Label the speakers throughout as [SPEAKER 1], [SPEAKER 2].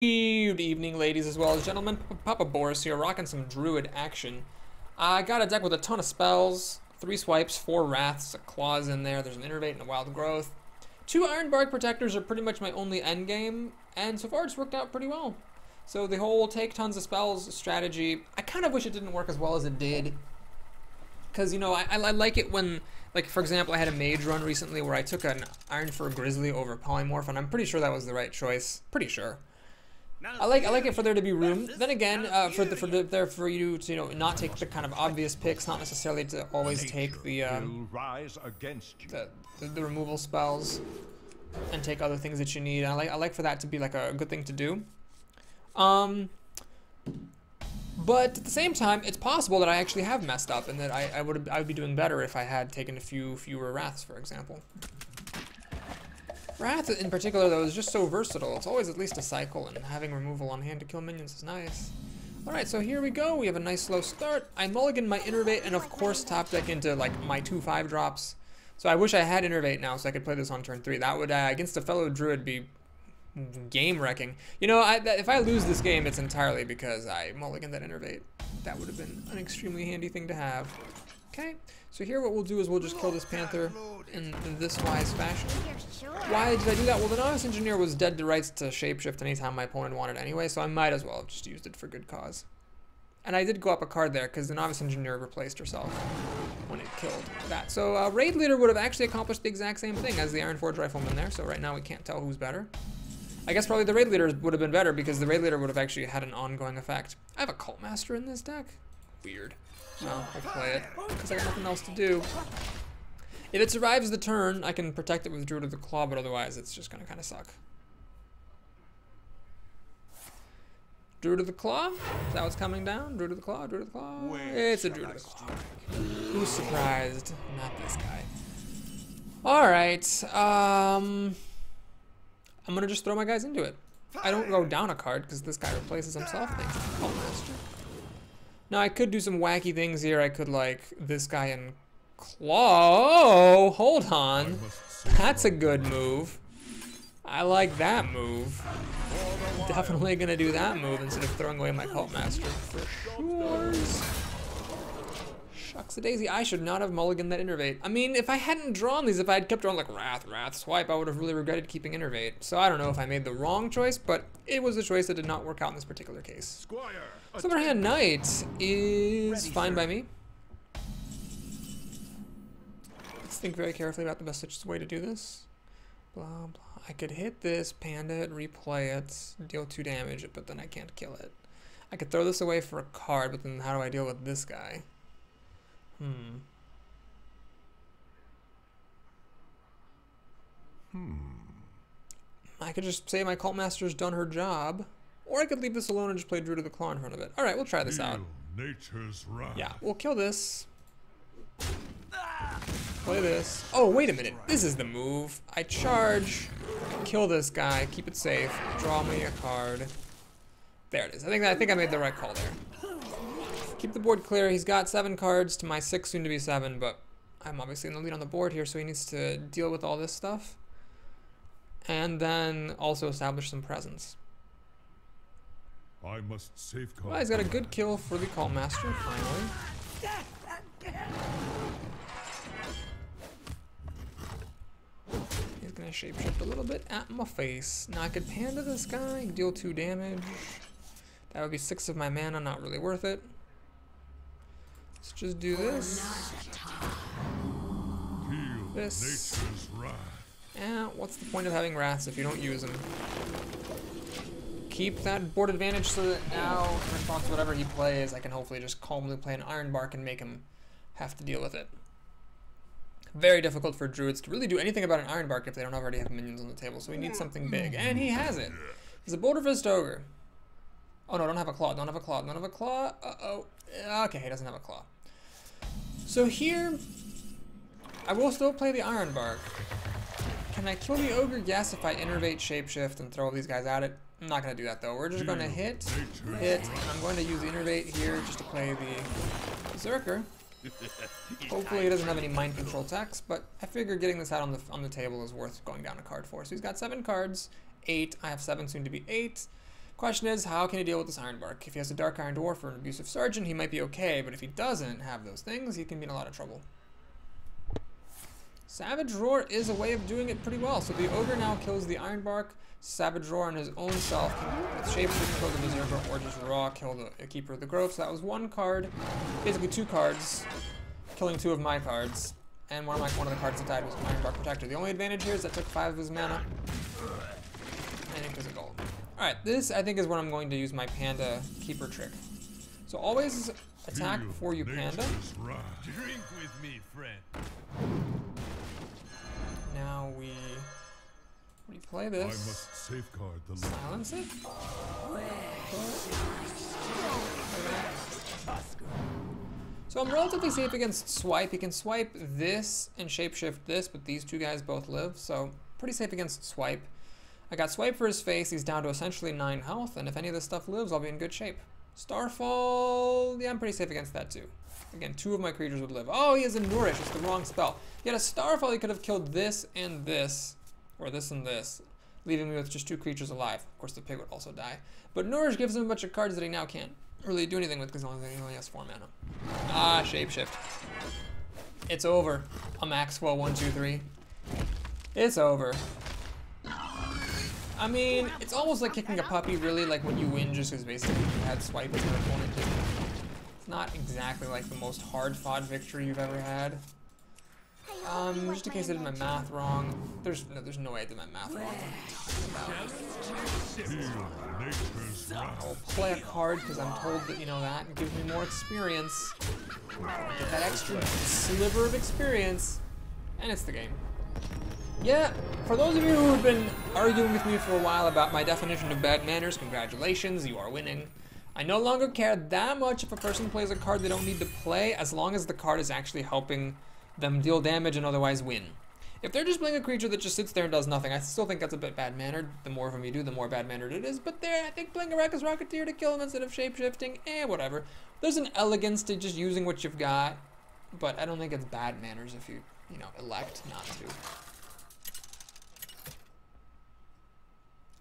[SPEAKER 1] Good evening, ladies as well as gentlemen. Papa Boris here, rocking some Druid action. I got a deck with a ton of spells, 3 swipes, 4 wraths, a claws in there, there's an innervate and a wild growth. 2 Ironbark protectors are pretty much my only endgame, and so far it's worked out pretty well. So the whole take tons of spells strategy, I kind of wish it didn't work as well as it did. Because, you know, I like it when, like, for example, I had a mage run recently where I took an Ironforge Grizzly over Polymorph, and I'm pretty sure that was the right choice. Pretty sure. I like it for there to be room. Then again, for you to, you know, not take the kind of obvious picks, not necessarily to always take the removal spells and take other things that you need. I like for that to be like a good thing to do. But at the same time, it's possible that I actually have messed up and that I would be doing better if I had taken a fewer wraths, for example. Wrath in particular, though, is just so versatile. It's always at least a cycle, and having removal on hand to kill minions is nice. Alright, so here we go. We have a nice slow start. I mulligan my Innervate, and of course top deck into, like, my 2/5 drops. So I wish I had Innervate now so I could play this on turn 3. That would, against a fellow Druid, be game-wrecking. You know, if I lose this game, it's entirely because I mulliganed that Innervate. That would have been an extremely handy thing to have. Okay, so here what we'll do is we'll just kill this Panther in this wise fashion. Why did I do that? Well, the Novice Engineer was dead to rights to shapeshift anytime my opponent wanted anyway, so I might as well have just used it for good cause. And I did go up a card there because the Novice Engineer replaced herself when it killed that. So Raid Leader would have actually accomplished the exact same thing as the Ironforge Rifleman there, so right now we can't tell who's better. I guess probably the Raid Leader would have been better because the Raid Leader would have actually had an ongoing effect. I have a Cult Master in this deck? Weird. No, I'll play it because I got nothing else to do. If it survives the turn, I can protect it with Druid of the Claw, but otherwise it's just going to kind of suck. Druid of the Claw? Is that what's coming down? Druid of the Claw? Druid of the Claw? It's a Druid of the Claw. Who's surprised? Not this guy. Alright, I'm going to just throw my guys into it. I don't go down a card because this guy replaces himself. Thanks to the Cult Master. Now, I could do some wacky things here. I could, like, this guy and Claw. Oh, hold on. That's a good move. I like that move. Definitely gonna do that move instead of throwing away my Cult Master for sure. Shucks a daisy. I should not have mulliganed that Innervate. I mean, if I hadn't drawn these, if I had kept drawing like Wrath, Swipe, I would have really regretted keeping Innervate. So I don't know if I made the wrong choice, but it was a choice that did not work out in this particular case. Summerhand Knight is fine by me. Let's think very carefully about the best way to do this. Blah, blah. I could hit this, panda it, replay it, deal 2 damage, but then I can't kill it. I could throw this away for a card, but then how do I deal with this guy? I could just say my Cult Master's done her job, or I could leave this alone and just play Druid of the Claw in front of it. Alright, we'll try this out.
[SPEAKER 2] Nature's wrath.
[SPEAKER 1] Yeah, we'll kill this. Play this. Oh, wait a minute. This is the move. I charge, kill this guy, keep it safe, draw me a card. There it is. I think I made the right call there. Keep the board clear. He's got 7 cards to my 6, soon to be 7, but I'm obviously in the lead on the board here, so he needs to deal with all this stuff. And then also establish some presence.
[SPEAKER 2] I must safeguard.
[SPEAKER 1] Well, he's got a good kill for the Cult Master, finally. He's gonna shapeshift a little bit at my face. Now I could panda this guy, deal 2 damage. That would be 6 of my mana, not really worth it. Let's just do this. This. Yeah, what's the point of having wraths if you don't use them? Keep that board advantage so that now, in response to whatever he plays, I can hopefully just calmly play an Ironbark and make him have to deal with it. Very difficult for Druids to really do anything about an Ironbark if they don't already have minions on the table, so he needs something big, and he has it. He's a Boulder Fist Ogre. Oh no, don't have a claw, don't have a claw, don't have a claw. Uh-oh. Okay, he doesn't have a claw. So here, I will still play the Ironbark. Can I kill the Ogre? Yes, if I Innervate, Shapeshift, and throw all these guys at it. I'm not going to do that, though. We're just going to hit, and I'm going to use the Innervate here just to play the Berserker. Hopefully he doesn't have any mind control attacks, but I figure getting this out on the table is worth going down a card for. So he's got 7 cards, 8. I have 7, soon to be 8. Question is, how can he deal with this Ironbark? If he has a Dark Iron Dwarf or an Abusive Sergeant, he might be okay, but if he doesn't have those things, he can be in a lot of trouble. Savage Roar is a way of doing it pretty well. So the Ogre now kills the Ironbark. Savage Roar on his own self can with Shapeshift kill the Berserker or just raw kill the Keeper of the Grove. So that was one card, basically two cards, killing two of my cards. And one of the cards that died was Ironbark Protector. The only advantage here is that took 5 of his mana. And it was a golem. Alright, this I think is when I'm going to use my Panda Keeper trick. So always attack before you Panda.
[SPEAKER 3] Drink with me, friend.
[SPEAKER 1] Now we replay this.
[SPEAKER 2] I must safeguard the
[SPEAKER 1] Silence it. So I'm relatively safe against swipe. He can swipe this and shapeshift this, but these two guys both live, so pretty safe against swipe. I got swipe for his face. He's down to essentially 9 health, and if any of this stuff lives, I'll be in good shape. Starfall, yeah, I'm pretty safe against that too. Again, 2 of my creatures would live. Oh, he has a Nourish. It's the wrong spell. He had a Starfall. He could have killed this and this, or this and this, leaving me with just 2 creatures alive. Of course, the pig would also die. But Nourish gives him a bunch of cards that he now can't really do anything with because he only has 4 mana. Ah, Shapeshift. It's over. A Maxwell 1, 2, 3. It's over. I mean, it's almost like kicking a puppy, really, like when you win just because basically you had swipe as your opponent did. It's not exactly like the most hard-fought victory you've ever had. Just in case I did my math wrong. There's no way I did my math wrong. I'll play a card because I'm told that, you know, that gives me more experience. Get that extra sliver of experience. And it's the game. Yeah, for those of you who have been arguing with me for a while about my definition of bad manners, congratulations, you are winning. I no longer care that much if a person plays a card they don't need to play, as long as the card is actually helping them deal damage and otherwise win. If they're just playing a creature that just sits there and does nothing, I still think that's a bit bad-mannered. The more of them you do, the more bad-mannered it is. But there, I think playing a Reckless Rocketeer to kill him instead of shape-shifting, whatever. There's an elegance to just using what you've got, but I don't think it's bad manners if you elect not to.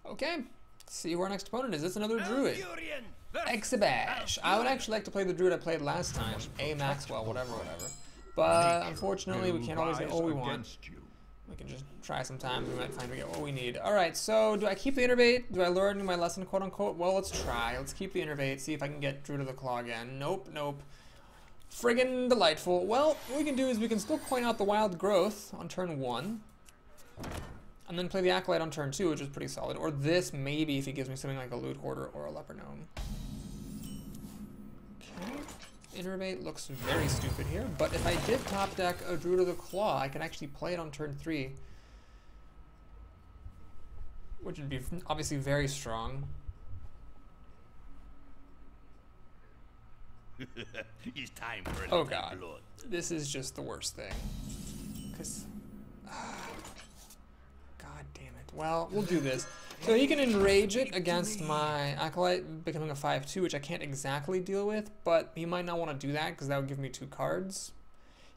[SPEAKER 1] Okay, let's see who our next opponent is. It's another Druid. Exabash. I would actually like to play the Druid I played last time. A Maxwell, whatever. But unfortunately, we can't always get what we want. We can just try sometimes. We might find we get what we need. Alright, so do I keep the Innervate? Do I learn my lesson, quote unquote? Well, let's try. Let's keep the Innervate, see if I can get Druid of the Claw again. Nope. Friggin' delightful. Well, what we can do is we can still point out the Wild Growth on turn 1. And then play the Acolyte on turn 2, which is pretty solid. Or this, maybe, if he gives me something like a Loot Hoarder or a Leper Gnome. Okay. Innervate looks very stupid here, but if I did top deck a Druid of the Claw, I could actually play it on turn 3. Which would be obviously very strong.
[SPEAKER 3] It's time for
[SPEAKER 1] oh god. Blood. This is just the worst thing. Because... God damn it. Well, we'll do this. So he can enrage it against my Acolyte, becoming a 5/2, which I can't exactly deal with, but he might not want to do that because that would give me 2 cards.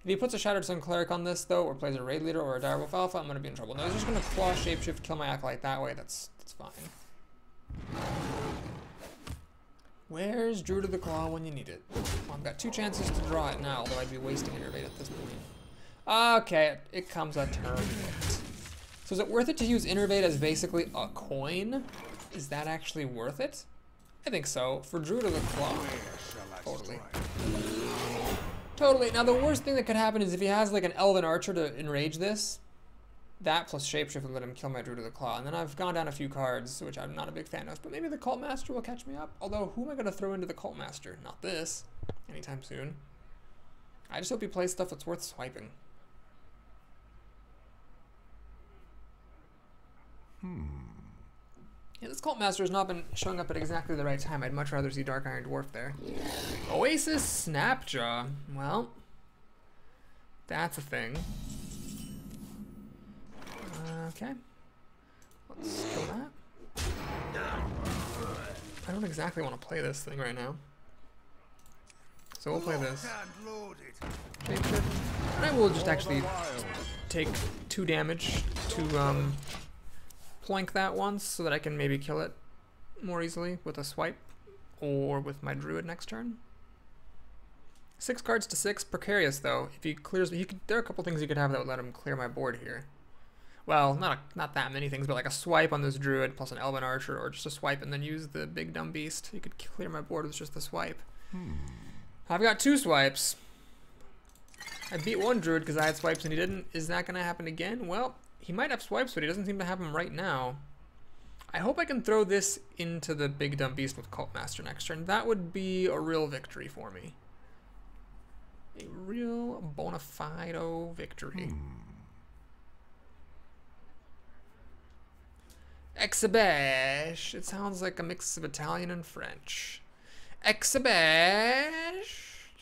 [SPEAKER 1] If he puts a Shattered Sun Cleric on this, though, or plays a Raid Leader or a Direwolf Alpha, I'm going to be in trouble. No, he's just going to Claw Shapeshift, kill my Acolyte that way. That's fine. Where's Druid of the Claw when you need it? Well, I've got 2 chances to draw it now, although I'd be wasting Innervate at this point. Okay, it comes a turn late. So is it worth it to use Innervate as basically a coin? Is that actually worth it? I think so. For Druid of the Claw. Totally. Now the worst thing that could happen is if he has like an Elven Archer to enrage this, that plus Shapeshift would let him kill my Druid of the Claw. And then I've gone down a few cards, which I'm not a big fan of. But maybe the Cult Master will catch me up. Although, who am I going to throw into the Cult Master? Not this. Anytime soon. I just hope he plays stuff that's worth swiping. Yeah, this Cult Master has not been showing up at exactly the right time. I'd much rather see Dark Iron Dwarf there. Oasis Snapjaw. Well, that's a thing. Okay. Let's kill that. I don't exactly want to play this thing right now. So we'll play this. Shapeshift. And I will just actually take 2 damage to ploink that once so that I can maybe kill it. more easily with a swipe or with my Druid next turn. 6 cards to 6, precarious though. If he clears, there are a couple things he could have that would let him clear my board here. Well, not that many things, but like a swipe on this Druid plus an Elven Archer, or just a swipe and then use the big dumb beast. He could clear my board with just the swipe. I've got 2 swipes. I beat one Druid because I had swipes and he didn't. Is that going to happen again? Well, he might have swipes, but he doesn't seem to have them right now. I hope I can throw this into the big dumb beast with Cult Master next turn. That would be a real victory for me. A real bona fide victory. Exhibish. It sounds like a mix of Italian and French. Exhibish.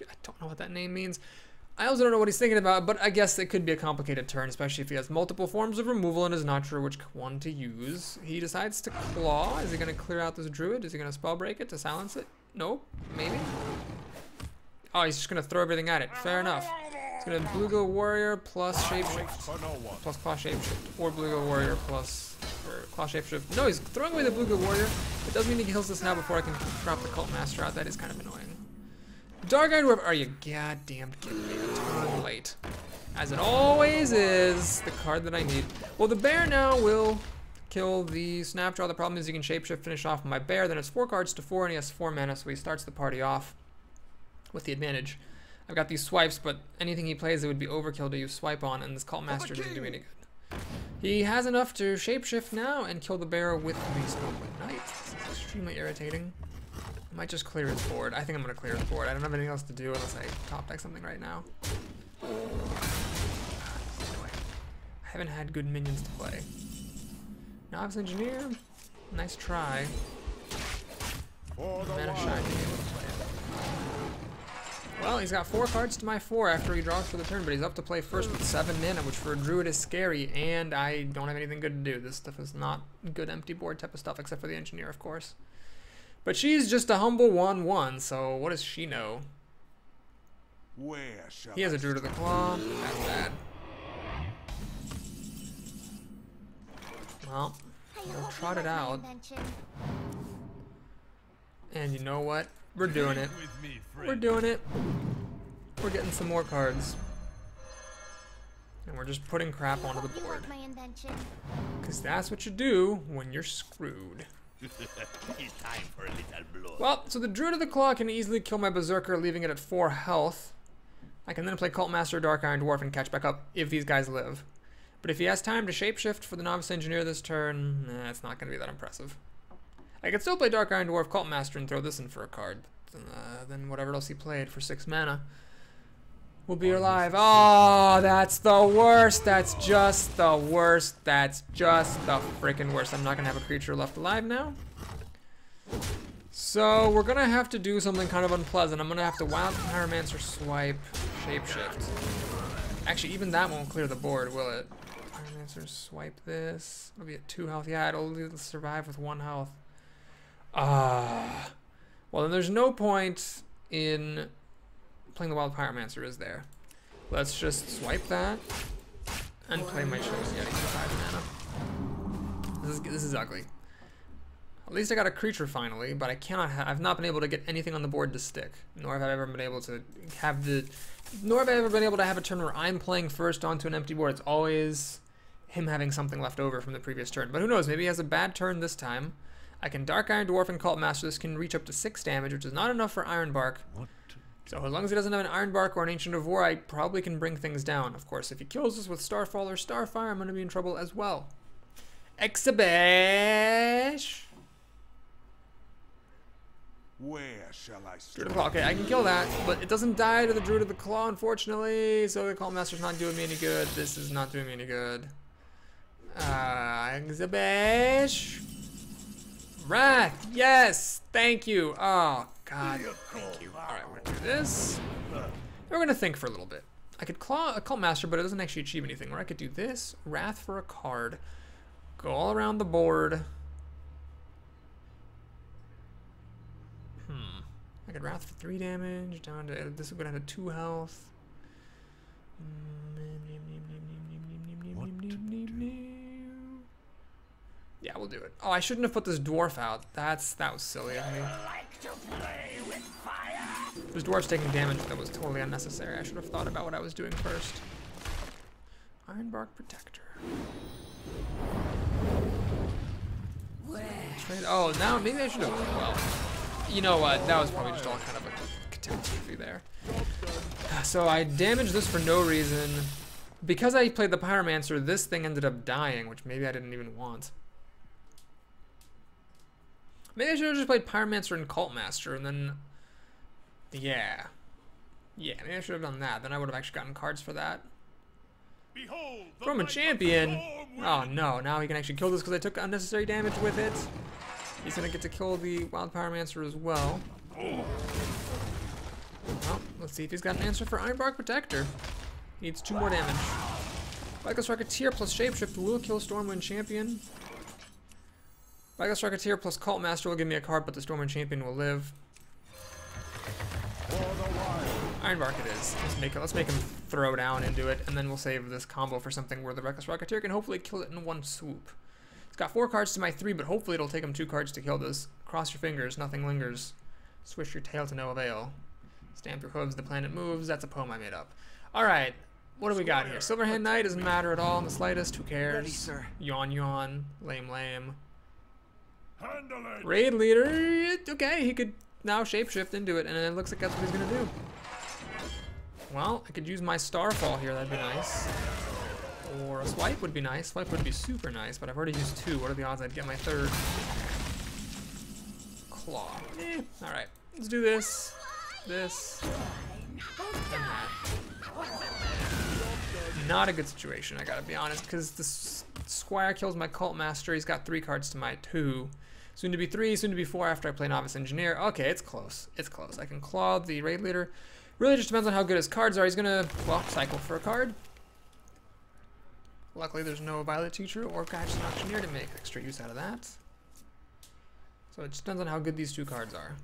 [SPEAKER 1] I don't know what that name means. I also don't know what he's thinking about, but I guess it could be a complicated turn, especially if he has multiple forms of removal and is not sure which one to use. He decides to claw. Is he going to clear out this Druid? Is he going to spell break it to silence it? Nope. Maybe. Oh, he's just going to throw everything at it. Fair enough. He's going to Bluegill Warrior plus Shapeshift. Plus Claw Shapeshift. Or Bluegill Warrior plus Claw Shapeshift. No, he's throwing away the Bluegill Warrior. It does mean he kills this now before I can drop the Cult Master out. That is kind of annoying. Dark Iron Dwarf, are you goddamn kidding me? A turn late. As it always is, the card that I need. Well, the bear now will kill the Snapjaw. The problem is he can Shapeshift, finish off my bear. Then it's 4 cards to 4, and he has 4 mana, so he starts the party off with the advantage. I've got these swipes, but anything he plays, it would be overkill to use swipe on, and this Cult Master doesn't do me any good. He has enough to Shapeshift now and kill the bear with the Snowblade Knight. This is extremely irritating. I might just clear his board. I think I'm going to clear his board. I don't have anything else to do unless I top deck something right now. Anyway, I haven't had good minions to play. Novice Engineer, nice try. Mana Shine to be able to play it. Well, he's got 4 cards to my 4 after he draws for the turn, but he's up to play first with 7 mana, which for a Druid is scary, and I don't have anything good to do. This stuff is not good empty board type of stuff, except for the Engineer, of course. But she's just a humble 1/1, so what does she know? He has a Druid of the Claw. That's bad. Well, he'll trot it out. And you know what? We're doing it. We're doing it. We're getting some more cards. And we're just putting crap onto the board. Because that's what you do when you're screwed.
[SPEAKER 3] It's time for a little blow.
[SPEAKER 1] Well, so the Druid of the Claw can easily kill my Berserker, leaving it at 4 health. I can then play Cult Master, Dark Iron Dwarf, and catch back up if these guys live. But if he has time to Shapeshift for the Novice Engineer this turn, it's not going to be that impressive. I could still play Dark Iron Dwarf, Cult Master, and throw this in for a card. Then whatever else he played for 6 mana will be alive. Oh, that's the worst. That's just the worst. That's just the freaking worst. I'm not going to have a creature left alive now. So we're going to have to do something kind of unpleasant. I'm going to have to Wild Pyromancer, swipe, Shapeshift. Actually, even that won't clear the board, will it? Pyromancer, swipe this. It'll be at 2 health. Yeah, it'll survive with 1 health. Well, then there's no point in playing the Wild Pyromancer, is there? Let's just swipe that and play my Chosen Yeti for 5 mana. This is ugly. At least I got a creature finally, but I cannot. I've not been able to get anything on the board to stick. Nor have I ever been able to have a turn where I'm playing first onto an empty board. It's always him having something left over from the previous turn. But who knows? Maybe he has a bad turn this time. I can Dark Iron Dwarf and Cult Master. This can reach up to 6 damage, which is not enough for Iron Bark. So as long as he doesn't have an Iron Bark or an Ancient of War, I probably can bring things down. Of course, if he kills us with Starfall or Starfire, I'm going to be in trouble as well. Exhibish!
[SPEAKER 2] Where shall I start?
[SPEAKER 1] Druid of the Claw. Okay, I can kill that, but it doesn't die to the Druid of the Claw, unfortunately. So the Cult Master's not doing me any good. This is not doing me any good. Exhibish! Wrath! Yes! Thank you! Oh, God. Thank you. Alright, we're gonna do this. We're gonna think for a little bit. I could claw a Cult Master, but it doesn't actually achieve anything. Or I could do this, Wrath for a card, go all around the board. I could Wrath for 3 damage, down to, this is gonna have 2 health. Yeah, we'll do it. Oh, I shouldn't have put this dwarf out. That was silly of me. This dwarf's taking damage that was totally unnecessary. I should have thought about what I was doing first. Ironbark Protector. Trade. Oh, now maybe I should have. Well, you know what? That was probably just all kind of a catastrophe there. So I damaged this for no reason. Because I played the Pyromancer, this thing ended up dying, which maybe I didn't even want. Maybe I should have just played Pyromancer and Cultmaster, and then... Yeah. Yeah, maybe I should have done that. Then I would have actually gotten cards for that. From a champion? Oh no, now he can actually kill this because I took unnecessary damage with it. He's going to get to kill the Wild Pyromancer as well. Well, let's see if he's got an answer for Ironbark Protector. He needs 2 more damage. Vicus Rocketeer plus Shapeshift will kill Stormwind Champion. Vicus Rocketeer plus Cultmaster will give me a card, but the Stormwind Champion will live. Ironbark it is. Let's make him throw down into it, and then we'll save this combo for something where the Reckless Rocketeer can hopefully kill it in one swoop. It's got 4 cards to my 3, but hopefully it'll take him 2 cards to kill this. Cross your fingers, nothing lingers. Swish your tail to no avail. Stamp your hooves, the planet moves. That's a poem I made up. Alright, what do we got here? Silverhand Knight doesn't matter at all in the slightest. Who cares?
[SPEAKER 3] Ready, sir.
[SPEAKER 1] Yawn yawn. Lame lame.
[SPEAKER 2] Handle it.
[SPEAKER 1] Raid leader. Okay, he could now shapeshift into it, and it looks like that's what he's gonna do. Well, I could use my Starfall here, that'd be nice. Or a Swipe would be nice. Swipe would be super nice, but I've already used 2. What are the odds I'd get my 3rd? Claw. Alright. Let's do this. This. And that. Not a good situation, I gotta be honest, because this Squire kills my Cultmaster. He's got 3 cards to my 2. Soon to be 3, soon to be 4 after I play Novice Engineer. Okay, it's close. It's close. I can claw the Raid Leader. Really just depends on how good his cards are. He's gonna, well, cycle for a card. Luckily there's no Violet Teacher or Gadgetzan Auctioneer to make extra use out of that. So it just depends on how good these 2 cards are.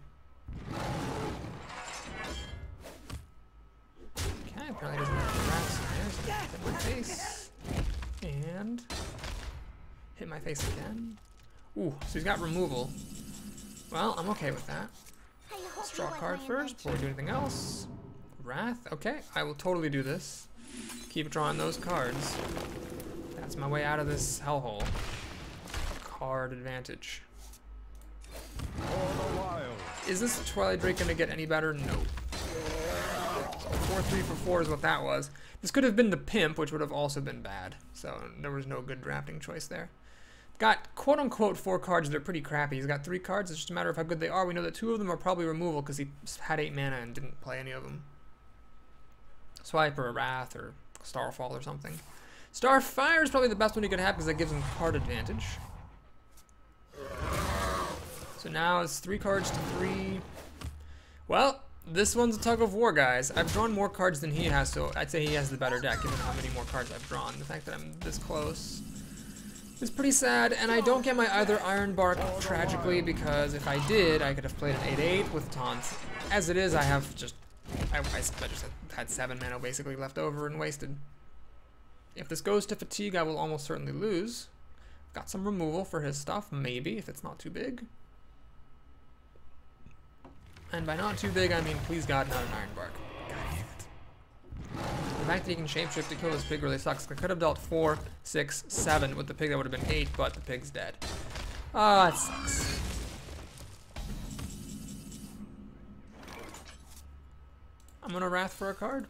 [SPEAKER 1] Okay, apparently doesn't have the rats in there, so hit my face. And hit my face again. Ooh, so he's got removal. Well, I'm okay with that. Let's draw a card first before we do anything else. Wrath, okay, I will totally do this. Keep drawing those cards. That's my way out of this hellhole. Card advantage. Is this Twilight Drake gonna get any better? No. So 4-3 for 4 is what that was. This could have been the Pimp, which would have also been bad. So there was no good drafting choice there. Got quote-unquote 4 cards that are pretty crappy. He's got 3 cards. It's just a matter of how good they are. We know that 2 of them are probably removal because he had 8 mana and didn't play any of them. Swipe or a Wrath or Starfall or something. Starfire is probably the best one he could have because that gives him card advantage. So now it's 3 cards to 3. Well, this one's a tug of war, guys. I've drawn more cards than he has, so I'd say he has the better deck given how many more cards I've drawn. The fact that I'm this close is pretty sad, and I don't get my either Ironbark tragically because if I did, I could have played an 8/8 with taunt. As it is, I have just I just had 7 mana basically left over and wasted. If this goes to fatigue, I will almost certainly lose. Got some removal for his stuff, maybe, if it's not too big. And by not too big, I mean, please God, not an Ironbark. God damn it. The fact that he can shapeshift to kill this pig really sucks. I could have dealt 4, 6, 7 with the pig. That would have been 8, but the pig's dead. Ah, it sucks. I'm gonna Wrath for a card.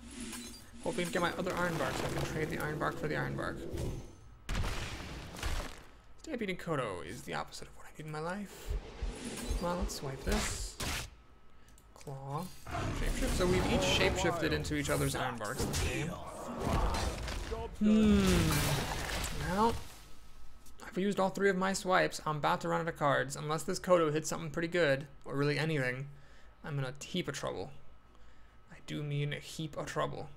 [SPEAKER 1] Hoping to get my other Ironbark so I can trade the Ironbark for the Ironbark. Stampede Kodo is the opposite of what I need in my life. Well, let's swipe this. Claw. Shapeshift. So we've each shapeshifted into each other's Ironbarks in this game. Well, I've used all 3 of my swipes. I'm about to run out of cards. Unless this Kodo hits something pretty good, or really anything, I'm in a heap of trouble. I do mean a heap of trouble.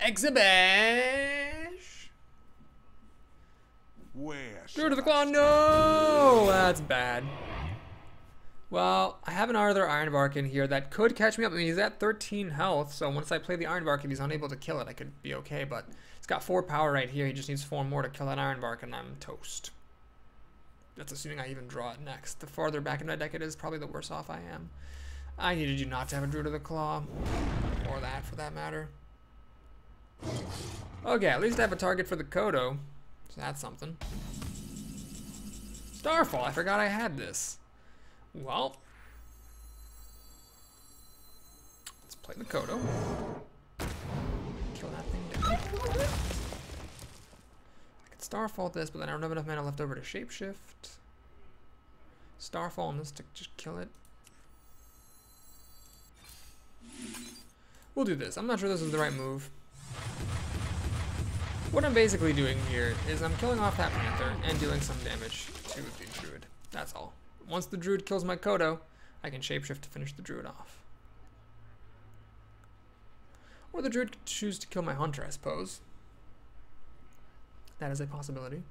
[SPEAKER 1] Exhibish!
[SPEAKER 2] Where
[SPEAKER 1] Druid of the Claw, no! That's bad. Well, I have another Ironbark in here that could catch me up. I mean, he's at 13 health, so once I play the Ironbark, if he's unable to kill it, I could be okay, but got 4 power right here. He just needs 4 more to kill that Ironbark, and I'm toast. That's assuming I even draw it next. The farther back in my deck it is, probably the worse off I am. I needed you not to have a Druid of the Claw. Or that, for that matter. Okay, at least I have a target for the Kodo. So that's something. Starfall, I forgot I had this. Well, let's play the Kodo. Kill that thing down. I could Starfall this, but then I don't have enough mana left over to shapeshift. Starfall on this to just kill it. We'll do this. I'm not sure this is the right move. What I'm basically doing here is I'm killing off that Panther and dealing some damage to the Druid. That's all. Once the Druid kills my Kodo, I can shapeshift to finish the Druid off. Or the Druid could choose to kill my Hunter, I suppose. That is a possibility.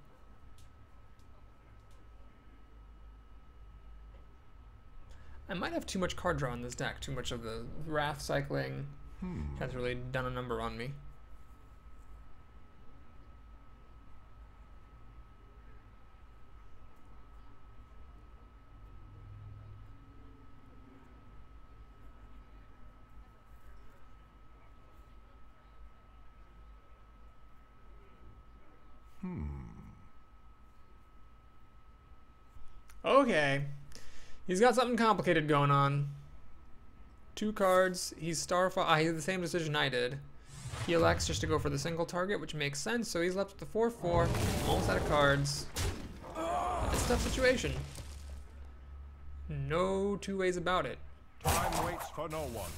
[SPEAKER 1] I might have too much card draw in this deck. Too much of the Wrath cycling has really done a number on me. Okay. He's got something complicated going on. 2 cards. He's Starfall. He had the same decision I did. He elects just to go for the single target, which makes sense. So he's left with the 4/4. Almost out of cards. It's a tough situation. No 2 ways about it.
[SPEAKER 2] Time waits for no one.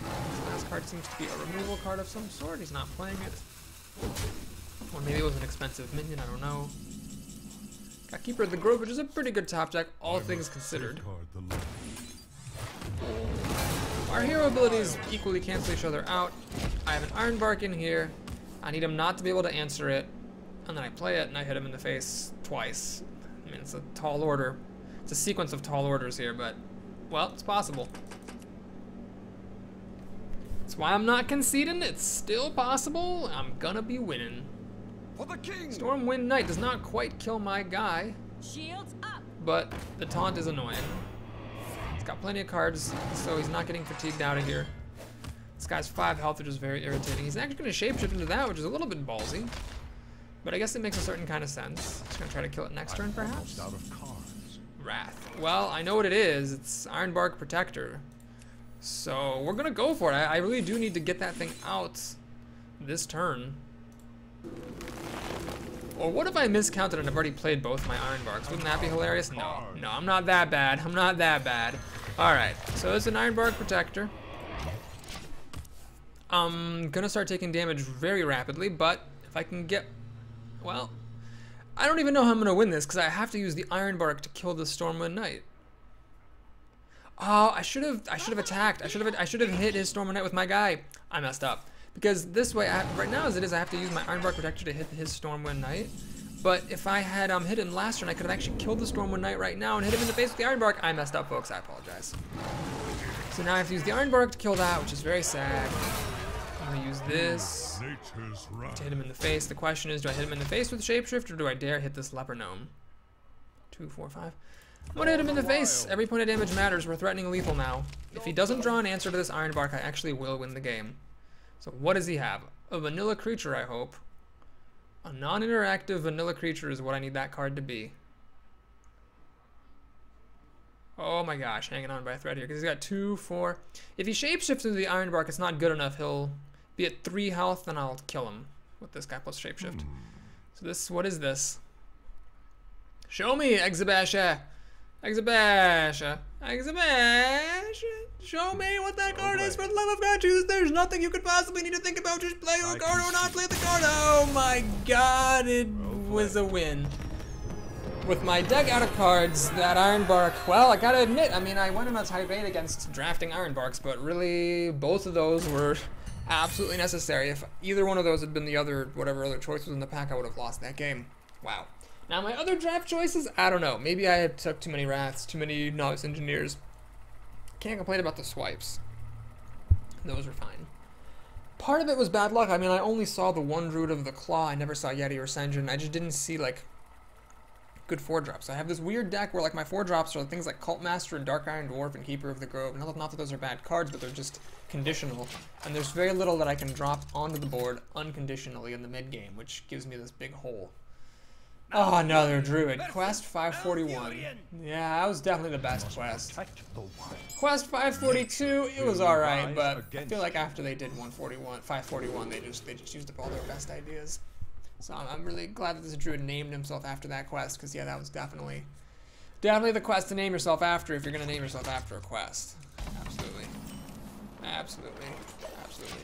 [SPEAKER 1] This last card seems to be a removal card of some sort. He's not playing it. Or maybe it was an expensive minion. I don't know. Got Keeper of the Grove, which is a pretty good top deck, all things considered. Our hero abilities equally cancel each other out. I have an Ironbark in here. I need him not to be able to answer it. And then I play it and I hit him in the face twice. I mean, it's a tall order. It's a sequence of tall orders here, but, well, it's possible. That's why I'm not conceding. It's still possible. I'm gonna be winning.
[SPEAKER 2] For the king.
[SPEAKER 1] Stormwind Knight does not quite kill my guy.
[SPEAKER 4] Shields up.
[SPEAKER 1] But the taunt is annoying. He's got plenty of cards, so he's not getting fatigued out of here. This guy's 5 health, which is very irritating. He's actually going to shapeshift into that, which is a little bit ballsy. But I guess it makes a certain kind of sense. He's going to try to kill it next turn, perhaps?
[SPEAKER 2] Out of cards.
[SPEAKER 1] Wrath. Well, I know what it is. It's Ironbark Protector. So we're going to go for it. I really do need to get that thing out this turn. Or what if I miscounted and I've already played both my Ironbarks? Wouldn't that be hilarious? No, I'm not that bad. I'm not that bad. Alright, so it's an Ironbark Protector. I'm gonna start taking damage very rapidly, but if I can get... Well, I don't even know how I'm gonna win this, because I have to use the Ironbark to kill the Stormwind Knight. Oh, I should have attacked. I should have hit his Stormwind Knight with my guy. I messed up. Because this way, right now as it is, I have to use my Ironbark Protector to hit his Stormwind Knight. But if I had hit him last turn, I could have actually killed the Stormwind Knight right now and hit him in the face with the Ironbark. I messed up, folks. I apologize. So now I have to use the Ironbark to kill that, which is very sad. I'm going to use this to hit him in the face. The question is, do I hit him in the face with Shapeshift, or do I dare hit this Leper Gnome? 2, 4, 5. I'm going to hit him in the face. Every point of damage matters. We're threatening lethal now. If he doesn't draw an answer to this Ironbark, I actually will win the game. So what does he have? A vanilla creature, I hope. A non-interactive vanilla creature is what I need that card to be. Oh my gosh, hanging on by a thread here, because he's got 2, 4. If he shapeshifts into the Ironbark, it's not good enough. He'll be at 3 health, then I'll kill him with this guy plus shapeshift. So this, what is this? Show me, Exhibasha! Exhibasha! Exhibasha! Show me what that card is, for the love of God, Jesus. There's nothing you could possibly need to think about. Just play your card or not play the card. Oh my God, it was a win. With my deck out of cards, that Ironbark, well, I gotta admit, I mean, I went on a tirade against drafting Ironbarks, but really, both of those were absolutely necessary. If either one of those had been the other, whatever other choice was in the pack, I would have lost that game. Wow. Now, my other draft choices, I don't know. Maybe I had took too many Wraths, too many Novice Engineers. Can't complain about the swipes. Those are fine. part of it was bad luck. I mean, I only saw the one Druid of the Claw. I never saw Yeti or Senjin. I just didn't see, like, good 4-drops. I have this weird deck where, like, my 4-drops are things like Cult Master and Dark Iron Dwarf and Keeper of the Grove. Not that those are bad cards, but they're just conditional. And there's very little that I can drop onto the board unconditionally in the mid-game, which gives me this big hole. Oh, another Druid. Quest 541. Yeah, that was definitely the best quest. Quest 542, it was alright, but I feel like after they did 541, they just used up all their best ideas. So I'm really glad that this Druid named himself after that quest, because yeah, that was definitely the quest to name yourself after if you're going to name yourself after a quest. Absolutely. Absolutely. Absolutely.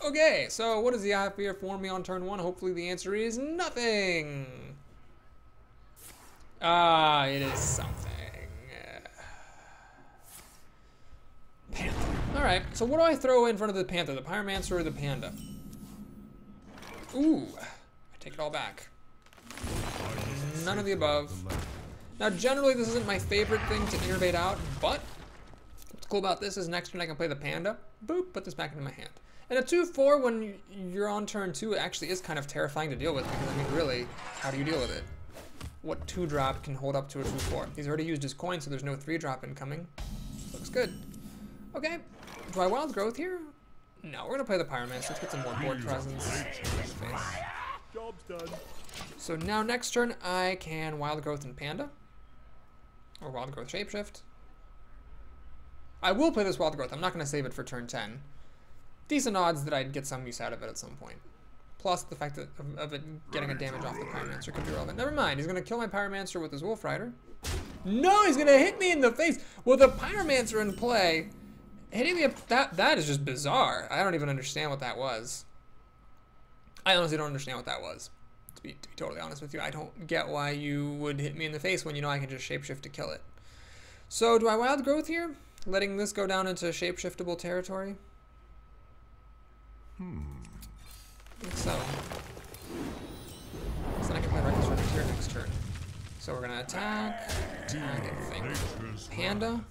[SPEAKER 1] Okay, so what does he have here for me on turn 1? Hopefully the answer is nothing. Ah, it is something. Panther. Alright, so what do I throw in front of the Panther? The Pyromancer or the Panda? Ooh, I take it all back. None of the above. Now, generally, this isn't my favorite thing to innervate out, but what's cool about this is next turn I can play the Panda. Boop, put this back into my hand. And a 2-4 when you're on turn 2 it actually is kind of terrifying to deal with, because, I mean, really, how do you deal with it? What 2-drop can hold up to a 2-4? He's already used his coin, so there's no 3-drop incoming. Looks good. Okay, do I Wild Growth here? No, we're gonna play the Pyromancer. Let's get some more board presence.
[SPEAKER 2] Job's done.
[SPEAKER 1] So now next turn I can Wild Growth and Panda. Or Wild Growth Shapeshift. I will play this Wild Growth. I'm not gonna save it for turn 10. Decent odds that I'd get some use out of it at some point. Plus the fact that of it getting a damage off the Pyromancer could be relevant. Never mind, he's gonna kill my Pyromancer with his Wolf Rider. No, he's gonna hit me in the face with a Pyromancer in play. Hitting me up, that is just bizarre. I don't even understand what that was. I honestly don't understand what that was. To be totally honest with you, I don't get why you would hit me in the face when you know I can just shapeshift to kill it. So do I Wild Growth here? Letting this go down into shapeshiftable territory? I think so. So then I can play Reckless Rocketeer next turn. So we're gonna attack, and think. Panda.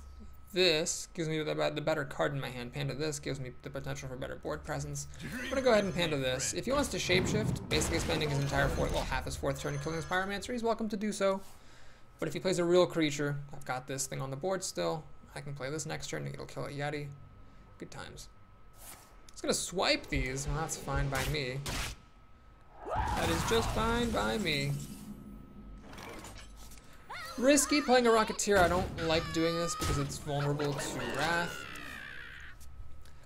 [SPEAKER 1] This gives me the better card in my hand. Panda this gives me the potential for better board presence. I'm gonna go ahead and Panda this. If he wants to shapeshift, basically spending his entire half his 4th turn killing his Pyromancer, he's welcome to do so. But if he plays a real creature, I've got this thing on the board still. I can play this next turn, it'll kill a Yeti. Good times. It's gonna swipe these, well that's fine by me. That is just fine by me. Risky playing a Rocketeer. I don't like doing this because it's vulnerable to Wrath.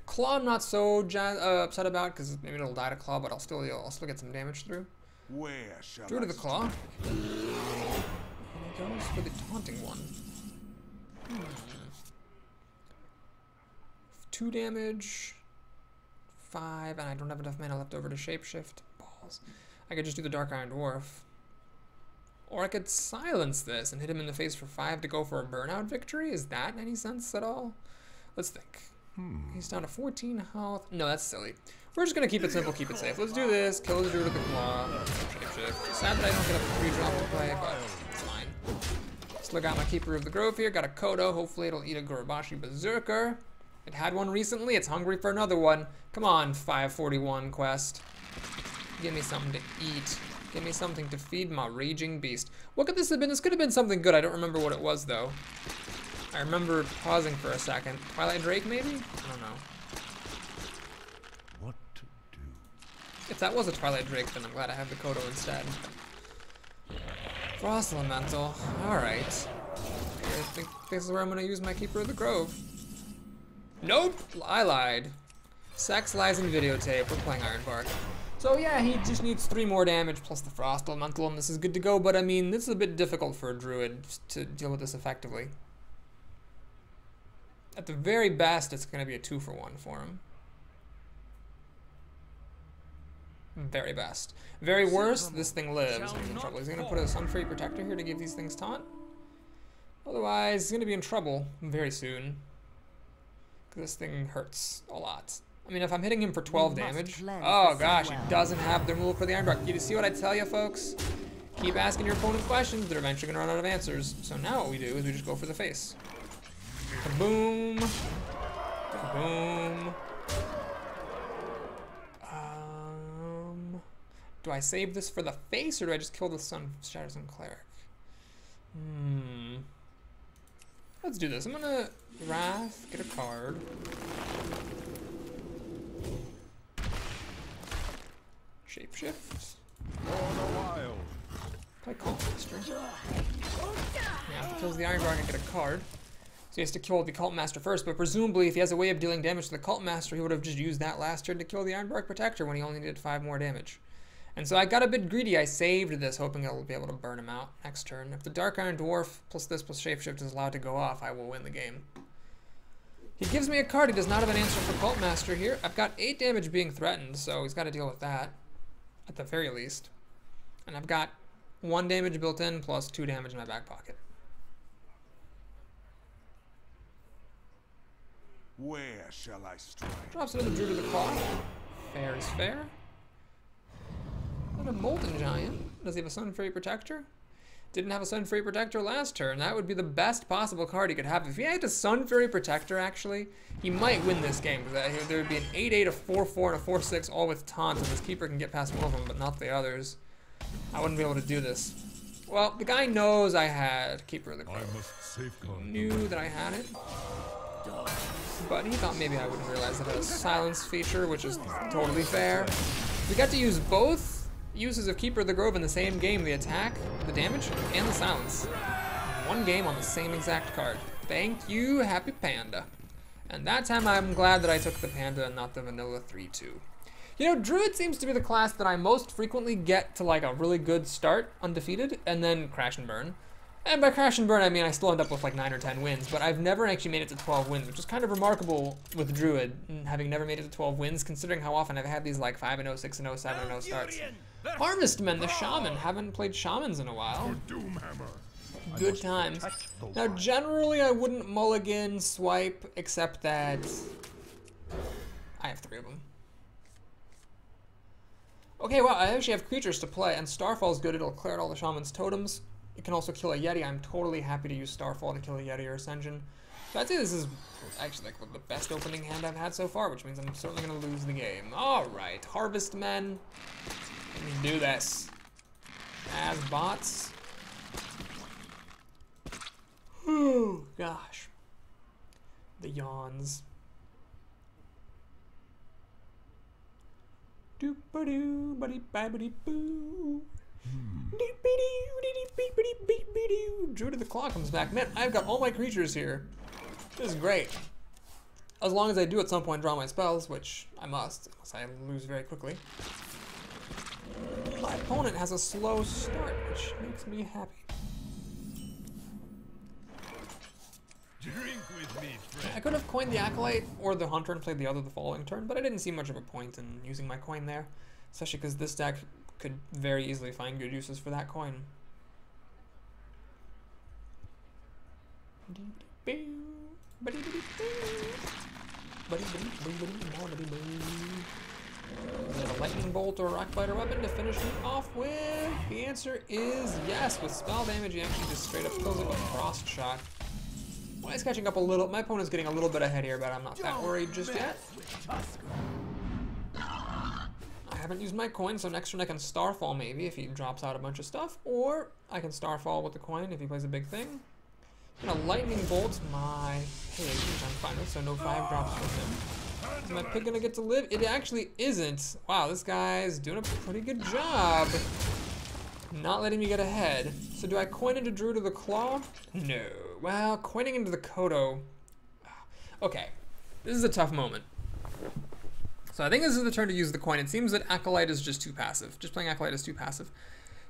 [SPEAKER 1] Claw I'm not so upset about because maybe it'll die to Claw, but I'll still get some damage through.
[SPEAKER 2] Where shall
[SPEAKER 1] Druid of the Claw. And he goes for the taunting one. 2 damage. 5, and I don't have enough mana left over to shapeshift. Balls. I could just do the Dark Iron Dwarf. Or I could silence this and hit him in the face for 5 to go for a burnout victory. Is that any sense at all? Let's think. He's down to 14 health. No, that's silly. We're just gonna keep it simple, keep it safe. Let's do this. Kill the Druid of the Claw. Shapeshift. Sad that I don't get a 3-drop to play, but it's fine. Still got my Keeper of the Grove here. Got a Kodo. Hopefully it'll eat a Gorobashi Berserker. It had one recently. It's hungry for another one. Come on, 541 quest. Give me something to eat. Give me something to feed my raging beast. What could this have been? This could have been something good. I don't remember what it was, though. I remember pausing for a second. Twilight Drake, maybe? I don't know.
[SPEAKER 2] What to do?
[SPEAKER 1] If that was a Twilight Drake, then I'm glad I have the Kodo instead. Frost Elemental. Alright. I think this is where I'm going to use my Keeper of the Grove. Nope! I lied. Sex, lies, and videotape. We're playing Ironbark. So yeah, he just needs 3 more damage plus the Frost Elemental, and this is good to go, but I mean, this is a bit difficult for a Druid to deal with this effectively. At the very best, it's going to be a 2-for-1 for him. Very best. Very worst, this thing lives. He's in trouble. He's going to put a Sunfury Protector here to give these things taunt. Otherwise, he's going to be in trouble very soon. Because this thing hurts a lot. I mean, if I'm hitting him for 12 damage, oh gosh, he doesn't have the removal for the Ironbark. You see what I tell you, folks? Keep asking your opponent questions, they're eventually gonna run out of answers. So now what we do is we just go for the face. Kaboom. Kaboom. Do I save this for the face, or do I just kill the Shadow Sun Cleric? Let's do this. I'm gonna Wrath, get a card. Shapeshift. Play Cult Master. Yeah, if he kills the Ironforge, I get a card. So he has to kill the Cult Master first, but presumably if he has a way of dealing damage to the Cult Master, he would have just used that last turn to kill the Ironforge Protector when he only needed 5 more damage. And so I got a bit greedy. I saved this, hoping I'll be able to burn him out next turn. If the Dark Iron Dwarf plus this plus Shapeshift is allowed to go off, I will win the game. He gives me a card. He does not have an answer for Cult Master here. I've got 8 damage being threatened, so he's got to deal with that, at the very least. And I've got 1 damage built in plus 2 damage in my back pocket.
[SPEAKER 2] Where shall I strike?
[SPEAKER 1] Drops another Druid of the Claw. Fair is fair. And a Molten Giant. Does he have a Sun Fury Protector? Didn't have a Sun Fury Protector last turn. That would be the best possible card he could have. If he had a Sun Fury Protector, actually, he might win this game. Because there would be an 8-8, a 4-4, and a 4-6, all with taunts, and his keeper can get past one of them, but not the others. I wouldn't be able to do this. Well, the guy knows I had Keeper of the Crow. He knew that I had it. But he thought maybe I wouldn't realize it had a silence feature, which is totally fair. We got to use both uses of Keeper of the Grove in the same game, the attack, the damage, and the silence. One game on the same exact card. Thank you, Happy Panda. And that time I'm glad that I took the Panda and not the vanilla 3-2. You know, Druid seems to be the class that I most frequently get to like a really good start, undefeated, and then crash and burn. And by crash and burn, I mean I still end up with like 9 or 10 wins, but I've never actually made it to 12 wins, which is kind of remarkable with Druid, having never made it to 12 wins, considering how often I've had these like 5-0, 6-0, 7-0 starts. Harvestman, the Shaman. Haven't played Shamans in a while. Good times. Now, generally, I wouldn't mulligan, swipe, except that I have 3 of them. Okay, well, I actually have creatures to play, and Starfall's good. It'll clear out all the Shaman's totems. It can also kill a Yeti. I'm totally happy to use Starfall to kill a Yeti or Ascension. So I'd say this is actually like the best opening hand I've had so far, which means I'm certainly going to lose the game. Alright, Harvestmen. Let me do this. As bots. Oh, gosh. The yawns. Doop-a-doo, buddy-ba-buddy-boo. Druid of the Claw comes back. Man, I've got all my creatures here. This is great. As long as I do at some point draw my spells, which I must, unless I lose very quickly. My opponent has a slow start, which makes me happy.
[SPEAKER 3] Drink with me, friend.
[SPEAKER 1] I could have coined the Acolyte or the Hunter and played the other the following turn, but I didn't see much of a point in using my coin there, especially because this deck could very easily find good uses for that coin. A lightning bolt or rock biter weapon to finish me off with? The answer is yes. With spell damage, he actually just straight up kills it with frost shot. Well, he's catching up a little. My opponent's getting a little bit ahead here, but I'm not that worried just yet. I haven't used my coin, so next turn I can Starfall maybe if he drops out a bunch of stuff, or I can Starfall with the coin if he plays a big thing. I'm gonna Lightning Bolt my pig, which I'm fine with, so no 5 drops from him. Is my pig gonna get to live? It actually isn't. Wow, this guy's doing a pretty good job not letting me get ahead. So do I coin into Druid of the Claw? No. Well, coining into the Kodo. Okay, this is a tough moment. So I think this is the turn to use the coin. It seems that Acolyte is just too passive. Just playing Acolyte is too passive.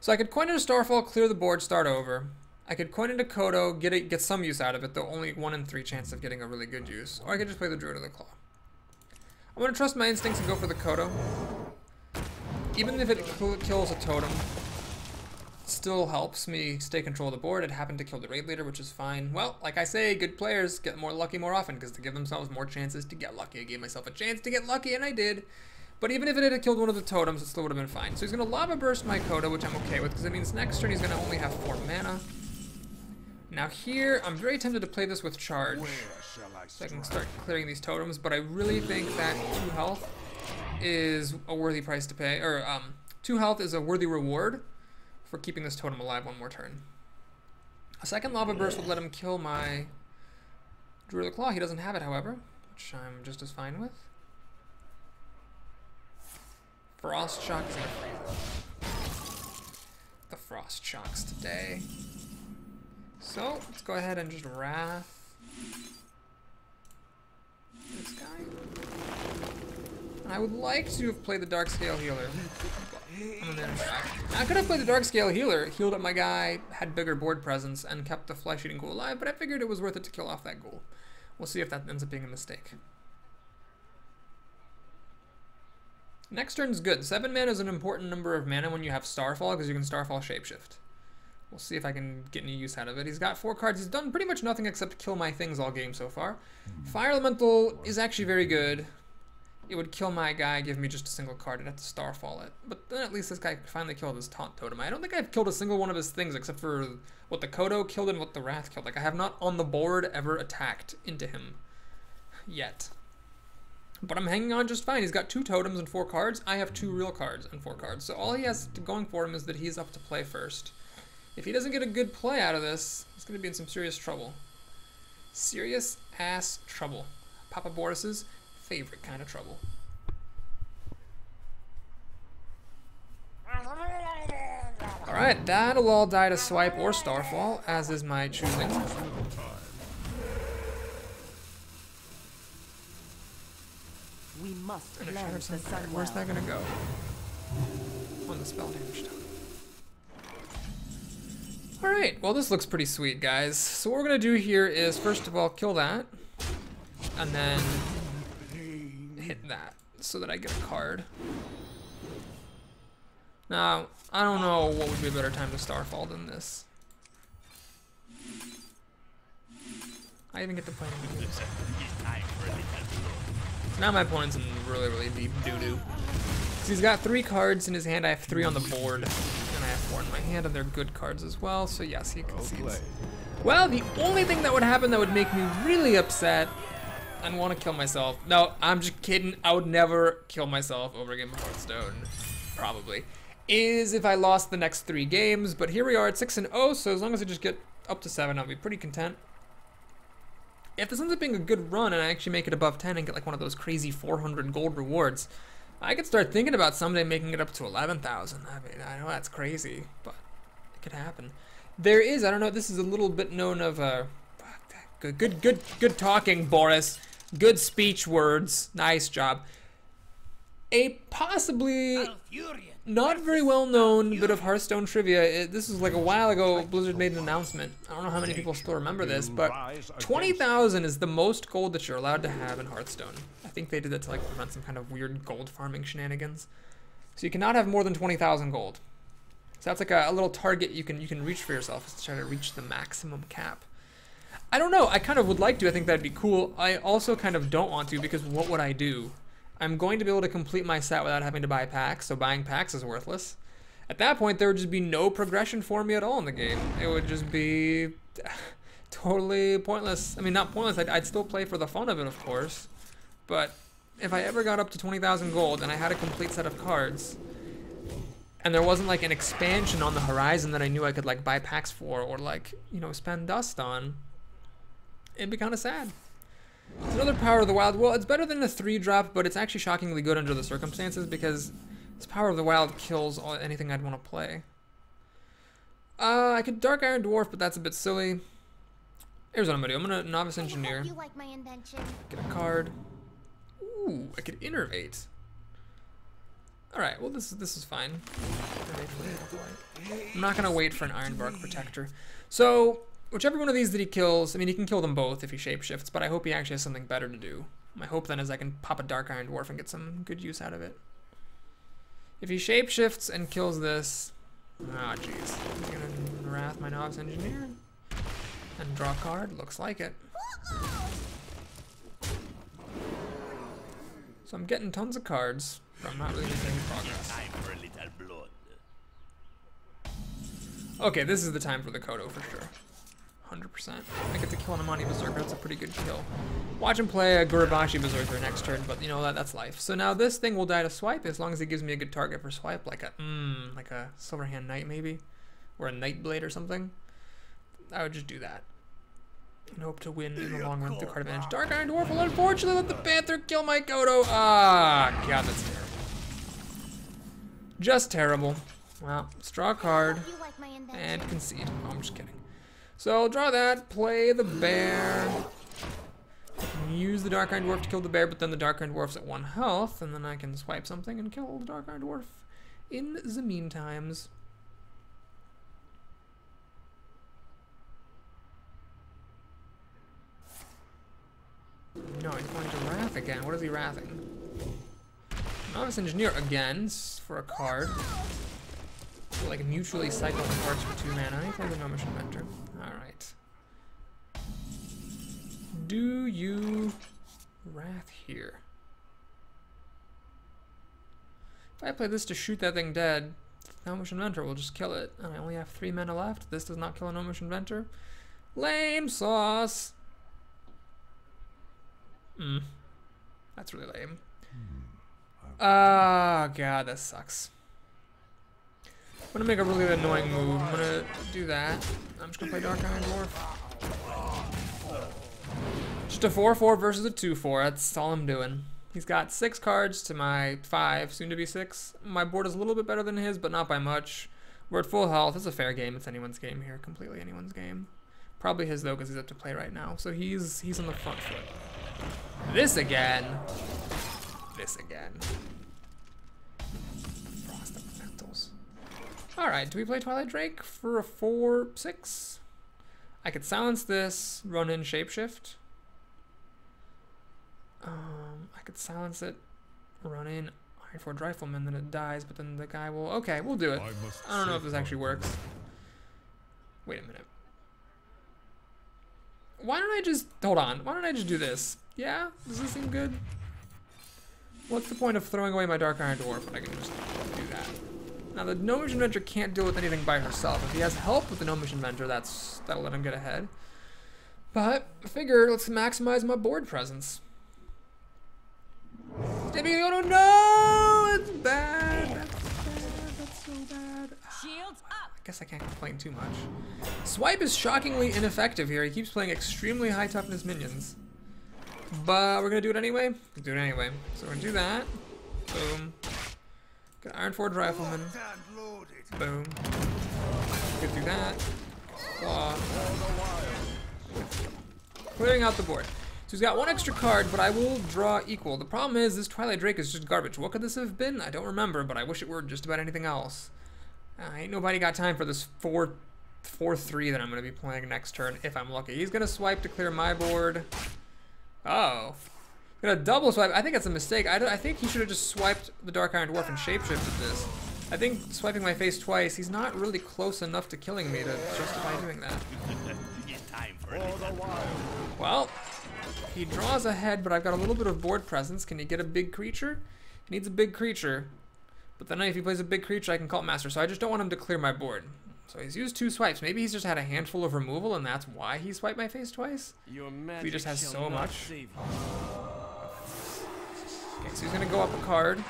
[SPEAKER 1] So I could coin into Starfall, clear the board, start over. I could coin into Kodo, get some use out of it, though only 1 in 3 chance of getting a really good use. Or I could just play the Druid of the Claw. I'm going to trust my instincts and go for the Kodo. Even if it kills a totem, it still helps me stay control of the board. It happened to kill the raid leader, which is fine. Well, like I say, good players get more lucky more often because they give themselves more chances to get lucky. I gave myself a chance to get lucky, and I did. But even if it had killed one of the totems, it still would have been fine. So he's going to Lava Burst my Kodo, which I'm okay with, because it means next turn he's going to only have 4 mana. Now here, I'm very tempted to play this with Charge, so I can start clearing these totems, but I really think that 2 health is a worthy price to pay, or 2 health is a worthy reward for keeping this totem alive one more turn. A second lava burst would let him kill my Druid Claw. He doesn't have it, however, which I'm just as fine with. Frost Shock is gonna freeze. The Frost Shocks today. So let's go ahead and just Wrath this guy. And I would like to have played the Dark Scale Healer. I could have played the Dark Scale Healer, healed up my guy, had bigger board presence, and kept the flesh-eating ghoul alive, but I figured it was worth it to kill off that ghoul. We'll see if that ends up being a mistake. Next turn's good. 7 mana is an important number of mana when you have Starfall, because you can Starfall Shapeshift. We'll see if I can get any use out of it. He's got 4 cards. He's done pretty much nothing except kill my things all game so far. Fire Elemental is actually very good. It would kill my guy, give me just a single card, I'd have to Starfall it. But then at least this guy could finally kill his Taunt Totem. I don't think I've killed a single one of his things except for what the Kodo killed and what the Wrath killed. Like, I have not on the board ever attacked into him yet. But I'm hanging on just fine. He's got 2 totems and 4 cards. I have 2 real cards and 4 cards. So all he has going for him is that he's up to play first. If he doesn't get a good play out of this, he's going to be in some serious trouble. Serious ass trouble. Papa Boris's favorite kind of trouble. Alright, that'll all die to swipe or Starfall, as is my choosing.
[SPEAKER 4] We must
[SPEAKER 1] And a
[SPEAKER 4] cleanse
[SPEAKER 1] Shattered
[SPEAKER 4] the
[SPEAKER 1] Sun.
[SPEAKER 4] sun.
[SPEAKER 1] Where's that gonna go? On the spell damage token. Alright, well this looks pretty sweet, guys. So what we're gonna do here is, first of all, kill that. And then hit that, so that I get a card. Now, I don't know what would be a better time to Starfall than this. I even get to play any moves. Now my opponent's in really deep doo-doo. So he's got 3 cards in his hand, I have 3 on the board. And I have 4 in my hand, and they're good cards as well, so yes, he concedes. Well, the only thing that would happen that would make me really upset and want to kill myself. No, I'm just kidding. I would never kill myself over a game of Hearthstone. Probably. Is if I lost the next 3 games, but here we are at 6-0, so as long as I just get up to 7, I'll be pretty content. If this ends up being a good run and I actually make it above 10 and get like one of those crazy 400 gold rewards, I could start thinking about someday making it up to 11,000. I mean, I know that's crazy, but it could happen. There is, I don't know, this is a little bit known of good talking, Boris. Good speech words. Nice job. A possibly not very well known bit of Hearthstone trivia. This was like a while ago. Blizzard made an announcement. I don't know how many people still remember this, but 20,000 is the most gold that you're allowed to have in Hearthstone. I think they did that to like prevent some kind of weird gold farming shenanigans. So you cannot have more than 20,000 gold. So that's like a little target you can reach for yourself, is to try to reach the maximum cap. I don't know. I kind of would like to. I think that'd be cool. I also kind of don't want to, because what would I do? I'm going to be able to complete my set without having to buy packs, so buying packs is worthless. At that point, there would just be no progression for me at all in the game. It would just be totally pointless. I mean, not pointless. I'd still play for the fun of it, of course. But if I ever got up to 20,000 gold and I had a complete set of cards, and there wasn't like an expansion on the horizon that I knew I could like buy packs for or like, you know, spend dust on, it'd be kind of sad. It's another Power of the Wild. Well, it's better than a 3-drop, but it's actually shockingly good under the circumstances because this Power of the Wild kills anything I'd want to play. I could Dark Iron Dwarf, but that's a bit silly. Here's what I'm gonna do. I'm gonna Novice Engineer.
[SPEAKER 5] You like my invention?
[SPEAKER 1] Get a card. Ooh, I could Innervate. Alright, well this is fine. I'm not gonna wait for an Ironbark Protector. So, whichever one of these that he kills, I mean, he can kill them both if he shapeshifts, but I hope he actually has something better to do. My hope then is I can pop a Dark Iron Dwarf and get some good use out of it. If he shapeshifts and kills this, oh jeez. I'm gonna Wrath my Novice Engineer and draw a card. Looks like it. So I'm getting tons of cards, but I'm not really making any progress.
[SPEAKER 3] Time for a little blood.
[SPEAKER 1] Okay, this is the time for the Kodo for sure. 100%. I get to kill an Amani Berserker. That's a pretty good kill. Watch him play a Gurabashi Berserker next turn, but you know that's life. So now this thing will die to swipe as long as it gives me a good target for swipe, like a Silverhand Knight maybe, or a Nightblade or something. I would just do that and hope to win in the long run through card advantage. Dark Iron Dwarf will unfortunately let the Panther kill my Kodo. Ah, God, that's terrible. Just terrible. Well, draw a card and concede. Oh, I'm just kidding. So I'll draw that, play the bear, use the Dark Iron Dwarf to kill the bear, but then the Dark Iron Dwarf's at 1 health, and then I can swipe something and kill the Dark Iron Dwarf in the meantimes. No, he's going to Wrath again. What is he wrathing? Novice Engineer again for a card. Like mutually cycling cards for 2 mana. I play the Gnomish Inventor. Alright. Do you Wrath here? If I play this to shoot that thing dead, Gnomish Inventor will just kill it. And I only have 3 mana left. This does not kill a Gnomish Inventor. Lame sauce! That's really lame. Oh, God, that sucks. I'm gonna make a really annoying move. I'm gonna do that. I'm just gonna play Dark Iron Dwarf. Just a 4/4 versus a 2/4. That's all I'm doing. He's got 6 cards to my 5, soon to be 6. My board is a little bit better than his, but not by much. We're at full health. It's a fair game. It's anyone's game here. Completely anyone's game. Probably his though, because he's up to play right now. So he's on the front foot. This again. This again. Frost Elementals. Alright, do we play Twilight Drake for a 4/6? I could silence this, run in Shapeshift. I could silence it, run in Ironforge Rifleman, then it dies, but then the guy will... Okay, we'll do it. I don't know if this actually works. Wait a minute. Why don't I just... Hold on. Why don't I just do this? Yeah? Does this seem good? What's the point of throwing away my Dark Iron Dwarf when I can just do that? Now, the Gnomish Inventor can't deal with anything by herself. If he has help with the Gnomish Inventor, that'll let him get ahead. But, I figure, let's maximize my board presence. Oh no! It's bad! That's bad. That's so bad.
[SPEAKER 4] Shields up.
[SPEAKER 1] I guess I can't complain too much. Swipe is shockingly ineffective here. He keeps playing extremely high toughness minions. But we're gonna do it anyway. We'll do it anyway. So we're gonna do that. Boom. Got Ironforge Rifleman. Boom. Could do that. Claw. Clearing out the board. So he's got 1 extra card, but I will draw equal. The problem is this Twilight Drake is just garbage. What could this have been? I don't remember, but I wish it were just about anything else. Ain't nobody got time for this 4/3 that I'm going to be playing next turn if I'm lucky. He's going to swipe to clear my board. Oh. Gonna double swipe. I think that's a mistake. I think he should have just swiped the Dark Iron Dwarf and shapeshifted this. I think swiping my face twice, he's not really close enough to killing me to justify doing that. Well, he draws ahead, but I've got a little bit of board presence. Can he get a big creature? He needs a big creature. But then if he plays a big creature, I can Cult Master, so I just don't want him to clear my board. So he's used 2 swipes. Maybe he's just had a handful of removal, and that's why he swiped my face twice? He just has so much. Okay, so he's gonna go up a card,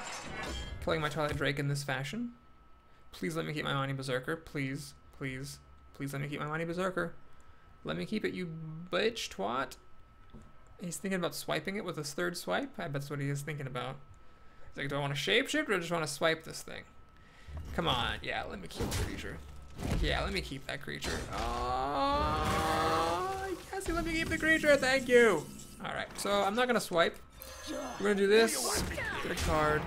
[SPEAKER 1] killing my Twilight Drake in this fashion. Please let me keep my Mighty Berserker. Please, please, please let me keep my Mighty Berserker. Let me keep it, you bitch twat. He's thinking about swiping it with his 3rd swipe. I bet that's what he is thinking about. He's like, do I want to shapeshift or just want to swipe this thing? Come on, yeah, let me keep the creature. Yeah, let me keep that creature. Oh, yes, he let me keep the creature. Thank you. All right, so I'm not gonna swipe. We're gonna do this. Get a card.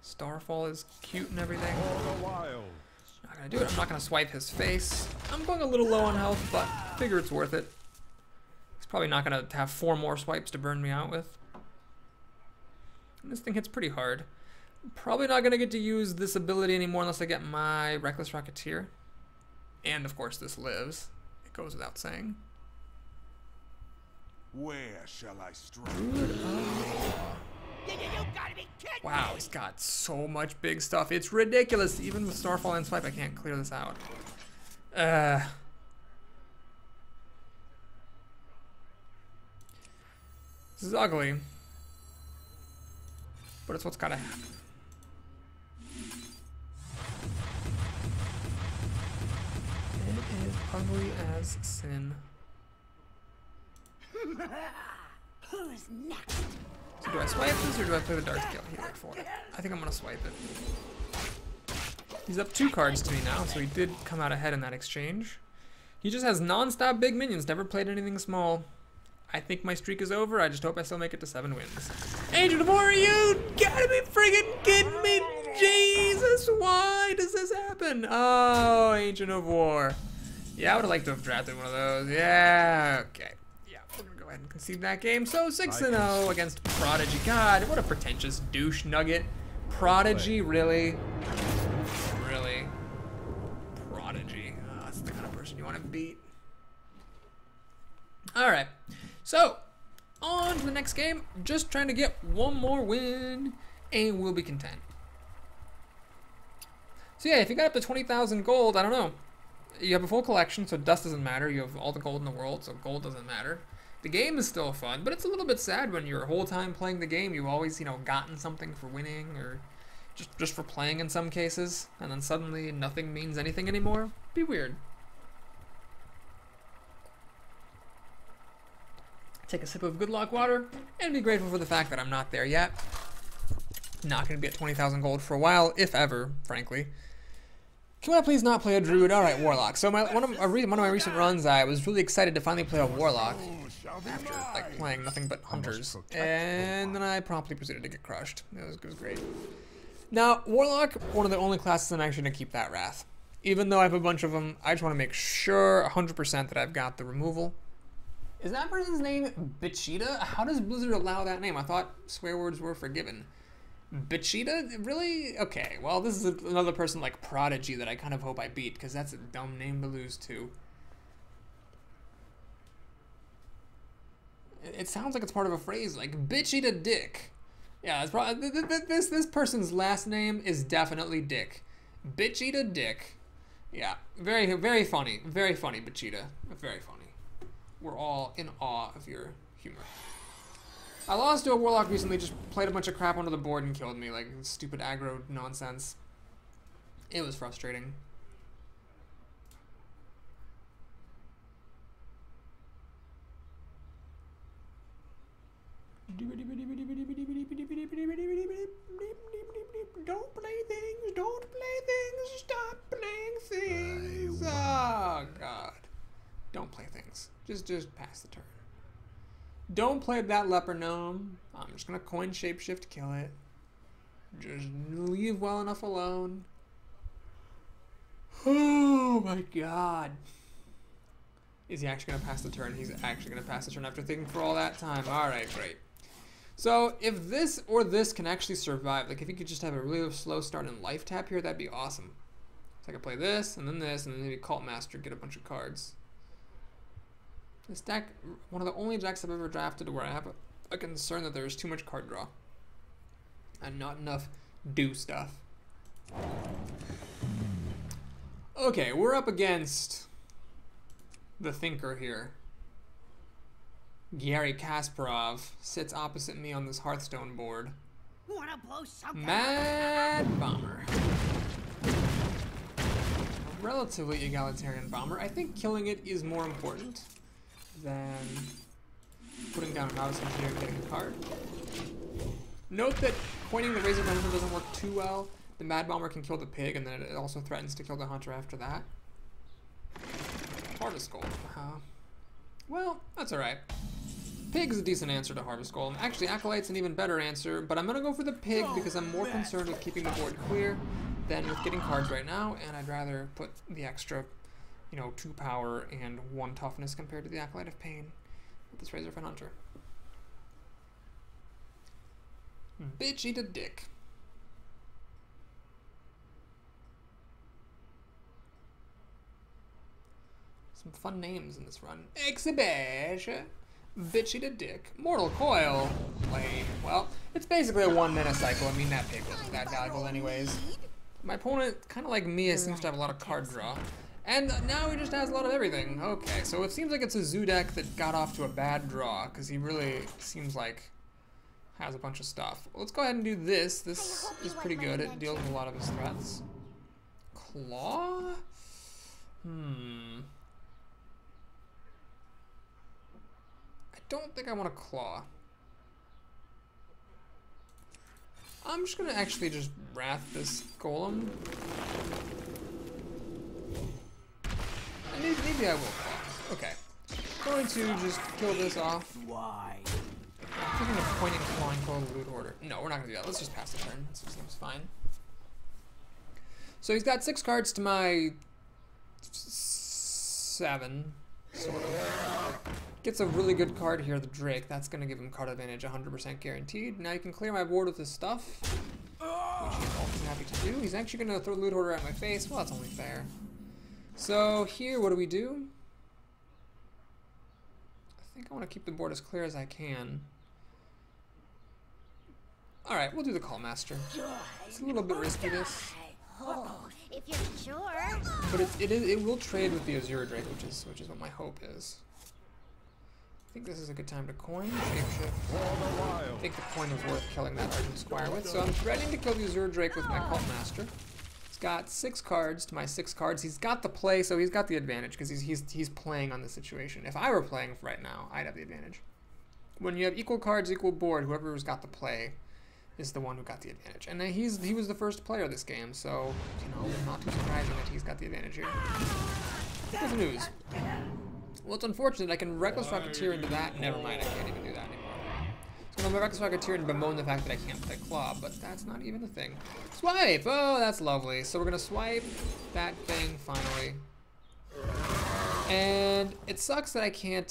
[SPEAKER 1] Starfall is cute and everything. Not gonna do it. I'm not gonna swipe his face. I'm going a little low on health, but I figure it's worth it. He's probably not gonna have 4 more swipes to burn me out with. And this thing hits pretty hard. I'm probably not gonna get to use this ability anymore unless I get my Reckless Rocketeer. And of course this lives. It goes without saying.
[SPEAKER 2] Where shall I strike?
[SPEAKER 1] Wow, he's got so much big stuff. It's ridiculous. Even with Starfall and Swipe, I can't clear this out. This is ugly. But it's what's gotta happen. It is ugly as sin.
[SPEAKER 4] Who's next?
[SPEAKER 1] So do I swipe this or do I play the Dark Scale Healer for it? I think I'm gonna swipe it. He's up 2 cards to me now, so he did come out ahead in that exchange. He just has non-stop big minions, never played anything small. I think my streak is over, I just hope I still make it to 7 wins. Agent of War, you gotta be friggin' kidding me! Jesus, why does this happen? Oh, Agent of War. Yeah, I would have liked to have drafted one of those. Yeah, okay. Yeah, we're gonna go ahead and concede that game. So 6-0 against Prodigy. God, what a pretentious douche nugget. Prodigy, really? Really? Prodigy. Oh, that's the kind of person you want to beat. Alright, so on to the next game. Just trying to get one more win, and we'll be content. So yeah, if you got up to 20,000 gold, I don't know. You have a full collection, so dust doesn't matter. You have all the gold in the world, so gold doesn't matter. The game is still fun, but it's a little bit sad when your whole time playing the game, you've always, you know, gotten something for winning or just for playing in some cases, and then suddenly nothing means anything anymore. Be weird. Take a sip of good luck water, and be grateful for the fact that I'm not there yet. Not going to be at 20,000 gold for a while, if ever, frankly. Can I please not play a Druid? Alright, Warlock. So one of my recent runs, I was really excited to finally play a Warlock after like playing nothing but Hunters. And then I promptly proceeded to get crushed. It was great. Now, Warlock, one of the only classes I'm actually going to keep that Wrath. Even though I have a bunch of them, I just want to make sure 100% that I've got the removal. Is that person's name Bichita? How does Blizzard allow that name? I thought swear words were forgiven. Bichita? Really? Okay, well, this is another person like Prodigy that I kind of hope I beat, because that's a dumb name to lose to. It sounds like it's part of a phrase, like, Bichita Dick. Yeah, that's probably, this person's last name is definitely Dick. Bichita Dick. Yeah, very, very funny. Very funny, Bichita. Very funny. We're all in awe of your humor. I lost to a Warlock recently, just played a bunch of crap onto the board and killed me, like stupid aggro nonsense. It was frustrating. Don't play things, don't play things, stop playing things. Oh, God. Don't play things. Just pass the turn. Don't play that leper gnome. I'm just gonna coin shapeshift, kill it. Just leave well enough alone. Oh my God. Is he actually gonna pass the turn? He's actually gonna pass the turn after thinking for all that time. Alright, great. So if this or this can actually survive, like if he could just have a really slow start and life tap here, that'd be awesome. So I could play this, and then maybe Cult Master, get a bunch of cards. This deck, one of the only decks I've ever drafted where I have a concern that there's too much card draw and not enough do stuff. Okay, we're up against the Thinker here. Gary Kasparov sits opposite me on this Hearthstone board.
[SPEAKER 4] Wanna blow something?
[SPEAKER 1] Mad Bomber. A relatively egalitarian bomber. I think killing it is more important than putting down an Novice Engineer and getting a card. Note that coining the Razor Hunter doesn't work too well. The Mad Bomber can kill the pig, and then it also threatens to kill the hunter after that. Harvest Golem, huh? Well, that's alright. Pig's a decent answer to Harvest Golem. Actually, Acolyte's an even better answer, but I'm gonna go for the pig because I'm more concerned with keeping the board clear than with getting cards right now, and I'd rather put the extra, 2 power and 1 toughness compared to the Acolyte of Pain with this Razor Fin Hunter. Bitch eat a dick. Some fun names in this run. Exhibition. Bitch eat a dick. Mortal Coil. Lame. Well, it's basically a 1 mana cycle. I mean, that pig wasn't that valuable anyways. My opponent, kind of like me, seems to have a lot of card draw. And now he just has a lot of everything. Okay, so it seems like it's a zoo deck that got off to a bad draw, because he really seems like has a bunch of stuff. Well, let's go ahead and do this. This is pretty good. It deals with a lot of his threats. Claw? I don't think I want a claw. I'm just gonna actually just wrath this golem. And maybe I will claw. Okay. Going to just kill this off.
[SPEAKER 4] Why?
[SPEAKER 1] I'm thinking of pointing clawing pull the loot order. No, we're not gonna do that. Let's just pass the turn. That seems fine. So he's got 6 cards to my 7, sort of. Gets a really good card here, the Drake. That's going to give him card advantage, 100% guaranteed. Now you can clear my board with his stuff, which he's always happy to do. He's actually going to throw the loot order at my face. Well, that's only fair. So here, what do? I think I want to keep the board as clear as I can. Alright, we'll do the Call Master. It's a little bit risky, this.
[SPEAKER 4] Oh, if you're sure.
[SPEAKER 1] But it will trade with the Azure Drake, which is what my hope is. I think this is a good time to coin, shapeshift. I think the coin was worth killing that Argent Squire with, so I'm threatening to kill the Azure Drake with my Cult Master. He's got 6 cards to my 6 cards. He's got the play, so he's got the advantage because he's playing on the situation. If I were playing right now, I'd have the advantage. When you have equal cards, equal board, whoever's got the play is the one who got the advantage. And he was the first player of this game, so not too surprising that he's got the advantage here. What's the news? Well, it's unfortunate. I can Reckless Rocketeer into that. Never mind, I can't even do that anymore. So I'm going to Reckless Rocketeer and bemoan the fact that I can't play Claw, but that's not even a thing. Swipe! Oh, that's lovely. So we're going to swipe that thing, finally. And it sucks that I can't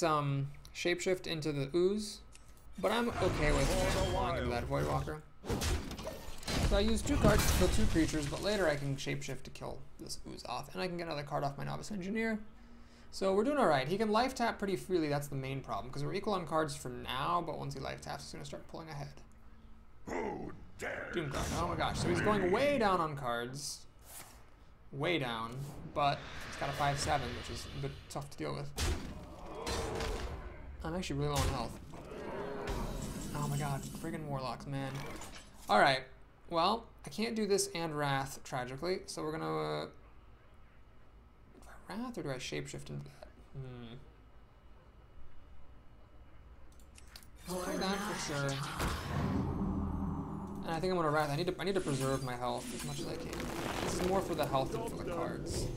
[SPEAKER 1] shapeshift into the ooze, but I'm okay with falling into that Voidwalker. So I use 2 cards to kill 2 creatures, but later I can shapeshift to kill this ooze off, and I can get another card off my Novice Engineer. So we're doing alright. He can life tap pretty freely, that's the main problem, because we're equal on cards for now, but once he life taps, he's going to start pulling ahead. Doomguard, oh my gosh. So he's going way down on cards. Way down, but he's got a 5/7, which is a bit tough to deal with. I'm actually really low on health. Oh my god, friggin' Warlocks, man. Alright, well, I can't do this and Wrath, tragically, so we're gonna... do I Wrath or do I shapeshift into that? I'll do that for sure. And I think I'm gonna Wrath. I need to preserve my health as much as I can. This is more for the health than for the cards.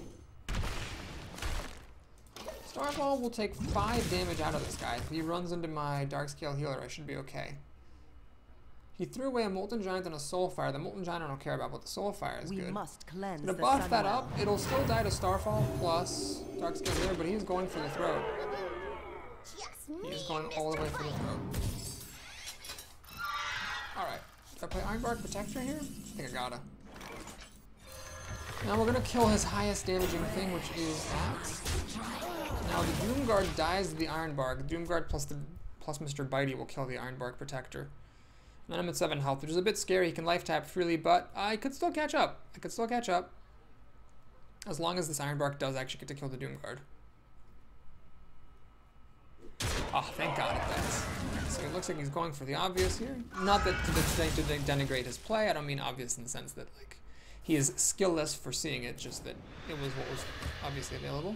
[SPEAKER 1] Starball will take 5 damage out of this guy. If he runs into my Darkscale Healer, I should be okay. He threw away a Molten Giant and a Soulfire. The Molten Giant I don't care about, but the Soulfire is good.
[SPEAKER 5] We must cleanse
[SPEAKER 1] I'm gonna
[SPEAKER 5] the
[SPEAKER 1] buff that
[SPEAKER 5] Sunwell.
[SPEAKER 1] up. It'll still die to Starfall plus Darkscale Healer, but he's going for the throat. He's going all the way for the throat. Alright. Do I play Ironbark Protector here? I think I gotta. Now we're gonna kill his highest damaging thing, which is that. Now the Doomguard dies to the Ironbark. Doomguard plus Mr. Bitey will kill the Ironbark Protector. And then I'm at 7 health, which is a bit scary. He can life tap freely, but I could still catch up. As long as this Ironbark does actually get to kill the Doomguard. Oh, thank God it does. So it looks like he's going for the obvious here. Not that to denigrate his play. I don't mean obvious in the sense that like he is skillless for seeing it, just that it was what was obviously available.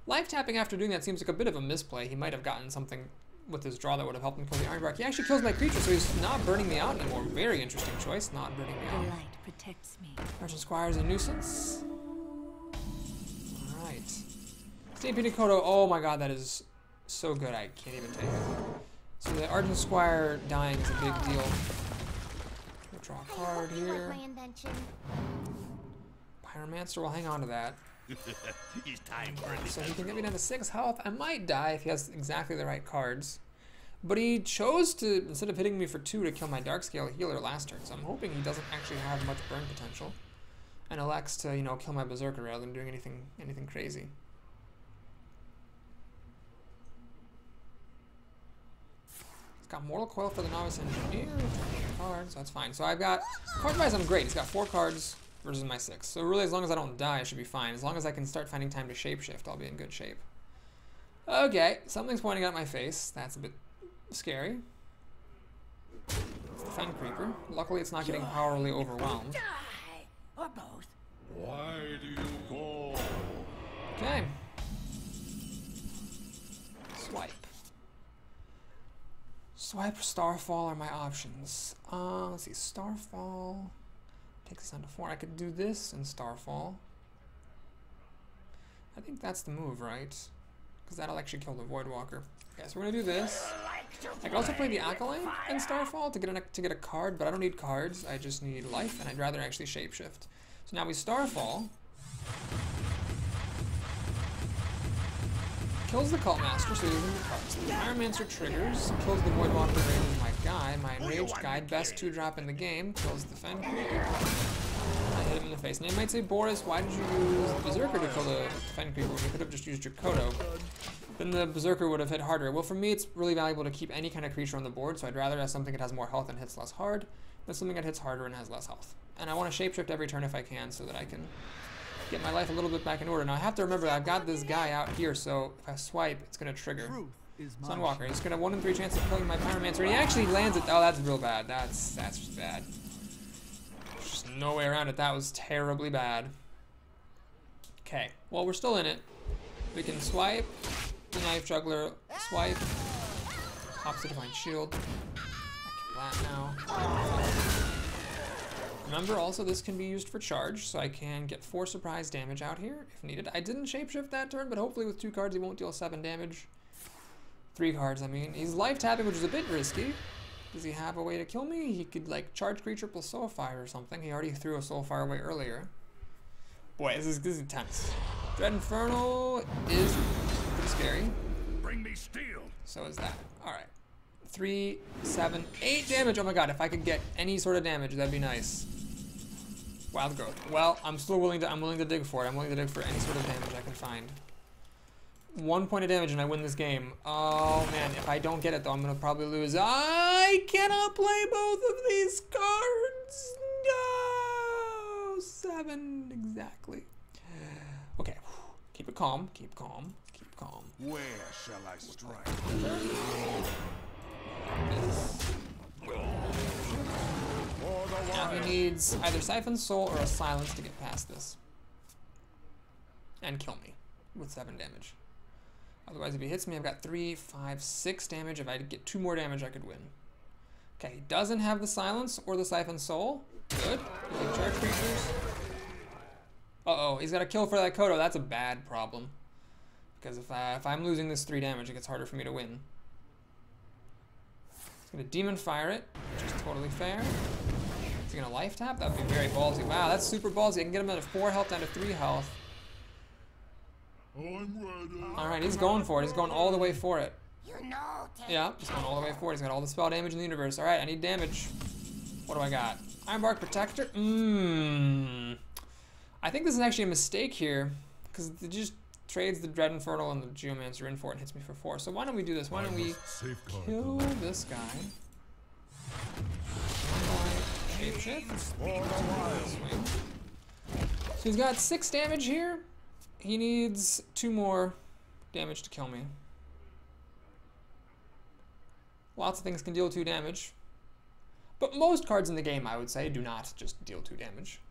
[SPEAKER 1] Life tapping after doing that seems like a bit of a misplay. He might have gotten something with his draw that would have helped him kill the Ironbark. He actually kills my creature, so he's not burning me out anymore. Very interesting choice, not burning me out.
[SPEAKER 5] The light protects me.
[SPEAKER 1] Argent Squire is a nuisance. Alright. Stampede Dakota, oh my god, that is so good, I can't even take it. So the Argent Squire dying is a big deal. We'll draw a card here. Pyromancer will hang on to that.
[SPEAKER 3] It's time for a
[SPEAKER 1] So
[SPEAKER 3] little
[SPEAKER 1] he can get me down to 6 health. I might die if he has exactly the right cards. But he chose to, instead of hitting me for 2, to kill my Darkscale Healer last turn. So I'm hoping he doesn't actually have much burn potential. And elects to, kill my Berserker rather than doing anything crazy. He's got Mortal Coil for the Novice Engineer. Cards, so that's fine. So I've got, card-wise I'm great. He's got 4 cards. versus my 6. So really, as long as I don't die, I should be fine. As long as I can start finding time to shapeshift, I'll be in good shape. Okay, something's pointing at my face. That's a bit scary. It's the Fen Creeper. Luckily, it's not getting powerfully overwhelmed.
[SPEAKER 4] Die! Or both.
[SPEAKER 2] Why do you go?
[SPEAKER 1] Okay. Swipe. Swipe or Starfall are my options. Let's see. Starfall takes us down to 4. I could do this and Starfall. I think that's the move, right? Because that'll actually kill the Voidwalker. Okay, so we're gonna do this. I could also play the Acolyte and Starfall to get a card, but I don't need cards. I just need life, and I'd rather actually shapeshift. So now we Starfall. Kills the Cult Master, so he doesn't get cards. The Pyromancer triggers, kills the Voidwalker, raises my guy. My Enraged Guy, best 2-drop in the game, kills the Fen Creeper. I hit him in the face. And they might say, Boris, why did you use Berserker to kill the Fen Creeper when you could have just used your Kodo? Then the Berserker would have hit harder. Well, for me, it's really valuable to keep any kind of creature on the board, so I'd rather have something that has more health and hits less hard than something that hits harder and has less health. And I want to shapeshift every turn if I can so that I can get my life a little bit back in order. Now I have to remember that I've got this guy out here, so if I swipe, it's going to trigger. Sunwalker. He's going to have 1 in 3 chance of killing my Pyromancer, and he actually lands it. Oh, that's real bad. That's just bad. There's just no way around it. That was terribly bad. Okay, well, we're still in it. We can swipe the Knife Juggler, swipe, pops the Divine Shield. I can that now. Remember, also, this can be used for charge, so I can get 4 surprise damage out here if needed. I didn't shapeshift that turn, but hopefully with 2 cards he won't deal 7 damage. 3 cards, I mean. He's life tapping, which is a bit risky. Does he have a way to kill me? He could, like, charge creature plus Soulfire or something. He already threw a Soulfire away earlier. Boy, this is intense. Dread Infernal is pretty scary.
[SPEAKER 3] Bring me steel.
[SPEAKER 1] So is that. Alright. 3, 7, 8 damage. Oh my god, if I could get any sort of damage, that'd be nice. Wild Growth. Well, I'm willing to dig for it. I'm willing to dig for any sort of damage I can find. 1 point of damage and I win this game. Oh man, if I don't get it though, I'm gonna probably lose. I cannot play both of these cards. No, 7 exactly. Okay, keep it calm. Keep calm. Keep calm.
[SPEAKER 2] Where shall I strike?
[SPEAKER 1] Now he needs either Siphon Soul or a Silence to get past this. And kill me with 7 damage. Otherwise, if he hits me, I've got 3, 5, 6 damage. If I get 2 more damage, I could win. Okay, he doesn't have the Silence or the Siphon Soul. Good. He can charge creatures. Uh-oh, he's got a kill for that Kodo. That's a bad problem. Because if I'm losing this 3 damage, it gets harder for me to win. He's going to Demon Fire it, which is totally fair. Is he going to life tap? That would be very ballsy. Wow, that's super ballsy. I can get him at 4 health down to 3 health. Alright, he's going for it. He's going all the way for it.
[SPEAKER 4] You know,
[SPEAKER 1] Yeah, he's going all the way for it. He's got all the spell damage in the universe. Alright, I need damage. What do I got? Ironbark Protector? I think this is actually a mistake here. Because it just trades the Dread Infernal and the Geomancer in for it and hits me for 4. So why don't we do this? Why don't we kill this guy? Shapeshift. Swing. So he's got 6 damage here. He needs 2 more damage to kill me. Lots of things can deal 2 damage. But most cards in the game, I would say, do not just deal 2 damage.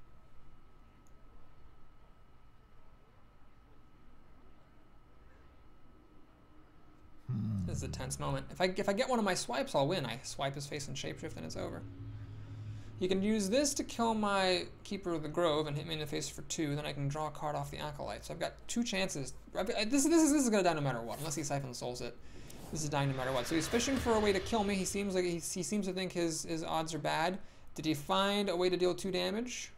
[SPEAKER 1] This is a tense moment. If I get one of my swipes, I'll win. I swipe his face and shapeshift and it's over. You can use this to kill my Keeper of the Grove and hit me in the face for 2. Then I can draw a card off the Acolyte. So I've got 2 chances. This is gonna die no matter what, unless he Siphon Souls it. This is dying no matter what. So he's fishing for a way to kill me. He seems like he seems to think his odds are bad. Did he find a way to deal 2 damage?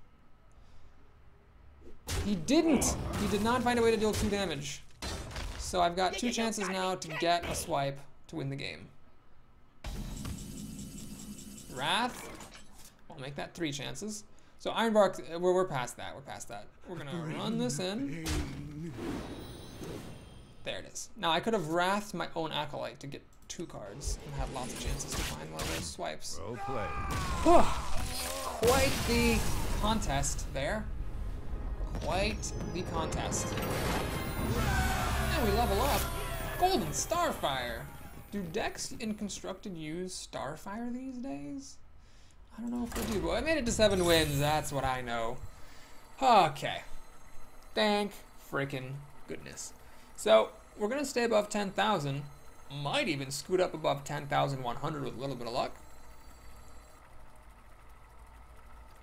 [SPEAKER 1] He didn't. He did not find a way to deal 2 damage. So I've got 2 chances now to get a swipe to win the game. Wrath. I'll make that 3 chances. So Ironbark, we're past that. We're past that. We're gonna run this in. There it is. Now I could have wrathed my own Acolyte to get 2 cards and had lots of chances to find one of those swipes.
[SPEAKER 3] Well played.
[SPEAKER 1] Quite the contest there. Quite the contest. And we level up. Golden Starfire. Do decks in Constructed use Starfire these days? I don't know if they do, but I made it to 7 wins. That's what I know. Okay. Thank freaking goodness. So, we're going to stay above 10,000. Might even scoot up above 10,100 with a little bit of luck.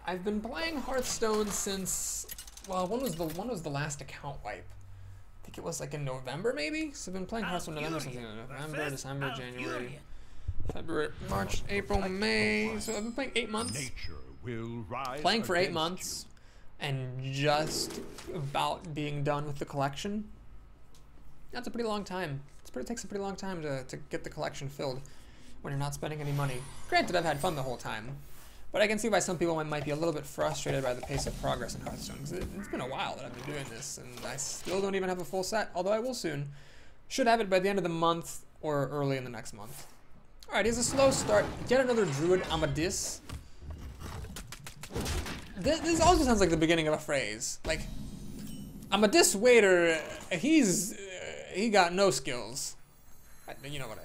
[SPEAKER 1] I've been playing Hearthstone since, well, when was the last account wipe? I think it was like in November maybe? So I've been playing Hearthstone November, November, December, January, February, March, April, May. So I've been playing 8 months.
[SPEAKER 2] Nature will rise
[SPEAKER 1] Playing for 8
[SPEAKER 2] against
[SPEAKER 1] months and just about being done with the collection. That's a pretty long time. It takes a pretty long time to get the collection filled when you're not spending any money. Granted, I've had fun the whole time, but I can see why some people might be a little bit frustrated by the pace of progress in Hearthstone, because it's been a while that I've been doing this, and I still don't even have a full set, although I will soon. Should have it by the end of the month or early in the next month. Alright, here's a slow start. Get another Druid, Amadis. This also sounds like the beginning of a phrase. Like, Amadis Waiter, he got no skills. You know what?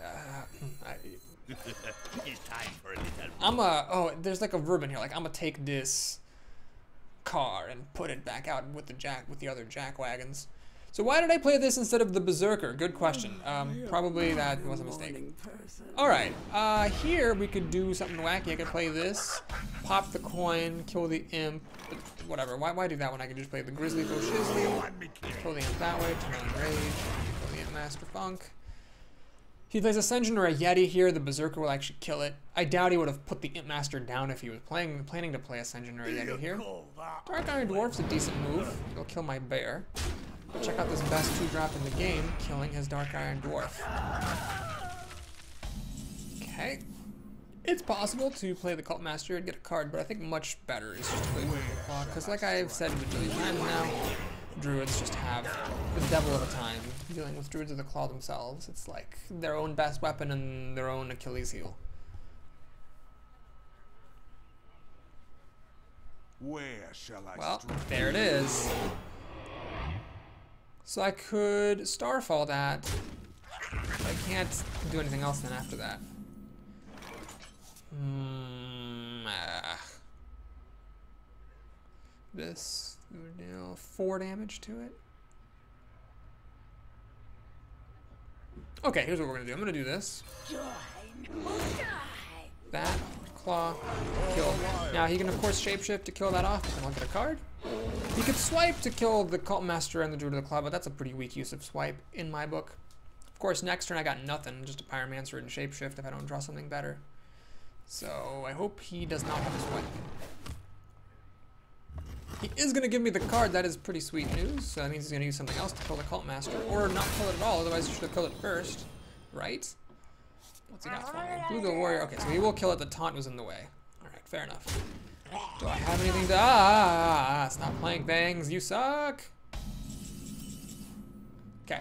[SPEAKER 3] It's time for a little.
[SPEAKER 1] Oh, there's like a verb in here. Like, I'm gonna take this car and put it back out with the other jack wagons. So why did I play this instead of the Berserker? Good question. Probably that was a mistake. All right. Here we could do something wacky. I could play this, pop the coin, kill the imp. Whatever. Why do that when I could just play the Grizzly Go Shizzly, kill the imp that way, turn on Rage, kill the Imp Master Funk. If he plays Ascension or a Yeti here, the Berserker will actually kill it. I doubt he would have put the Imp Master down if he was planning to play Ascension or a Yeti here. Dark Iron Dwarf's a decent move. It'll kill my bear. But check out this best 2-drop in the game, killing his Dark Iron Dwarf. Okay. It's possible to play the Cult Master and get a card, but I think much better is just to play Druid Claw, because like I've said a million times now, Druids just have the devil of a time dealing with Druids of the Claw themselves. It's like their own best weapon and their own Achilles heel.
[SPEAKER 2] Where shall I
[SPEAKER 1] Well,
[SPEAKER 2] strike?
[SPEAKER 1] there it is. So I could Starfall that. I can't do anything else then after that. This would deal 4 damage to it. Okay, here's what we're gonna do. I'm gonna do this. That, claw, kill. Now he can of course shapeshift to kill that off, and I'll get a card. He could swipe to kill the Cult Master and the Druid of the Claw, but that's a pretty weak use of swipe in my book. Of course, next turn I got nothing, just a Pyromancer and shapeshift if I don't draw something better. So I hope he does not have a swipe. He is going to give me the card. That is pretty sweet news. So that means he's going to use something else to kill the Cult Master, or not kill it at all, otherwise he should have killed it first. Right? What's he got for me? Blue the Warrior. Okay, so he will kill it. The taunt was in the way. Alright, fair enough. Do I have anything to... stop playing things. You suck! Okay.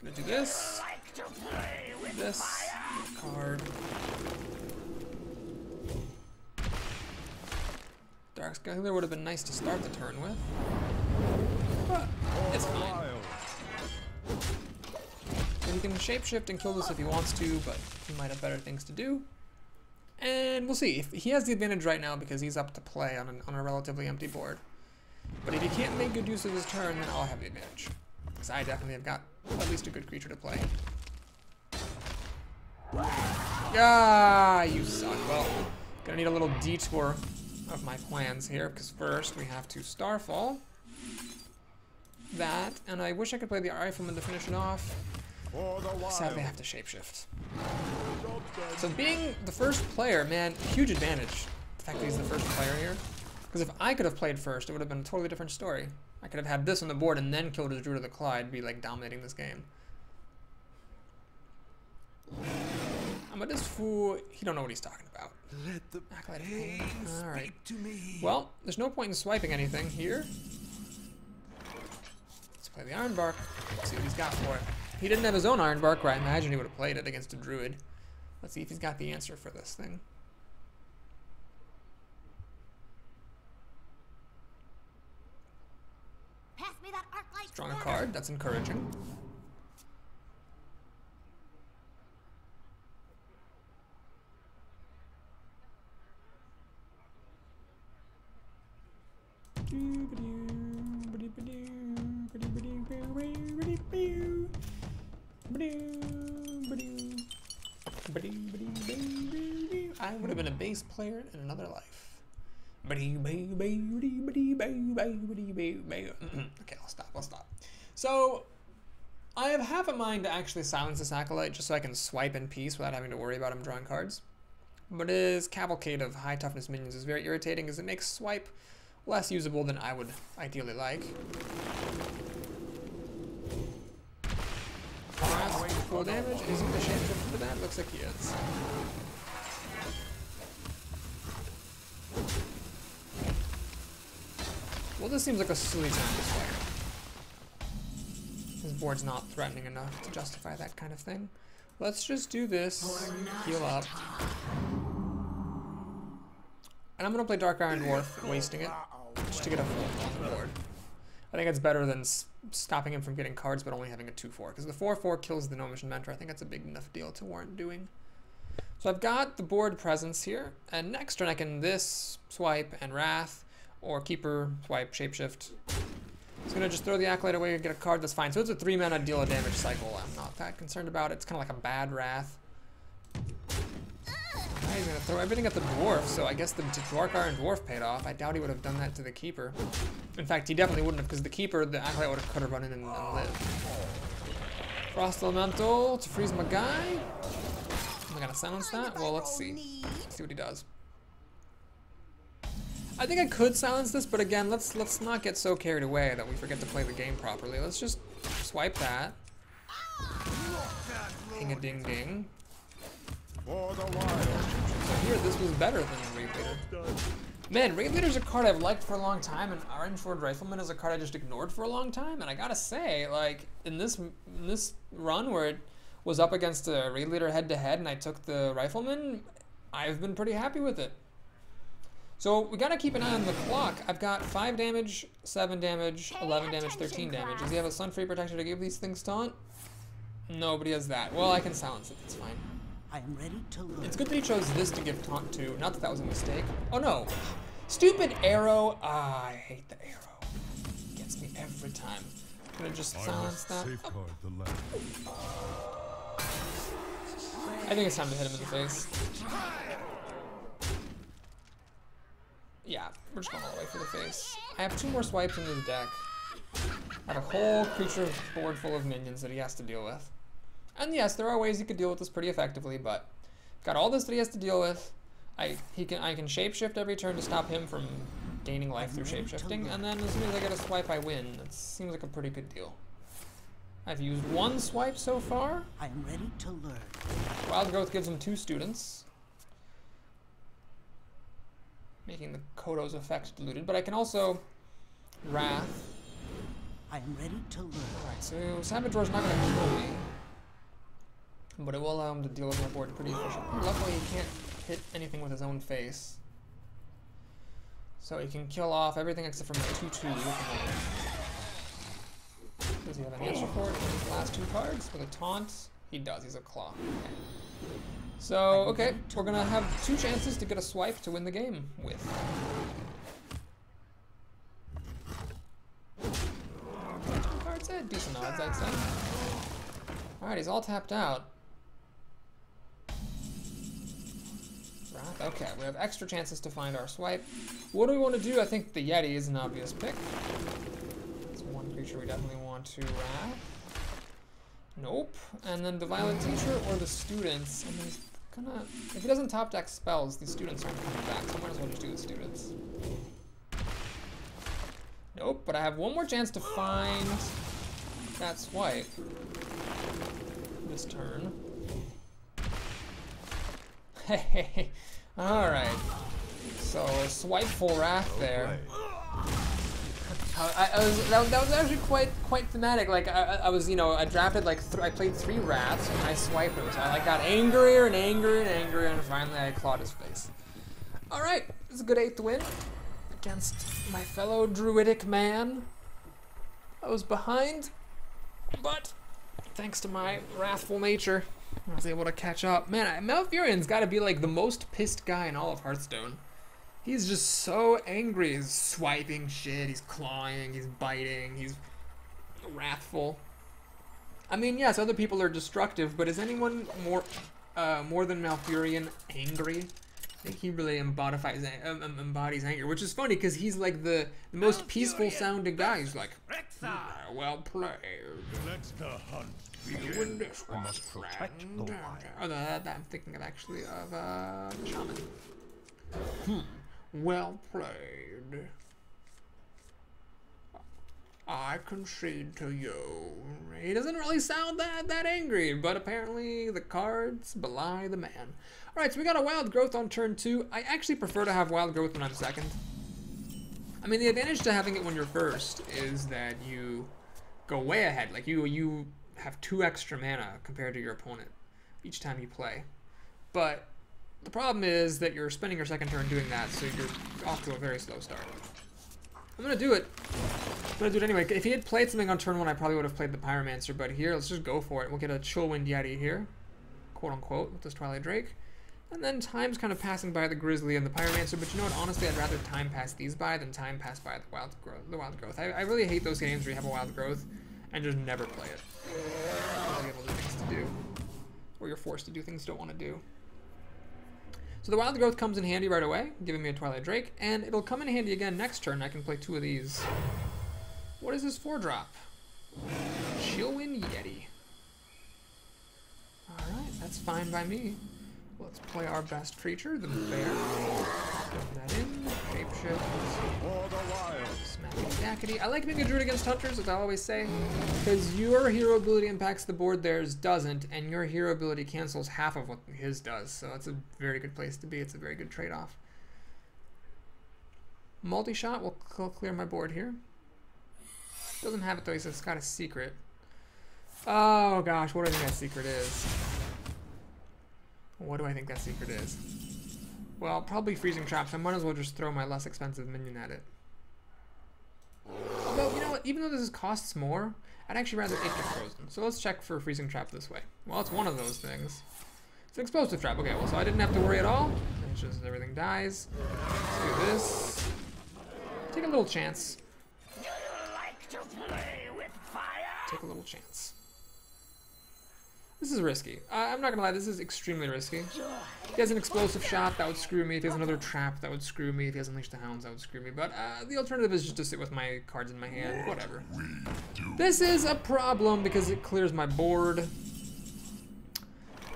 [SPEAKER 1] Gonna do this. This. Card. Dark Scalar would have been nice to start the turn with. But it's fine. And he can shapeshift and kill this if he wants to, but he might have better things to do. And we'll see. If he has the advantage right now because he's up to play on a relatively empty board. But if he can't make good use of his turn, then I'll have the advantage. Because I definitely have got at least a good creature to play. You suck. Well, gonna need a little detour of my plans here, because first we have to Starfall. That, and I wish I could play the Rifleman to finish it off. Sadly, I have to shapeshift. So being the first player, man, huge advantage. The fact that he's the first player here. Because if I could have played first, it would have been a totally different story. I could have had this on the board and then killed his Druid of the Claw. I'd be like dominating this game. Amadis Fu, he don't know what he's talking about.
[SPEAKER 2] Let the
[SPEAKER 1] Pain
[SPEAKER 2] Alright. To me.
[SPEAKER 1] Well, there's no point in swiping anything here. Let's play the Iron Bark. See what he's got for it. He didn't have his own Iron Bark, where I imagine he would have played it against a Druid. Let's see if he's got the answer for this thing.
[SPEAKER 4] that arc light's
[SPEAKER 1] Drawing a
[SPEAKER 4] better.
[SPEAKER 1] card, that's encouraging. I would have been a bass player in another life. Okay, I'll stop. So, I have half a mind to actually silence this Acolyte just so I can swipe in peace without having to worry about him drawing cards. But his cavalcade of high toughness minions is very irritating as it makes swipe less usable than I would ideally like. Full damage. Is he the shapeshift for that? Looks like he is. Well, this seems like a silly time to swipe. His board's not threatening enough to justify that kind of thing. Let's just do this, heal up. And I'm gonna play Dark Iron Dwarf, wasting it, just to get a 4 on the board. I think it's better than stopping him from getting cards, but only having a 2/4. Because the 4/4 kills the Gnomish Mentor. I think that's a big enough deal to warrant doing. So I've got the board presence here, and next turn I can this, swipe, and Wrath, or Keeper, swipe, Shapeshift. It's gonna just throw the Acolyte away and get a card, that's fine. So it's a 3-mana deal a damage cycle. I'm not that concerned about it. It's kind of like a bad Wrath. Now he's gonna throw everything at the Dwarf, so I guess the Dark Iron Dwarf paid off. I doubt he would have done that to the Keeper. In fact, he definitely wouldn't have, because the Keeper, the Acolyte could have run in and lived. Frost Elemental to freeze my guy. Am I gonna silence that? Well, let's see. Let's see what he does. I think I could silence this, but again, let's not get so carried away that we forget to play the game properly. Let's just swipe that. Ding-a-ding-ding.
[SPEAKER 2] For the wild.
[SPEAKER 1] So here, this was better than Raid Leader. Man, Raid Leader's a card I've liked for a long time, and Ironforge Rifleman is a card I just ignored for a long time. And I gotta say, like in this run where it was up against a Raid Leader head-to-head, and I took the Rifleman, I've been pretty happy with it. So we gotta keep an eye on the clock. I've got 5 damage, 7 damage, 11 damage, 13 damage. Does he have a Sunfree Protector to give these things taunt? Nobody has that. Well, I can silence it. That's fine.
[SPEAKER 5] I am ready to learn.
[SPEAKER 1] It's good that he chose this to give taunt to. Not that that was a mistake. Oh no. Stupid arrow. Ah, I hate the arrow. Gets me every time. I'm gonna just silence that.
[SPEAKER 2] Safeguard the land.
[SPEAKER 1] I think it's time to hit him in the face. Yeah, we're just going all the way for the face. I have 2 more swipes in this deck. I have a whole creature board full of minions that he has to deal with. And yes, there are ways he could deal with this pretty effectively, but got all this that he has to deal with. I can shapeshift every turn to stop him from gaining life through shapeshifting, and then as soon as I get a swipe, I win. That seems like a pretty good deal. I've used 1 swipe so far.
[SPEAKER 5] I am ready to learn.
[SPEAKER 1] Wild Growth gives him 2 students, making the Kodo's effect diluted, but I can also Wrath.
[SPEAKER 5] I am ready to learn.
[SPEAKER 1] Alright, so Savage Roar's not going to kill me, but it will allow him to deal with my board pretty efficiently. Luckily, he can't hit anything with his own face, so he can kill off everything except for my 2/2. Does he have an answer for it in his last 2 cards? With a taunt? He does, he's a claw. Okay. So, okay, we're gonna have 2 chances to get a swipe to win the game with. Cards at decent odds, I'd say. Alright, he's all tapped out. Wrath, okay, we have extra chances to find our swipe. What do we want to do? I think the Yeti is an obvious pick. It's one creature we definitely want to Wrath. Nope. And then the Violet Teacher or the Students. And he's gonna... If he doesn't top deck spells, the Students aren't coming back, so I might as well just do the Students. Nope, but I have 1 more chance to find that swipe this turn. Hey, alright. So, swipe full Wrath there. That was actually quite thematic. Like I was, you know, I drafted like I played 3 Wraths and I swiped him, so I like got angrier and angrier and angrier, and finally I clawed his face. All right, it's a good 8th win against my fellow Druidic man. I was behind, but thanks to my wrathful nature, I was able to catch up. Man, Malfurion's got to be like the most pissed guy in all of Hearthstone. He's just so angry. He's swiping shit, he's clawing, he's biting, he's wrathful. I mean, yes, other people are destructive, but is anyone more than Malfurion angry? I think he really embodies anger, which is funny because he's like the most peaceful sounding guy. He's like, well played.
[SPEAKER 2] Let the hunt
[SPEAKER 1] You win this one,
[SPEAKER 2] must protect
[SPEAKER 1] friend.
[SPEAKER 2] the wild.
[SPEAKER 1] Oh, no, I'm thinking of actually of Shaman. Well played. I concede to you. He doesn't really sound that angry, but apparently the cards belie the man. Alright, so we got a Wild Growth on turn 2. I actually prefer to have Wild Growth when I'm second. I mean, the advantage to having it when you're first is that you go way ahead. Like, you have 2 extra mana compared to your opponent each time you play. But the problem is that you're spending your second turn doing that, so you're off to a very slow start. I'm gonna do it. I'm gonna do it anyway. If he had played something on turn 1, I probably would have played the Pyromancer, but here, let's just go for it. We'll get a Chillwind Yeti here, quote-unquote, with this Twilight Drake. And then time's kind of passing by the Grizzly and the Pyromancer, but you know what? Honestly, I'd rather time pass these by than time pass by the Wild Growth. I really hate those games where you have a Wild Growth and just never play it. Because you have other things to do. Or you're forced to do things you don't want to do. So the Wild Growth comes in handy right away, giving me a Twilight Drake, and it'll come in handy again next turn. I can play 2 of these. What is this 4-drop? Chillwind Yeti. Alright, that's fine by me. Let's play our best creature, the bear. Put that in. Shapeshift.
[SPEAKER 2] For the wild.
[SPEAKER 1] Smackety-dackety. I like being a Druid against Hunters, as I always say, because your hero ability impacts the board, theirs doesn't, and your hero ability cancels half of what his does, so that's a very good place to be. It's a very good trade-off. Multi-shot will clear my board here. Doesn't have it though, he says it's got a secret. Oh gosh, what do I think that secret is? What do I think that secret is? Well, probably Freezing Trap, so I might as well just throw my less expensive minion at it. Although, you know what, even though this costs more, I'd actually rather it get frozen. So let's check for Freezing Trap this way. Well, it's one of those things. It's an Explosive Trap. Okay, well, so I didn't have to worry at all. It's just everything dies. Let's do this. Take a little chance.
[SPEAKER 4] Do you like to play with fire?
[SPEAKER 1] Take a little chance. This is risky. I'm not gonna lie, this is extremely risky. If he has an Explosive Shot, that would screw me. If he has another Trap, that would screw me. If he has Unleash the Hounds, that would screw me. But the alternative is just to sit with my cards in my hand. Whatever. This is a problem because it clears my board.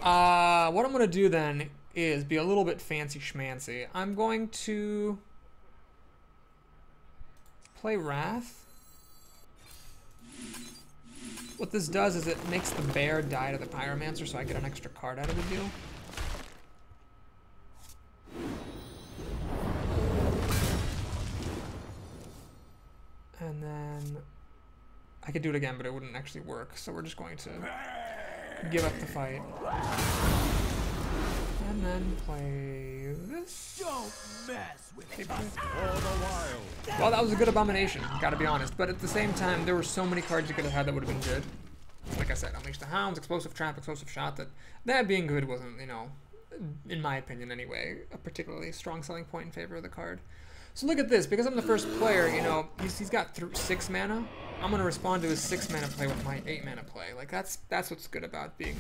[SPEAKER 1] What I'm gonna do then is be a little bit fancy schmancy. I'm going to play Wrath. What this does is it makes the bear die to the Pyromancer, so I get an extra card out of the deal. And then I could do it again, but it wouldn't actually work, so we're just going to give up the fight. And then play this.
[SPEAKER 4] Don't mess with
[SPEAKER 2] For the wild.
[SPEAKER 1] Well, that was a good abomination, gotta be honest. But at the same time, there were so many cards you could have had that would have been good. Like I said, Unleash the Hounds, Explosive Trap, Explosive Shot, that being good wasn't, you know, in my opinion anyway, a particularly strong selling point in favor of the card. So look at this, because I'm the first player, you know, he's got 6 mana. I'm gonna respond to his 6 mana play with my 8 mana play. Like that's what's good about being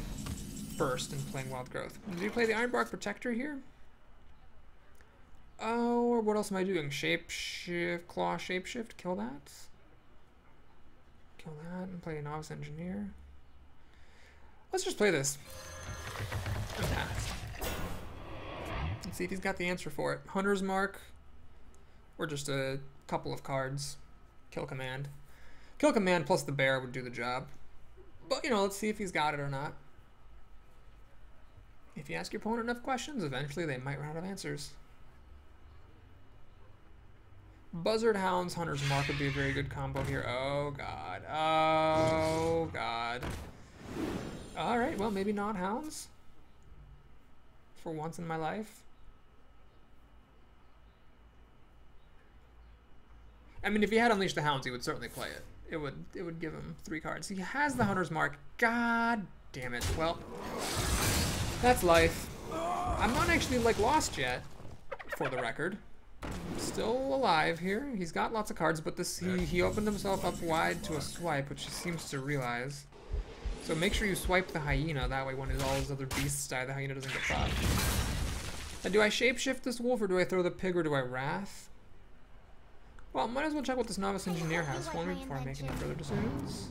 [SPEAKER 1] first and playing Wild Growth. Did you play the Ironbark Protector here? Oh, or what else am I doing? Shapeshift, Claw Shapeshift, kill that. Kill that and play a Novice Engineer. Let's just play this. And pass. Let's see if he's got the answer for it. Hunter's Mark, or just a couple of cards. Kill Command. Kill Command plus the bear would do the job. But, you know, let's see if he's got it or not. If you ask your opponent enough questions, eventually they might run out of answers. Buzzard Hounds, Hunter's Mark would be a very good combo here. Oh, God. Oh, God. Alright, well, maybe not Hounds. For once in my life. I mean, if he had Unleashed the Hounds, he would certainly play it. it would give him 3 cards. He has the Hunter's Mark. God damn it. Well, that's life. I'm not actually like lost yet, for the record. I'm still alive here. He's got lots of cards, but this he opened himself up wide to a swipe, which he seems to realize. So make sure you swipe the hyena, that way when all his other beasts die, the hyena doesn't get popped. Now, do I shapeshift this wolf, or do I throw the pig, or do I wrath? Well, might as well check what this novice engineer has for me before I make any further decisions.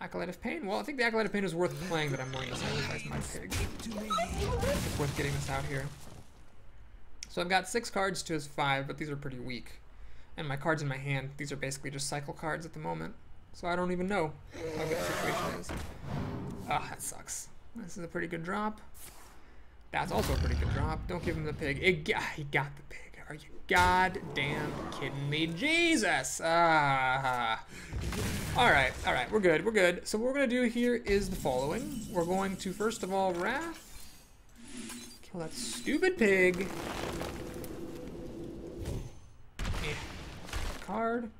[SPEAKER 1] Acolyte of Pain? Well, I think the Acolyte of Pain is worth playing, but I'm willing to sacrifice my pig. It's worth getting this out here. So I've got 6 cards to his 5, but these are pretty weak. And my cards in my hand, these are basically just cycle cards at the moment. So I don't even know how good the situation is. Ah, that sucks. This is a pretty good drop. That's also a pretty good drop. Don't give him the pig. He got the pig. Are you goddamn kidding me? Jesus! Ah. Alright, we're good. So what we're going to do here is the following. We're going to, first of all, Wrath. Kill that stupid pig. Card.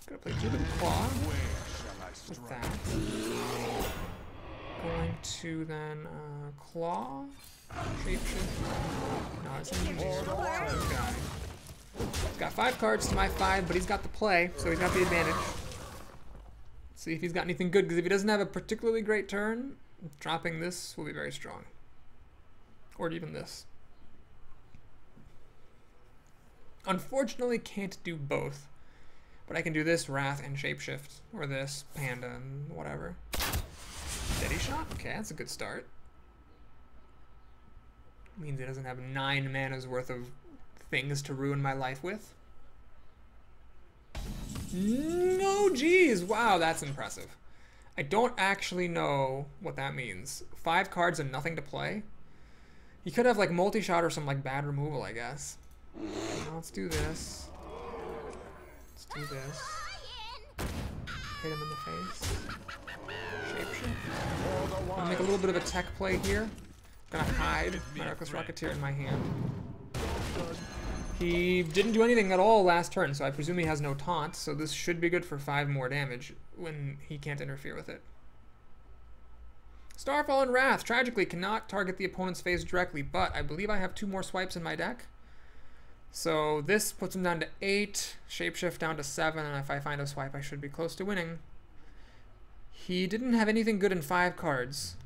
[SPEAKER 1] Gonna play Druid Claw with that. Going to then Claw, Shapeshift. No, it's engineer. This guy. He's got 5 cards to my 5, but he's got the play, so he's got the advantage. Let's see if he's got anything good, because if he doesn't have a particularly great turn, dropping this will be very strong. Or even this. Unfortunately, can't do both. But I can do this, Wrath, and Shapeshift. Or this, Panda, and whatever. Steady Shot? Okay, that's a good start. Means he doesn't have 9 mana's worth of things to ruin my life with. No, geez! Wow, that's impressive. I don't actually know what that means. 5 cards and nothing to play? He could have, like, multi-shot or some, like, bad removal, I guess. Let's do this. Let's do this. Hit him in the face. Shapeshift. I'll make a little bit of a tech play here. Gonna hide my Reckless Rocketeer in my hand. He didn't do anything at all last turn, so I presume he has no taunt, so this should be good for 5 more damage when he can't interfere with it. Starfall and Wrath, tragically, cannot target the opponent's face directly, but I believe I have 2 more swipes in my deck. So this puts him down to 8, Shapeshift down to 7, and if I find a swipe, I should be close to winning. He didn't have anything good in 5 cards.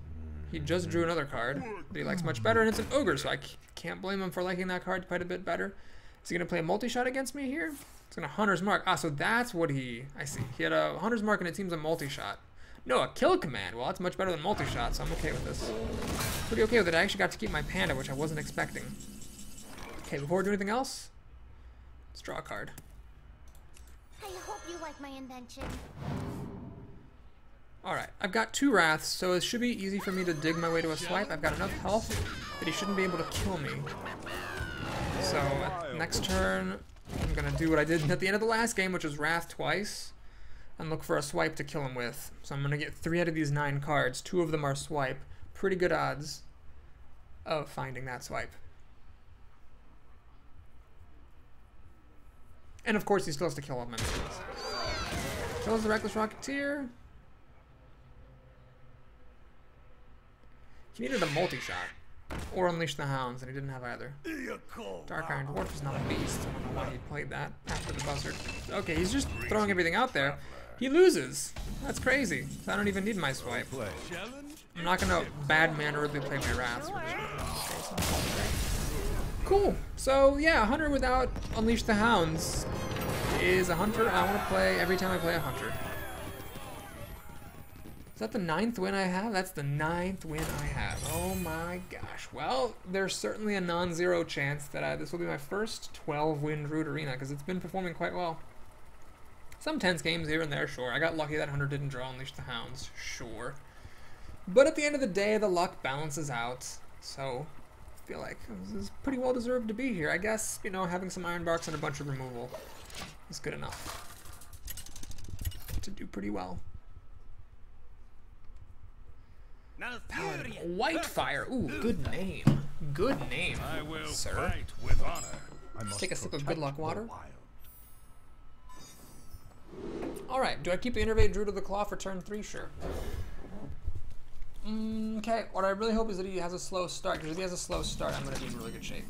[SPEAKER 1] He just drew another card that he likes much better, and it's an Ogre, so I can't blame him for liking that card quite a bit better. Is he going to play a multi-shot against me here? It's going to Hunter's Mark. Ah, so that's what I see. He had a Hunter's Mark, and it seems a multi-shot. No, a Kill Command. Well, that's much better than multi-shot, so I'm okay with this. Pretty okay with it. I actually got to keep my Panda, which I wasn't expecting. Okay, before we do anything else, let's draw a card.
[SPEAKER 6] I hope you like my invention.
[SPEAKER 1] Alright, I've got 2 Wraths, so it should be easy for me to dig my way to a swipe. I've got enough health that he shouldn't be able to kill me. So, next turn, I'm going to do what I did at the end of the last game, which is Wrath twice, and look for a swipe to kill him with. So I'm going to get 3 out of these 9 cards. 2 of them are swipe. Pretty good odds of finding that swipe. And of course, he still has to kill all of my minions. Kills the Reckless Rocketeer. He needed a multi-shot. Or Unleash the Hounds, and he didn't have either. Dark Iron Dwarf is not a beast. I don't know why he played that after the buzzard. Okay, he's just throwing everything out there. He loses. That's crazy. I don't even need my swipe. I'm not gonna bad manneredly play my Wraths. Cool. So yeah, a hunter without Unleash the Hounds is a hunter I want to play every time I play a hunter. Is that the 9th win I have? That's the 9th win I have. Oh my gosh. Well, there's certainly a non-zero chance that this will be my first 12-win Druid Arena, because it's been performing quite well. Some tense games here and there, sure. I got lucky that hunter didn't draw Unleash the Hounds, sure. But at the end of the day, the luck balances out, so I feel like this is pretty well deserved to be here. I guess, you know, having some Iron Barks and a bunch of removal is good enough to do pretty well. Paladin Whitefire. Ooh, good name. Good name,
[SPEAKER 2] I will
[SPEAKER 1] sir.
[SPEAKER 2] fight with honor.
[SPEAKER 1] Let's take a sip of good luck water. Alright, do I keep the Innervate Druid of the Claw for turn 3? Sure. Okay, what I really hope is that he has a slow start, because if he has a slow start, I'm going to be in really good shape.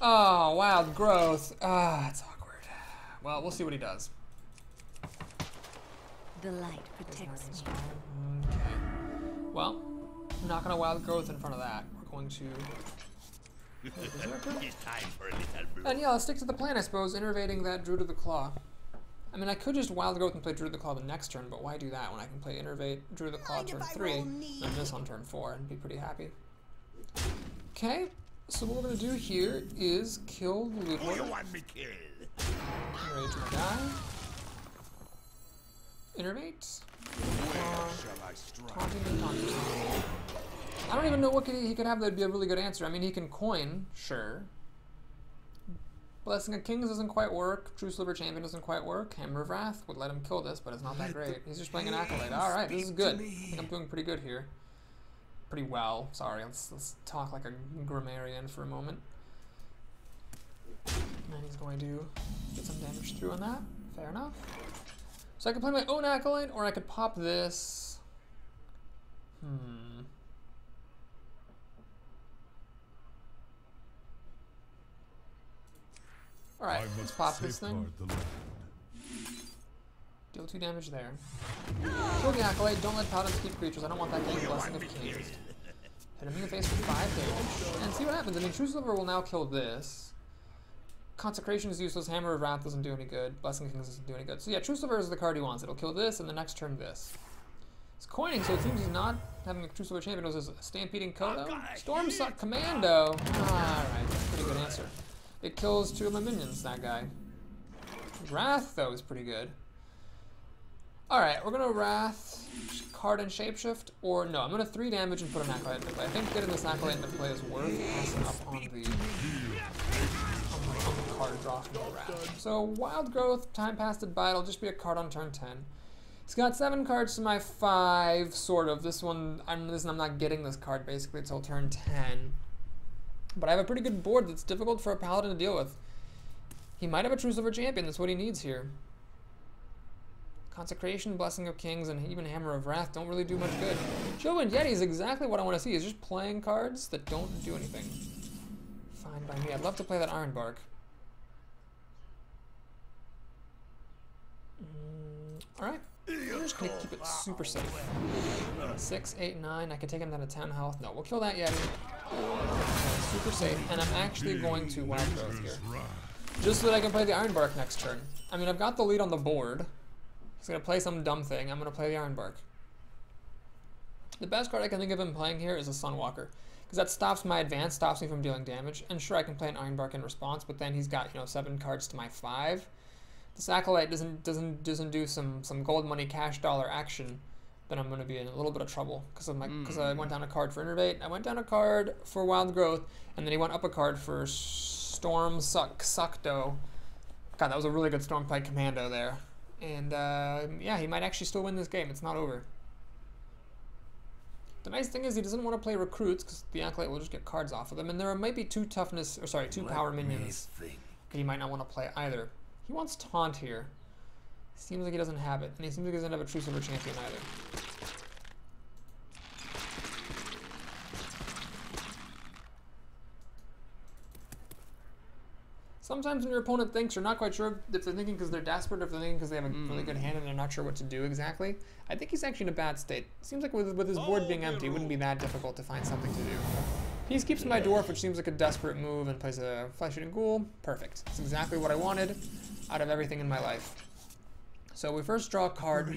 [SPEAKER 1] Oh, Wild Growth. Ah, it's awkward. Well, we'll see what he does.
[SPEAKER 7] The light protects me.
[SPEAKER 1] Okay. Well, I'm not going to Wild Growth in front of that. We're going to...
[SPEAKER 3] It's time for a little blood.
[SPEAKER 1] And yeah, let's stick to the plan, I suppose, innervating that Druid of the Claw. I mean, I could just Wild Growth and play Druid of the Claw the next turn, but why do that when I can play Innervate Druid of the Claw turn 3, and this on turn 4, and be pretty happy. Okay, so what we're going to do here is kill the Loot
[SPEAKER 3] Who you
[SPEAKER 1] Warder.
[SPEAKER 3] want me killed?
[SPEAKER 1] Enrage my guy. Innervate.
[SPEAKER 2] Shall I strike?
[SPEAKER 1] Taunting and taunting. I don't even know what he could have that would be a really good answer. I mean, he can coin, sure. Blessing of Kings doesn't quite work. True Silver Champion doesn't quite work. Hammer of Wrath would let him kill this, but it's not that great. He's just playing an Acolyte. Alright, this is good. I think I'm doing pretty good here. Pretty well. Sorry, let's talk like a grammarian for a moment. And he's going to get some damage through on that. Fair enough. So I could play my own Acolyte, or I could pop this. Alright,
[SPEAKER 2] I
[SPEAKER 1] let's
[SPEAKER 2] must
[SPEAKER 1] pop this thing.
[SPEAKER 2] safeguard the land.
[SPEAKER 1] Deal 2 damage there. Kill the Acolyte, don't let Paladins keep creatures. I don't want that getting Blessing of Kings. Hit him in the face for 5 damage. And see what happens. I mean, True Silver will now kill this. Consecration is useless. Hammer of Wrath doesn't do any good. Blessing of Kings doesn't do any good. So yeah, True Silver is the card he wants. It'll kill this, and the next turn this. It's coining, so it seems he's not having a True Silver Champion. It was a Stampeding Kodo. Stormsuck Commando. Alright, that's a pretty good answer. It kills 2 of my minions, that guy. Wrath, though, is pretty good. Alright, we're gonna Wrath, card and Shapeshift, or no, I'm gonna 3 damage and put an Acolyte into play. I think getting this Acolyte into play is worth passing up on the card draw from the Wrath. So, Wild Growth, Time Passed at Bite, it'll just be a card on turn 10. He's got 7 cards to my 5, sort of. This one, I'm not getting this card basically until turn 10. But I have a pretty good board that's difficult for a Paladin to deal with. He might have a True Silver Champion, that's what he needs here. Consecration, Blessing of Kings, and even Hammer of Wrath don't really do much good. Chillwind Yeti is exactly what I want to see. He's just playing cards that don't do anything. Fine by me. I'd love to play that Ironbark. Alright. I'm just going to keep it super safe. 6, 8, 9. I can take him down to 10 health. No, we'll kill that Yeti. Okay, super safe. And I'm actually going to Wild Growth here. Just so that I can play the Ironbark next turn. I mean, I've got the lead on the board. He's going to play some dumb thing. I'm going to play the Ironbark. The best card I can think of him playing here is a Sunwalker. Because that stops my advance, stops me from dealing damage. And sure, I can play an Ironbark in response, but then he's got, 7 cards to my 5. This Acolyte doesn't do some gold money cash dollar action, then I'm going to be in a little bit of trouble because I went down a card for Innervate, I went down a card for Wild Growth, and then he went up a card for Suckdo. God, that was a really good Stormpike Commando there. And yeah, he might actually still win this game. It's not over. The nice thing is he doesn't want to play Recruits because the Acolyte will just get cards off of them, and there might be 2 power minions that he might not want to play either. He wants Taunt here. Seems like he doesn't have it, and he seems like he doesn't have a True Silver Champion either. Sometimes when your opponent thinks, you're not quite sure if they're thinking because they're desperate or if they're thinking because they have a really good hand and they're not sure what to do exactly. I think he's actually in a bad state. Seems like with his board being empty, it wouldn't be that difficult to find something to do. Peace keeps my Dwarf, which seems like a desperate move, and plays a Flesh-Eating Ghoul. Perfect. That's exactly what I wanted out of everything in my life. So we first draw a card.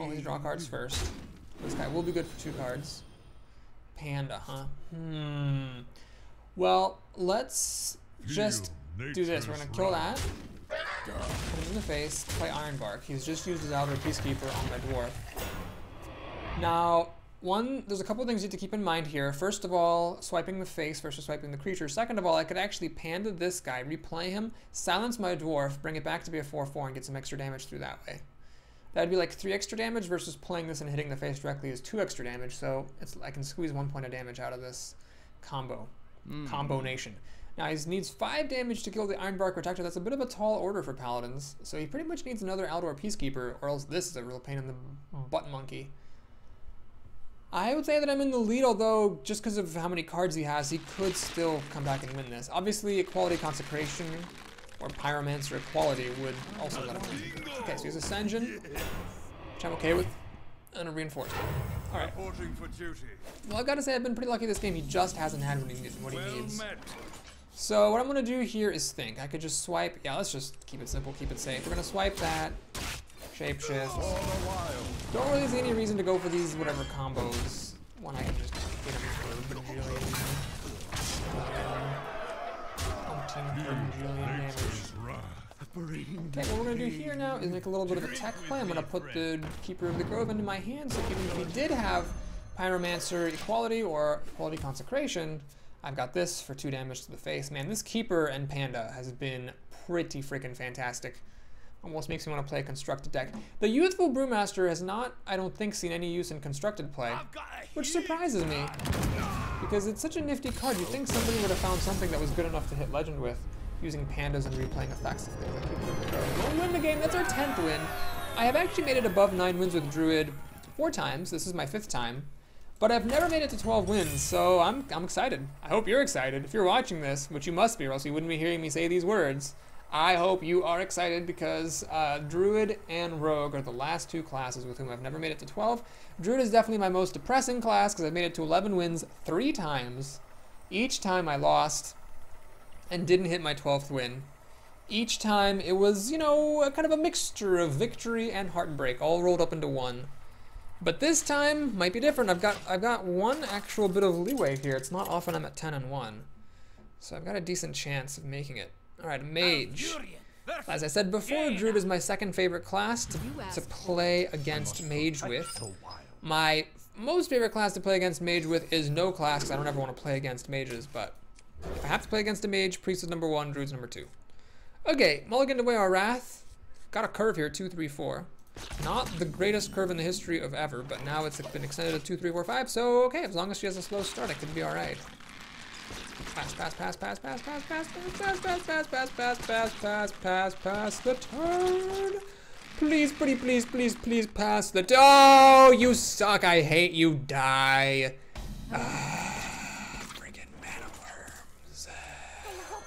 [SPEAKER 1] Always draw cards first. This guy will be good for 2 cards. Panda, huh? Well, let's just do this. We're going to kill that. Put him in the face. Play Ironbark. He's just used his Elder Peacekeeper on my Dwarf. Now, there's a couple of things you need to keep in mind here. First of all, swiping the face versus swiping the creature. Second of all, I could actually panda this guy, replay him, silence my Dwarf, bring it back to be a 4/4, and get some extra damage through that way. That'd be like 3 extra damage versus playing this and hitting the face directly is 2 extra damage, so I can squeeze 1 point of damage out of this combo. Combination. Now he needs 5 damage to kill the Ironbark Protector. That's a bit of a tall order for Paladins. So he pretty much needs another Aldor Peacekeeper, or else this is a real pain in the butt monkey. I would say that I'm in the lead, although just because of how many cards he has, he could still come back and win this. Obviously, Equality Consecration or Pyromancer Equality would also let him win. Okay, so he has Ascension, which I'm okay with, and a Reinforcement. All right.
[SPEAKER 2] Reporting for duty.
[SPEAKER 1] Well, I've got to say I've been pretty lucky this game. He just hasn't had what he needs.
[SPEAKER 2] Well met.
[SPEAKER 1] So what I'm going to do here is think. I could just swipe. Yeah, let's just keep it simple, keep it safe. We're going to swipe that. Shapeshift.
[SPEAKER 2] All the while.
[SPEAKER 1] Don't really see any reason to go for these whatever combos when I can just hit them for a bajillion. Damage. Okay, what we're going to do here now is make a little bit of a tech play. I'm going to put the Keeper of the Grove into my hand, so even if we did have Pyromancer Equality or Equality Consecration, I've got this for 2 damage to the face. Man, this Keeper and Panda has been pretty freaking fantastic. Almost makes me want to play a constructed deck. The Youthful Brewmaster has not, I don't think, seen any use in constructed play, which surprises me, because it's such a nifty card. You'd think somebody would have found something that was good enough to hit Legend with, using Pandas and replaying effects. We'll win the game. That's our 10th win. I have actually made it above 9 wins with Druid 4 times. This is my 5th time. But I've never made it to 12 wins, so I'm excited. I hope you're excited. If you're watching this, which you must be, or else you wouldn't be hearing me say these words, I hope you are excited because Druid and Rogue are the last 2 classes with whom I've never made it to 12. Druid is definitely my most depressing class because I've made it to 11 wins 3 times. Each time I lost and didn't hit my 12th win. Each time it was, you know, a kind of a mixture of victory and heartbreak all rolled up into one. But this time might be different. I've got one actual bit of leeway here. It's not often I'm at 10-1. So I've got a decent chance of making it. Alright, Mage. As I said before, Druid is my 2nd favorite class to play against Mage with. My most favorite class to play against Mage with is no class, because I don't ever want to play against mages, but if I have to play against a Mage, Priest is number 1, Druid's number 2. Okay, mulliganed away our Wrath. Got a curve here, 2, 3, 4. Not the greatest curve in the history of ever, but now it's been extended to 2, 3, 4, 5, so okay, as long as she has a slow start, it could be alright. Pass, pass, pass, pass, pass, pass, pass, pass, pass, pass, pass, pass, pass, pass, pass, pass, pass the turn. Please, pretty, please, please, please pass the Oh, you suck, I hate you, die. Friggin' mana worms.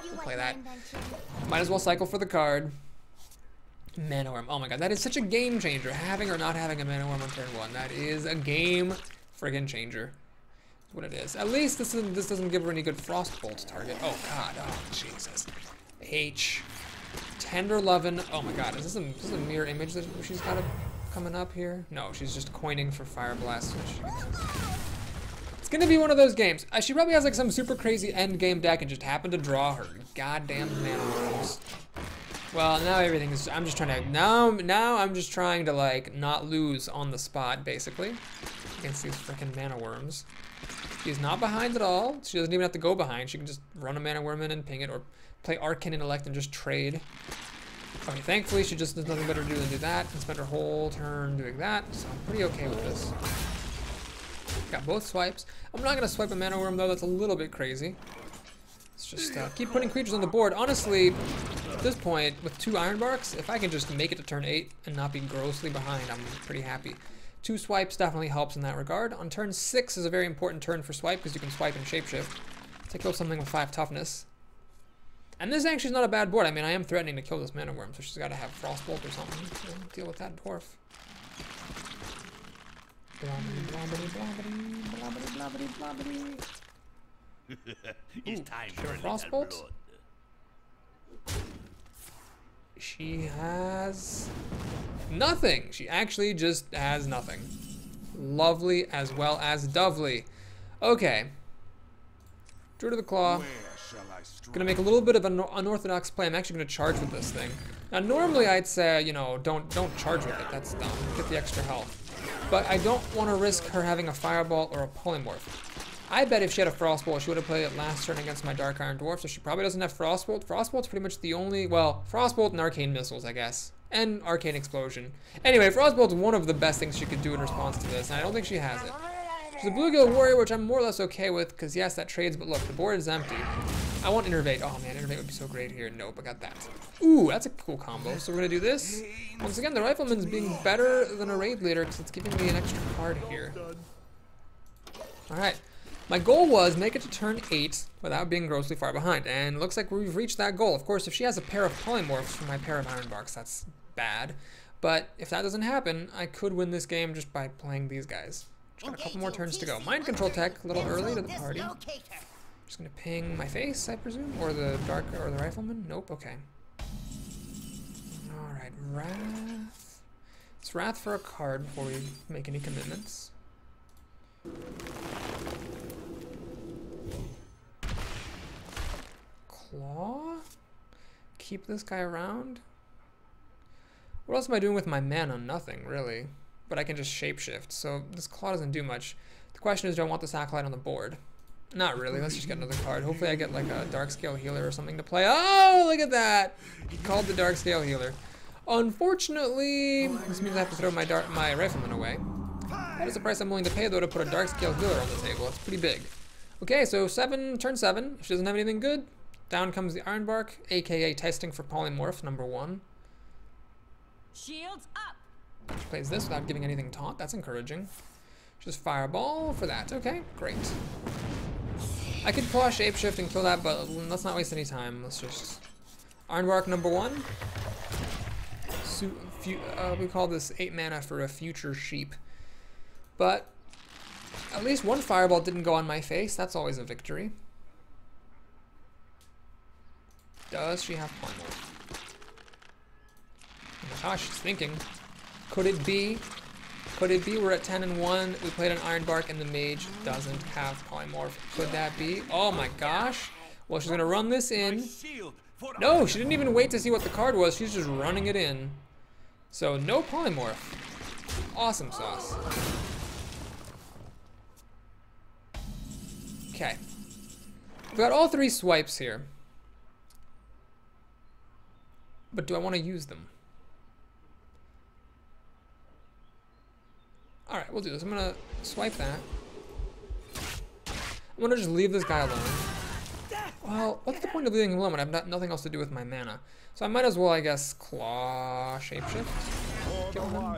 [SPEAKER 1] We'll play that. Might as well cycle for the card. Mana Worm. Oh my god, that is such a game changer. Having or not having a Mana Worm on turn 1. That is a game friggin' changer. That's what it is. At least this doesn't give her any good Frostbolt to target. Oh god, oh Jesus. H. Tender Lovin'. Oh my god, is this a mirror image that she's got coming up here? No, she's just coining for Fire Blast. It's gonna be one of those games. She probably has like some super crazy end game deck and just happened to draw her goddamn Mana Worms. Well, now everything is, I'm just trying to, now I'm just trying to like not lose on the spot basically against these freaking Mana Worms. She's not behind at all. She doesn't even have to go behind. She can just run a Mana Worm in and ping it, or play Arcane Intellect and just trade. Okay, thankfully she just does nothing better to do than do that and spend her whole turn doing that, so I'm pretty okay with this. Got both swipes. I'm not gonna swipe a Mana Worm though, that's a little bit crazy. Let's just keep putting creatures on the board. Honestly, at this point, with 2 Ironbarks, if I can just make it to turn 8 and not be grossly behind, I'm pretty happy. 2 swipes definitely helps in that regard. On turn 6 is a very important turn for swipe because you can swipe and shapeshift to kill something with 5 toughness. And this actually is not a bad board. I mean, I am threatening to kill this Mana Worm, so she's got to have Frostbolt or something to deal with that dwarf.
[SPEAKER 3] It's time for a little
[SPEAKER 1] Frostbolt?
[SPEAKER 3] blood.
[SPEAKER 1] She has nothing. She actually just has nothing. Lovely as well as dovely. Okay. Druid of the Claw.
[SPEAKER 2] Where shall I strike?
[SPEAKER 1] Gonna make a little bit of an unorthodox play. I'm actually gonna charge with this thing. Now normally I'd say, you know, don't charge with it. That's dumb. Get the extra health. But I don't want to risk her having a Fireball or a Polymorph. I bet if she had a Frostbolt, she would have played it last turn against my Dark Iron Dwarf, so she probably doesn't have Frostbolt. Frostbolt's pretty much the only, well, Frostbolt and Arcane Missiles, I guess. And Arcane Explosion. Anyway, Frostbolt's one of the best things she could do in response to this, and I don't think she has it. She's a Bluegill Warrior, which I'm more or less okay with, because yes, that trades, but look, the board is empty. I want Innervate. Oh man, Innervate would be so great here. Nope, I got that. Ooh, that's a cool combo. So we're gonna do this. Once again, the Rifleman's being better than a Raid Leader because it's giving me an extra card here. Alright. My goal was make it to turn 8 without being grossly far behind. And it looks like we've reached that goal. Of course, if she has a pair of Polymorphs for my pair of Ironbarks, that's bad. But if that doesn't happen, I could win this game just by playing these guys. Just got a couple more turns to go. Mind Control Tech, a little early to the party. Just gonna ping my face, I presume? Or the Dark, or the Rifleman? Nope, okay. Alright, Wrath. It's Wrath for a card before we make any commitments. Claw? Keep this guy around? What else am I doing with my mana? Nothing, really. But I can just shapeshift, so this Claw doesn't do much. The question is, do I want this Acolyte on the board? Not really, let's just get another card. Hopefully I get like a Darkscale Healer or something to play. Oh, look at that! He called the Darkscale Healer. Unfortunately, this means I have to throw my Rifleman away. That is the price I'm willing to pay, though, to put a Darkscale Healer on the table. It's pretty big. Okay, so turn 7. If she doesn't have anything good, down comes the Ironbark, aka testing for Polymorph, number 1.
[SPEAKER 7] Shields up.
[SPEAKER 1] She plays this without giving anything taunt. That's encouraging. Just Fireball for that. Okay, great. I could Claw Shapeshift and kill that, but let's not waste any time. Let's just... Ironbark number 1. We call this 8 mana for a future sheep. But at least one Fireball didn't go on my face. That's always a victory. Does she have Polymorph? Oh my gosh, she's thinking. Could it be we're at 10 and 1, we played an Ironbark and the Mage doesn't have Polymorph? Could that be? Oh my gosh. Well, she's gonna run this in. No, she didn't even wait to see what the card was. She's just running it in. So no Polymorph. Awesome sauce. Okay. We've got all 3 swipes here. But do I want to use them? Alright, we'll do this. I'm gonna swipe that. I'm gonna just leave this guy alone. Well, what's the point of leaving him alone when I've got nothing else to do with my mana? So I might as well, I guess, Claw Shapeshift. Kill him.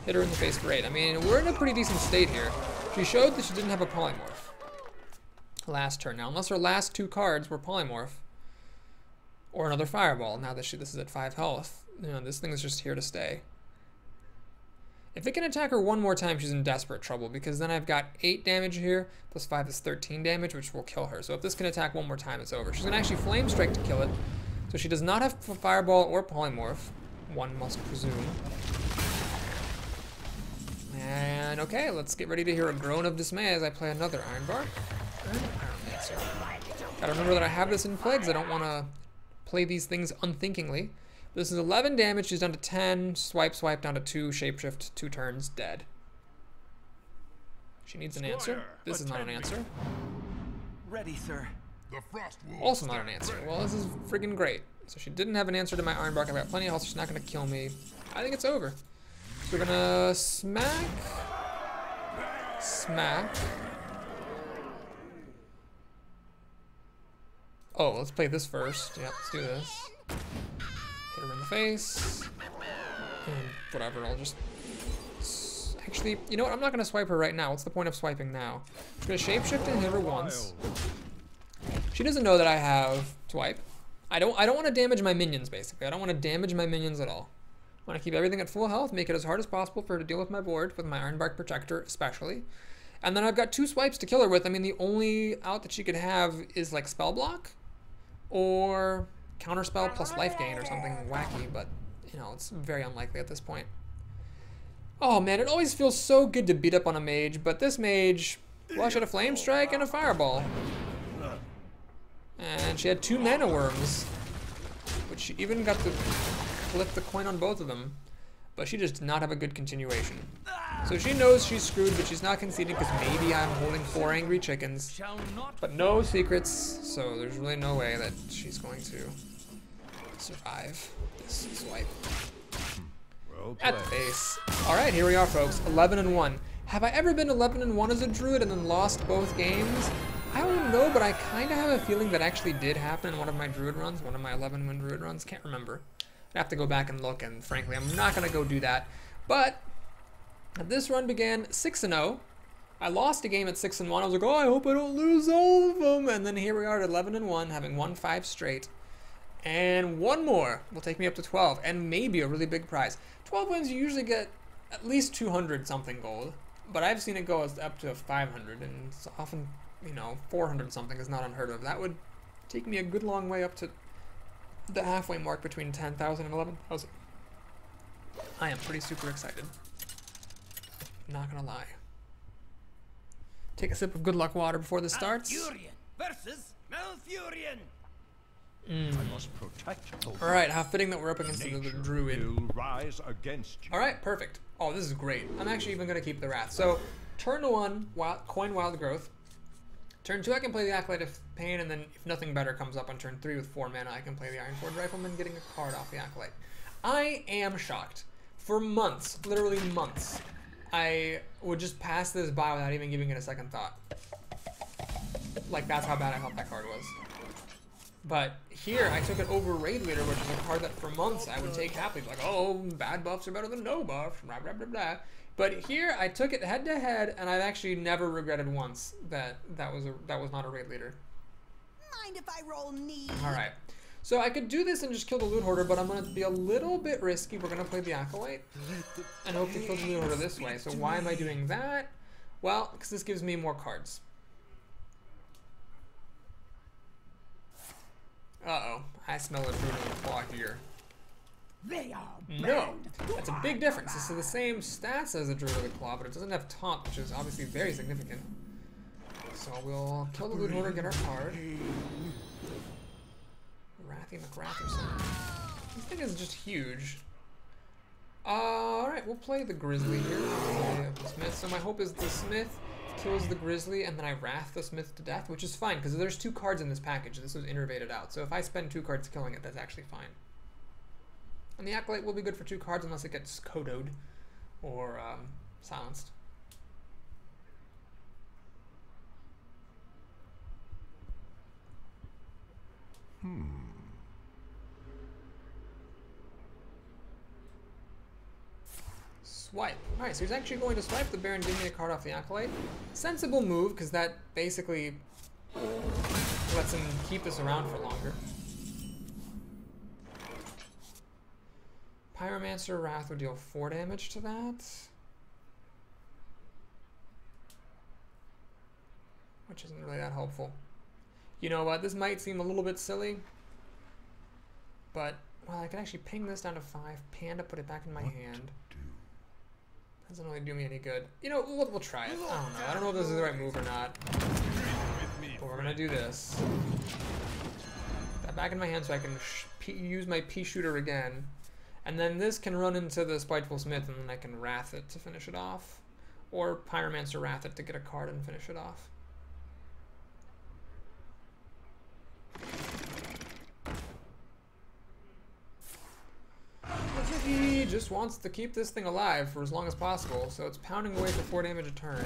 [SPEAKER 1] Hit her in the face for 8. I mean, we're in a pretty decent state here. She showed that she didn't have a Polymorph last turn. Now, unless her last 2 cards were Polymorph or another Fireball, now that this is at 5 health, you know, this thing is just here to stay. If it can attack her one more time, she's in desperate trouble, because then I've got 8 damage here, plus 5 is 13 damage, which will kill her. So if this can attack one more time, it's over. She's gonna actually Flame Strike to kill it. So she does not have Fireball or Polymorph, one must presume. And okay, let's get ready to hear a groan of dismay as I play another Ironbark. Gotta remember that I have this in play because I don't want to play these things unthinkingly. This is 11 damage, she's down to 10, swipe, down to 2, shapeshift, 2 turns, dead. She needs an answer. This is not an answer.
[SPEAKER 4] Ready, sir.
[SPEAKER 1] Also not an answer. Well, this is friggin' great. So she didn't have an answer to my Ironbark. I've got plenty of health, she's not gonna kill me. I think it's over. So we're gonna smack. Oh, let's play this first. Yeah, let's do this. Hit her in the face. And whatever, I'll just... Actually, you know what? I'm not going to swipe her right now. What's the point of swiping now? I'm just going to shapeshift and hit her once. She doesn't know that I have swipe. I don't want to damage my minions, basically. I don't want to damage my minions at all. I want to keep everything at full health, make it as hard as possible for her to deal with my board, with my Ironbark Protector especially. And then I've got 2 swipes to kill her with. I mean, the only out that she could have is like Spell Block or Counterspell plus Life Gain or something wacky, but you know, it's very unlikely at this point. Oh man, it always feels so good to beat up on a mage, but this mage, well, she had a Flame Strike and a Fireball. And she had 2 Mana Worms, which she even got to flip the coin on both of them, but she just did not have a good continuation. So she knows she's screwed, but she's not conceding because maybe I'm holding 4 Angry Chickens, but no secrets, so there's really no way that she's going to survive this swipe. At the face. Alright, here we are, folks. 11 and 1. Have I ever been 11 and 1 as a druid and then lost both games? I don't know, but I kind of have a feeling that actually did happen in one of my Druid runs, one of my 11-win Druid runs. Can't remember. I'd have to go back and look, and frankly, I'm not going to go do that. But this run began 6-0. I lost a game at 6-1. I was like, oh, I hope I don't lose all of them. And then here we are at 11-1, having won 5 straight. And one more will take me up to 12, and maybe a really big prize. 12 wins, you usually get at least 200 something gold, but I've seen it go up to 500, and it's often, you know, 400 something is not unheard of. That would take me a good long way up to the halfway mark between 10,000 and 11,000. I am pretty super excited. Not gonna lie. Take a sip of good luck water before this starts.
[SPEAKER 3] Malfurion versus Malfurion.
[SPEAKER 2] I must protect.
[SPEAKER 1] Alright, how fitting that we're up against the Druid.
[SPEAKER 2] Will rise against you.
[SPEAKER 1] Alright, perfect. Oh, this is great. I'm actually even going to keep the Wrath. So, turn 1, coin Wild Growth. Turn 2, I can play the Acolyte of Pain, and then if nothing better comes up on turn 3 with 4 mana, I can play the Ironforge Rifleman, getting a card off the Acolyte. I am shocked. For months, literally months, I would just pass this by without even giving it a second thought. Like, that's how bad I thought that card was. But here, I took it over Raid Leader, which is a card that for months I would take happily. Like, oh, bad buffs are better than no buffs, blah, blah, blah, blah. But here, I took it head to head, and I've actually never regretted once that that was not a Raid Leader.
[SPEAKER 5] Mind if I roll knee?
[SPEAKER 1] Alright. So I could do this and just kill the Loot Hoarder, but I'm going to be a little bit risky. We're going to play the Acolyte and hope to kill the Loot Hoarder this way. So why am I doing that? Well, because this gives me more cards. Uh-oh, I smell a Druid in the claw here.
[SPEAKER 5] They are
[SPEAKER 1] No, that's a big difference. This is the same stats as the Druid of the Claw, but it doesn't have Taunt, which is obviously very significant. So we'll kill the Loot Hoarder, get our card. Wrathy McRatherson. This thing is just huge. Alright, we'll play the Grizzly here. The Smith. So my hope is the Smith kills the Grizzly, and then I Wrath the Smith to death, which is fine, because there's 2 cards in this package. This was innervated out, so if I spend 2 cards killing it, that's actually fine. And the Acolyte will be good for 2 cards unless it gets Kodoed or silenced. Swipe. Alright, so he's actually going to swipe the Baron, give me a card off the Acolyte. Sensible move, because that basically lets him keep this around for longer. Pyromancer Wrath would deal 4 damage to that. Which isn't really that helpful. You know what, this might seem a little bit silly, but, well, I could actually ping this down to 5, Panda, put it back in my hand. Doesn't really do me any good. You know, we'll try it. I don't know. I don't know if this is the right move or not. But we're gonna do this. Put that back in my hand so I can use my pea shooter again. And then this can run into the Spiteful Smith, and then I can Wrath it to finish it off. Or Pyromancer Wrath it to get a card and finish it off. He just wants to keep this thing alive for as long as possible, so it's pounding away for 4 damage a turn.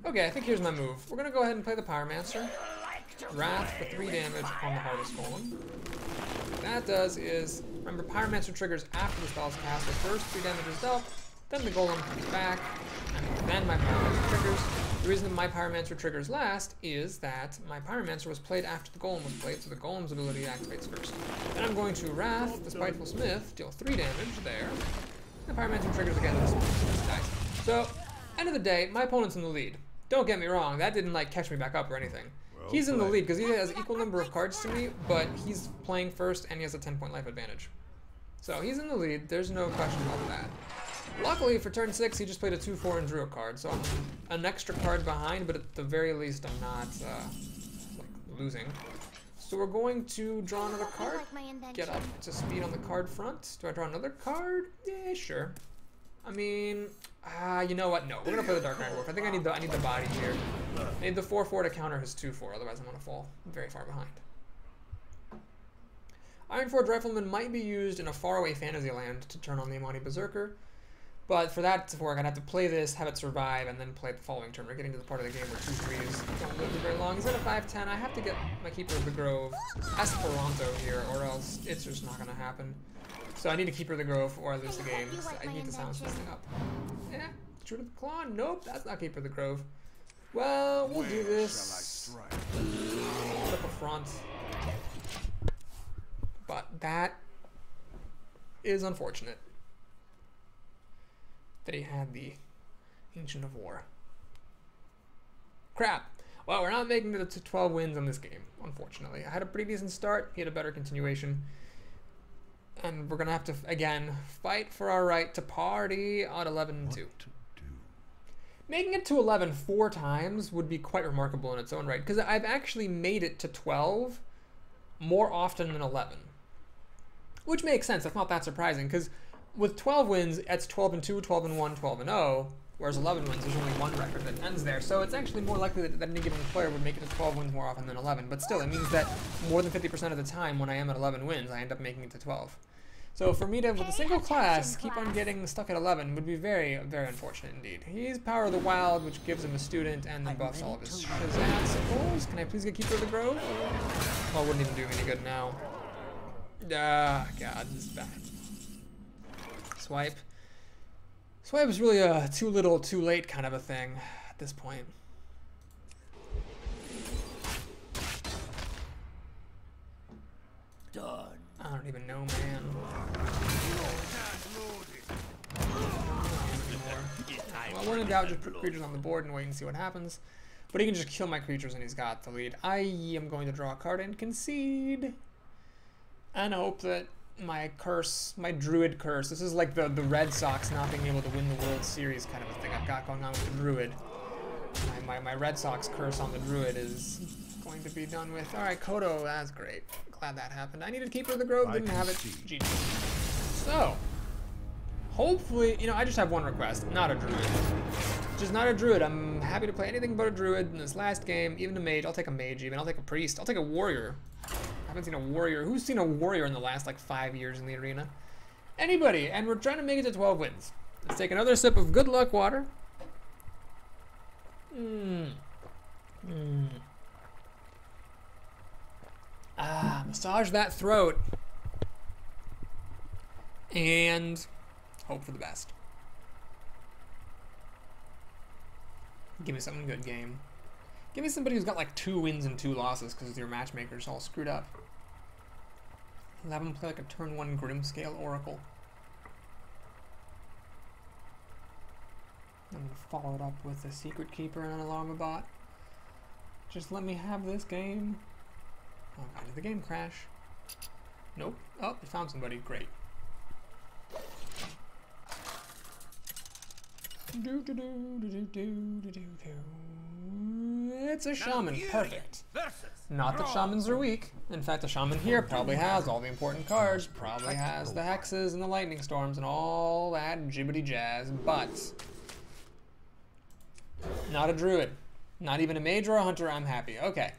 [SPEAKER 1] Okay, I think here's my move. We're gonna go ahead and play the Pyromancer. Wrath for 3 damage on the Harvest Golem. What that does is, remember, Pyromancer triggers after the spell's cast. The first 3 damage is dealt, then the Golem comes back, and then my Pyromancer triggers. The reason that my Pyromancer triggers last is that my Pyromancer was played after the Golem was played, so the Golem's ability activates first. Then I'm going to Wrath the Spiteful Smith, deal 3 damage there. The Pyromancer triggers again, and the Smith dies. So, end of the day, my opponent's in the lead. Don't get me wrong, that didn't like catch me back up or anything. He's in the lead because he has equal number of cards to me, but he's playing first and he has a 10-point life advantage. So he's in the lead, there's no question about that. Luckily for turn 6, he just played a 2/4 and drew a card, so I'm an extra card behind, but at the very least I'm not like losing. So we're going to draw another card, get up to speed on the card front. Do I draw another card? Yeah, sure. I mean, you know what? No, we're gonna play the Dark Knight Wolf. I think I need the body here. I need the 4/4 to counter his 2/4, otherwise I'm gonna fall very far behind. Ironforge Rifleman might be used in a faraway fantasy land to turn on the Imani Berserker. But for that to work, I'd have to play this, have it survive, and then play the following turn. We're getting to the part of the game where 2/3s don't live for very long. Instead of 5/10, I have to get my Keeper of the Grove Esperanto here, or else it's just not going to happen. So I need to Keeper of the Grove, or I lose the game. So I need to silence this thing up. Yeah, Druid of the Claw. Nope, that's not Keeper of the Grove. Well, we'll do this. Put up a front. But that is unfortunate that he had the Ancient of War. Crap. Well, we're not making it to 12 wins on this game, unfortunately. I had a pretty decent start. He had a better continuation. And we're going to have to, again, fight for our right to party on 11-2. Making it to 11 4 times would be quite remarkable in its own right, because I've actually made it to 12 more often than 11. Which makes sense. That's not that surprising, because with 12 wins, it's 12-2, 12-1, 12-0, whereas 11 wins, there's only one record that ends there. So it's actually more likely that any given player would make it to 12 wins more often than 11. But still, it means that more than 50% of the time when I am at 11 wins, I end up making it to 12. So for me to, with a single class, keep on getting stuck at 11 would be very, very unfortunate indeed. He's Power of the Wild, which gives him a student and then buffs all of his Shazazzles. Can I please get Keeper of the Grove? Well, it wouldn't even do me any good now. Ah, God, this is bad. Swipe. Swipe is really a too little, too late kind of a thing at this point.
[SPEAKER 3] Done.
[SPEAKER 1] I don't even know, man. Well, when in doubt, just put creatures on the board and wait and see what happens. But he can just kill my creatures and he's got the lead. I am going to draw a card and concede. And hope that my curse, my Druid curse, this is like the Red Sox not being able to win the World Series kind of a thing I've got going on with the Druid. My Red Sox curse on the Druid is going to be done with. Alright, Kodo, that's great. Glad that happened. I needed Keeper of the Grove, didn't have it. GG. So, hopefully, you know, I just have one request, not a Druid. Just not a Druid. I'm happy to play anything but a Druid in this last game, even a Mage. I'll take a Mage even, I'll take a Priest, I'll take a Warrior. I haven't seen a Warrior. Who's seen a Warrior in the last, like, 5 years in the arena? Anybody, and we're trying to make it to 12 wins. Let's take another sip of good luck water. Ah, massage that throat. And hope for the best. Give me something good, game. Give me somebody who's got like 2 wins and 2 losses because your matchmaker's all screwed up. I'll have him play like a turn 1 Grimscale Oracle. I'm gonna follow it up with a Secret Keeper and an Alarmabot. Just let me have this game. Oh god, did the game crash? Nope. Oh, it found somebody. Great. It's a shaman. Perfect. Not that shamans are weak. In fact, the shaman here probably has all the important cards, probably has the hexes and the lightning storms and all that jibbity jazz, but not a druid. Not even a mage or a hunter. I'm happy. Okay.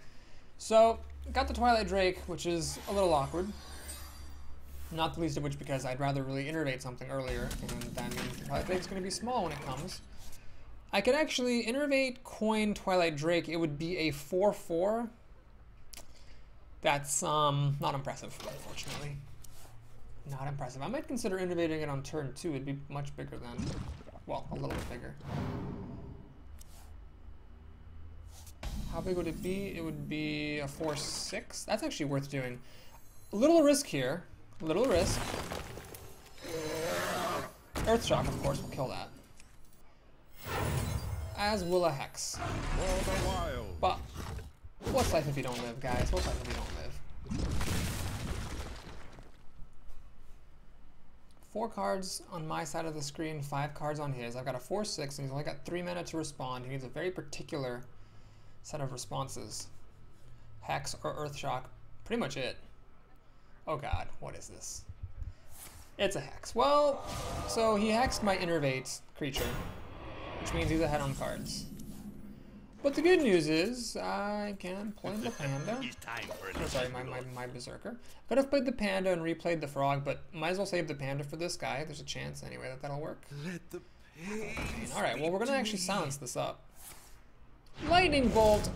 [SPEAKER 1] So, got the Twilight Drake, which is a little awkward. Not the least of which because I'd rather really innervate something earlier, and that means the Twilight Drake's going to be small when it comes. I could actually innervate, coin Twilight Drake. It would be a 4/4. That's not impressive, unfortunately. Not impressive. I might consider innervating it on turn 2. It'd be much bigger than, well, a little bit bigger. How big would it be? It would be a 4/6. That's actually worth doing. A little risk here. A little risk. Earthshock, of course, will kill that. As will a Hex. But what's life if you don't live, guys? What's life if you don't live? 4 cards on my side of the screen, 5 cards on his. I've got a 4/6, and he's only got 3 mana to respond. He needs a very particular set of responses. Hex or Earthshock. Pretty much it. Oh god, what is this? It's a Hex. Well, so he hexed my Innervate creature, which means he's ahead on cards. But the good news is I can play the panda.
[SPEAKER 3] It's time for
[SPEAKER 1] Oh, sorry, my berserker. Could have played the panda and replayed the frog, but might as well save the panda for this guy. There's a chance anyway that that'll work.
[SPEAKER 4] Let the pain.
[SPEAKER 1] Alright, well we're gonna actually silence this up. Lightning bolt!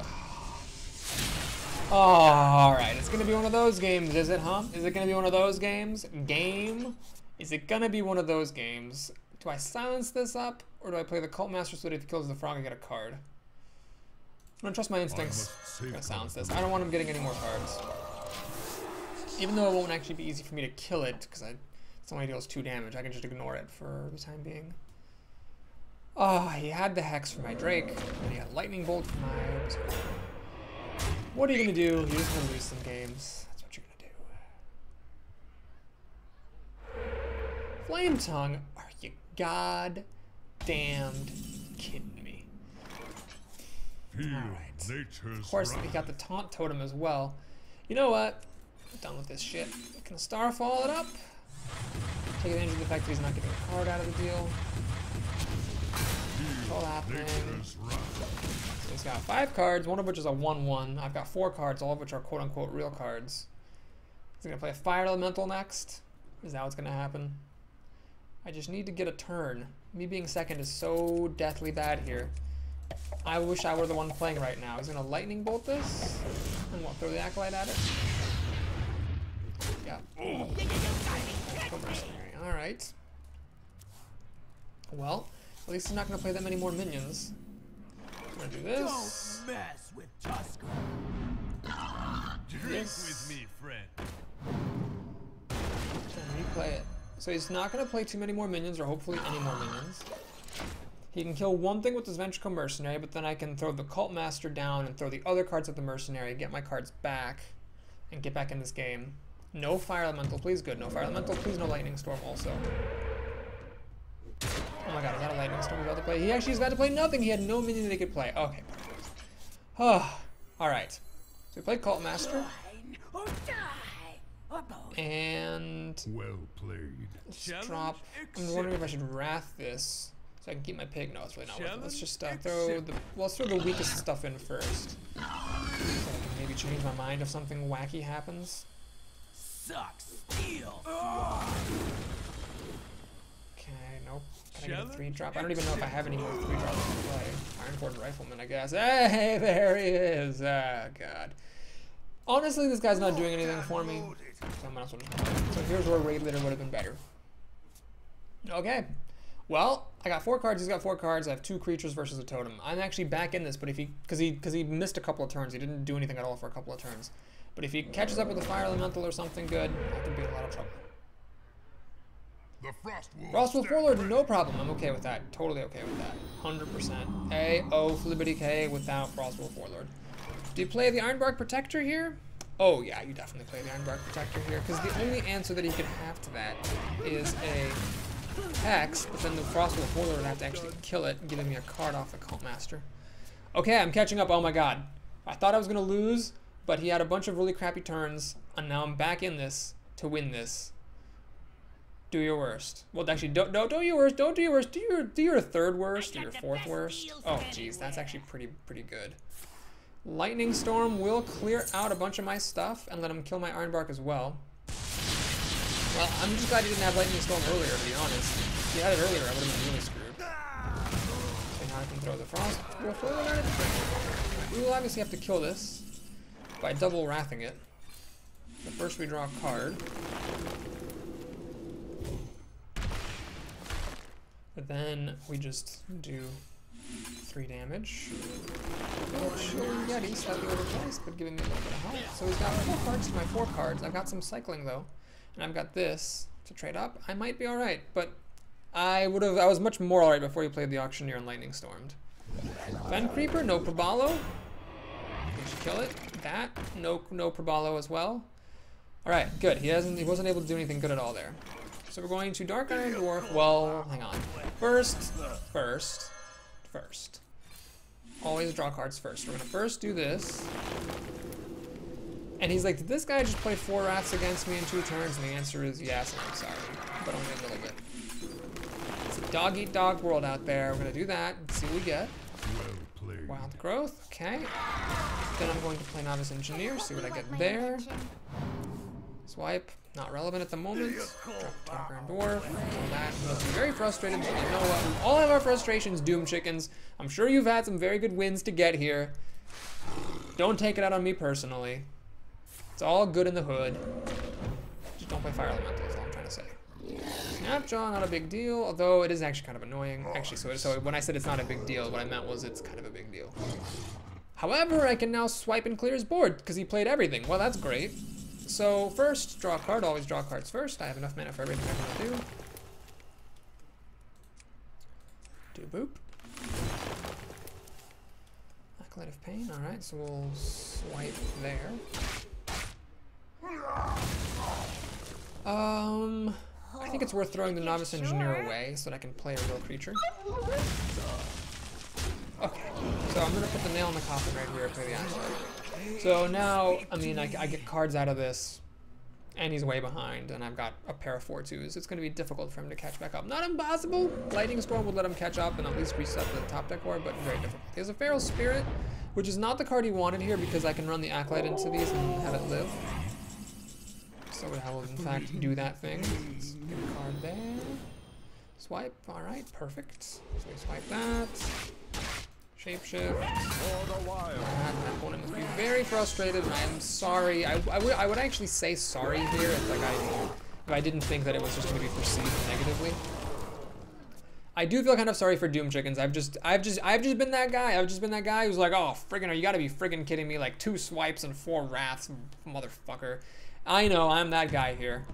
[SPEAKER 1] Oh, alright, it's gonna be one of those games, is it, huh? Is it gonna be one of those games? Is it gonna be one of those games? Do I silence this up, or do I play the Cult Master so that if he kills the frog I get a card? I'm gonna trust my instincts. I'm gonna silence this. I don't want him getting any more cards. Even though it won't actually be easy for me to kill it, because it only deals 2 damage, I can just ignore it for the time being. Oh, he had the Hex for my Drake, and he had Lightning Bolt for my... What are you gonna do? You're just gonna lose some games. That's what you're gonna do. Flame Tongue? Are you god damned kidding me? Alright. Of course, we got the Taunt Totem as well. You know what? I'm done with this shit. Can Starfall it up? Take advantage of the fact that he's not getting a card out of the deal. That's all happening. So he's got 5 cards, one of which is a 1/1. I've got 4 cards, all of which are quote-unquote real cards. He's gonna play a Fire Elemental next. Is that what's gonna happen? I just need to get a turn. Me being second is so deathly bad here. I wish I were the one playing right now. He's gonna Lightning Bolt this, and we'll throw the Acolyte at it. Yeah. Alright. Well, at least he's not gonna play that many more minions. I'm gonna do this.
[SPEAKER 3] Don't mess with Tusker.
[SPEAKER 1] Drink
[SPEAKER 3] with me, friend.
[SPEAKER 1] And replay it. So he's not gonna play too many more minions, or hopefully any more minions. He can kill one thing with his Ventricle Mercenary, but then I can throw the Cult Master down and throw the other cards at the Mercenary, get my cards back, and get back in this game. No Fire Elemental, please. Good. No Fire Elemental, please. No Lightning Storm also. Oh my god, is that a Lightning Storm he's about to play? He actually is about to play nothing. He had no minion that he could play. Okay, perfect. Oh, alright. So we played Cult Master. And
[SPEAKER 2] well played.
[SPEAKER 1] Let's drop. I'm wondering if I should Wrath this so I can keep my pig. No, it's really not worth it. Let's just throw the let's throw the weakest stuff in first. So I can maybe change my mind if something wacky happens.
[SPEAKER 3] Sucks steel.
[SPEAKER 1] Okay, nope. Can I get a 3-drop? I don't even know if I have any more 3-drops to play. Ironforge Rifleman, I guess. Hey, there he is. Oh, God. Honestly, this guy's not doing anything for me. So I might as well just play. So here's where Raid Leader would have been better. Okay. Well, I got 4 cards. He's got 4 cards. I have 2 creatures versus a totem. I'm actually back in this, but if because he missed a couple of turns. He didn't do anything at all for a couple of turns. But if he catches up with a Fire Elemental or something good, I could be in a lot of trouble.
[SPEAKER 2] The
[SPEAKER 1] Frostwolf Warlord, no problem. I'm okay with that. Totally okay with that. 100%. A-O Flibbity K without Frostwolf Warlord. Do you play the Ironbark Protector here? Oh yeah, you definitely play the Ironbark Protector here, because the only answer that he could have to that is a Hex, but then the Frostwolf Warlord would have to actually kill it, giving me a card off the Cult Master. Okay, I'm catching up. Oh my god. I thought I was going to lose, but he had a bunch of really crappy turns, and now I'm back in this to win this. Do your worst. Well, actually, don't do your worst. Don't do your worst. Do your 3rd worst or your 4th worst. Oh, geez, that's actually pretty good. Lightning Storm will clear out a bunch of my stuff and let him kill my Ironbark as well. Well, I'm just glad he didn't have Lightning Storm earlier, to be honest. If he had it earlier, I would have been really screwed. So now I can throw the Frost. We will obviously have to kill this by double wrathing it. But first we draw a card. But then we just do 3 damage. Yeti slightly overpriced, but giving me a little bit of health. So he's got 4 cards to my 4 cards. I've got some cycling though, and I've got this to trade up. I might be all right, but I was much more all right before he played the Auctioneer and Lightning Stormed. Fen Creeper, no Probalo. Did you kill it? That, no Probalo as well. All right, good. He wasn't able to do anything good at all there. So we're going to Dark Iron Dwarf. Well, hang on. First. Always draw cards first. We're gonna first do this. And he's like, did this guy just play 4 Wraths against me in 2 turns? And the answer is yes, and I'm sorry, but only a little bit. It's a dog-eat-dog world out there. We're gonna do that and see what we get.
[SPEAKER 2] Well played.
[SPEAKER 1] Wild Growth, okay. Then I'm going to play Novice Engineer, see what I get
[SPEAKER 6] My
[SPEAKER 1] there.
[SPEAKER 6] invention.
[SPEAKER 1] Swipe, not relevant at the moment. Drop Talker and Dwarf, all that. I'm looking very frustrated, but you know what? We all have our frustrations, Doom Chickens. I'm sure you've had some very good wins to get here. Don't take it out on me personally. It's all good in the hood. Just don't play Fire Elemental, that's all I'm trying to say. Snapjaw, not a big deal, although it is actually kind of annoying. Actually, so when I said it's not a big deal, what I meant was it's kind of a big deal. However, I can now swipe and clear his board because he played everything. Well, that's great. So first, draw a card. Always draw cards first. I have enough mana for everything I want to do. Do boop. Acolyte of Pain. All right, so we'll swipe there. I think it's worth throwing the Novice Engineer away so that I can play a real creature. Okay, so I'm gonna put the nail in the coffin right here, play the Acolyte. So now, I mean, I get cards out of this, and he's way behind, and I've got a pair of 4/2s. It's gonna be difficult for him to catch back up. Not impossible. Lightning Storm would let him catch up and at least reset the top deck board, but very difficult. He has a Feral Spirit, which is not the card he wanted here because I can run the Acolyte into these and have it live. So I will in fact do that thing. Let's get a card there. Swipe, alright, perfect. So we swipe that. Shapeshift. My opponent must be very frustrated, and I am sorry. I would actually say sorry here if I didn't think that it was just going to be perceived negatively. I do feel kind of sorry for Doom Chickens. I've just been that guy. I've just been that guy who's like, oh friggin', you gotta be friggin' kidding me! Like 2 swipes and 4 wraths, motherfucker. I know I'm that guy here,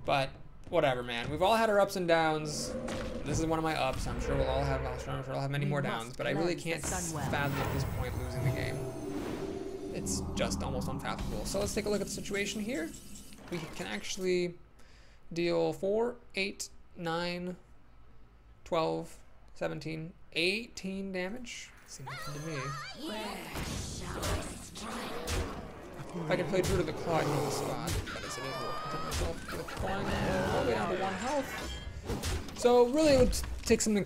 [SPEAKER 1] but whatever, man. We've all had our ups and downs. This is one of my ups. I'm sure I'll have many more downs, but I really can't fathom at this point losing the game. It's just almost unfathomable. So let's take a look at the situation here. We can actually deal 4, 8, 9, 12, 17, 18 damage. Seems good to me. If I can play Druid of the Claw, I can the spot. But as it is, we'll content myself with flying all the way down to 1 health. So really, it would take something.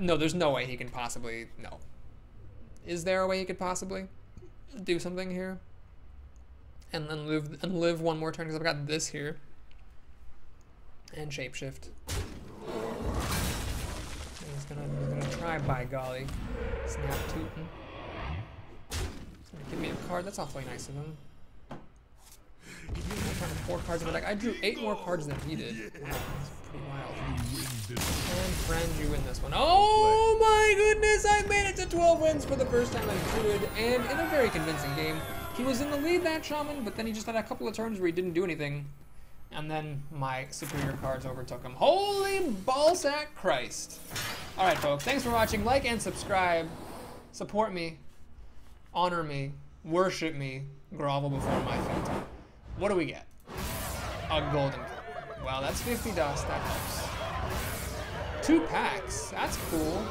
[SPEAKER 1] No, there's no way he can possibly. No. Is there a way he could possibly do something here? And then live 1 more turn because I've got this here. And Shapeshift. He's gonna try, by golly. Snap Tootin'. Give me a card. That's awfully nice of him. I'm trying to 4 cards in the deck. I drew 8 more cards than he did. Wow, that's pretty wild. And friend, you win this one. Oh my goodness! I made it to 12 wins for the first time as Druid, and in a very convincing game. He was in the lead, that Shaman, but then he just had a couple of turns where he didn't do anything, and then my superior cards overtook him. Holy ballsack Christ! All right, folks. Thanks for watching. Like and subscribe. Support me. Honor me, worship me, grovel before my feet. What do we get? A golden cup. Wow, that's 50 dust, that helps. 2 packs, that's cool.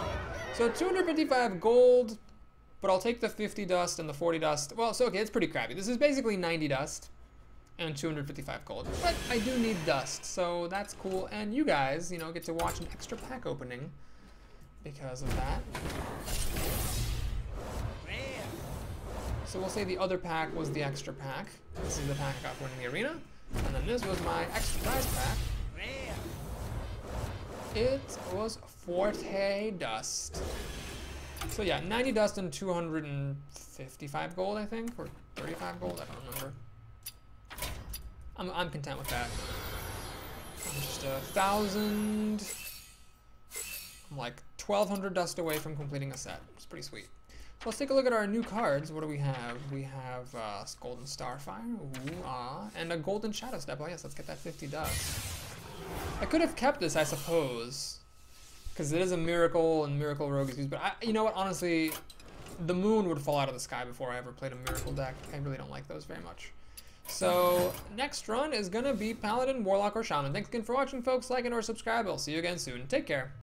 [SPEAKER 1] So 255 gold, but I'll take the 50 dust and the 40 dust. Well, so okay, it's pretty crappy. This is basically 90 dust and 255 gold, but I do need dust, so that's cool. And you guys, you know, get to watch an extra pack opening because of that. So we'll say the other pack was the extra pack. This is the pack I got for winning the arena. And then this was my extra prize pack. It was 40 dust. So yeah, 90 dust and 255 gold, I think, or 35 gold, I don't remember. I'm content with that. I'm just 1,000. I'm like 1,200 dust away from completing a set. It's pretty sweet. So let's take a look at our new cards. What do we have? We have Golden Starfire, ooh, and a Golden Shadow Step. Oh yes, let's get that 50 dust. I could have kept this, I suppose, because it is a Miracle and Miracle Rogue is used, but you know what, honestly, the moon would fall out of the sky before I ever played a Miracle deck. I really don't like those very much. So next run is gonna be Paladin, Warlock, or Shaman. Thanks again for watching, folks. Like and or subscribe. I'll see you again soon. Take care.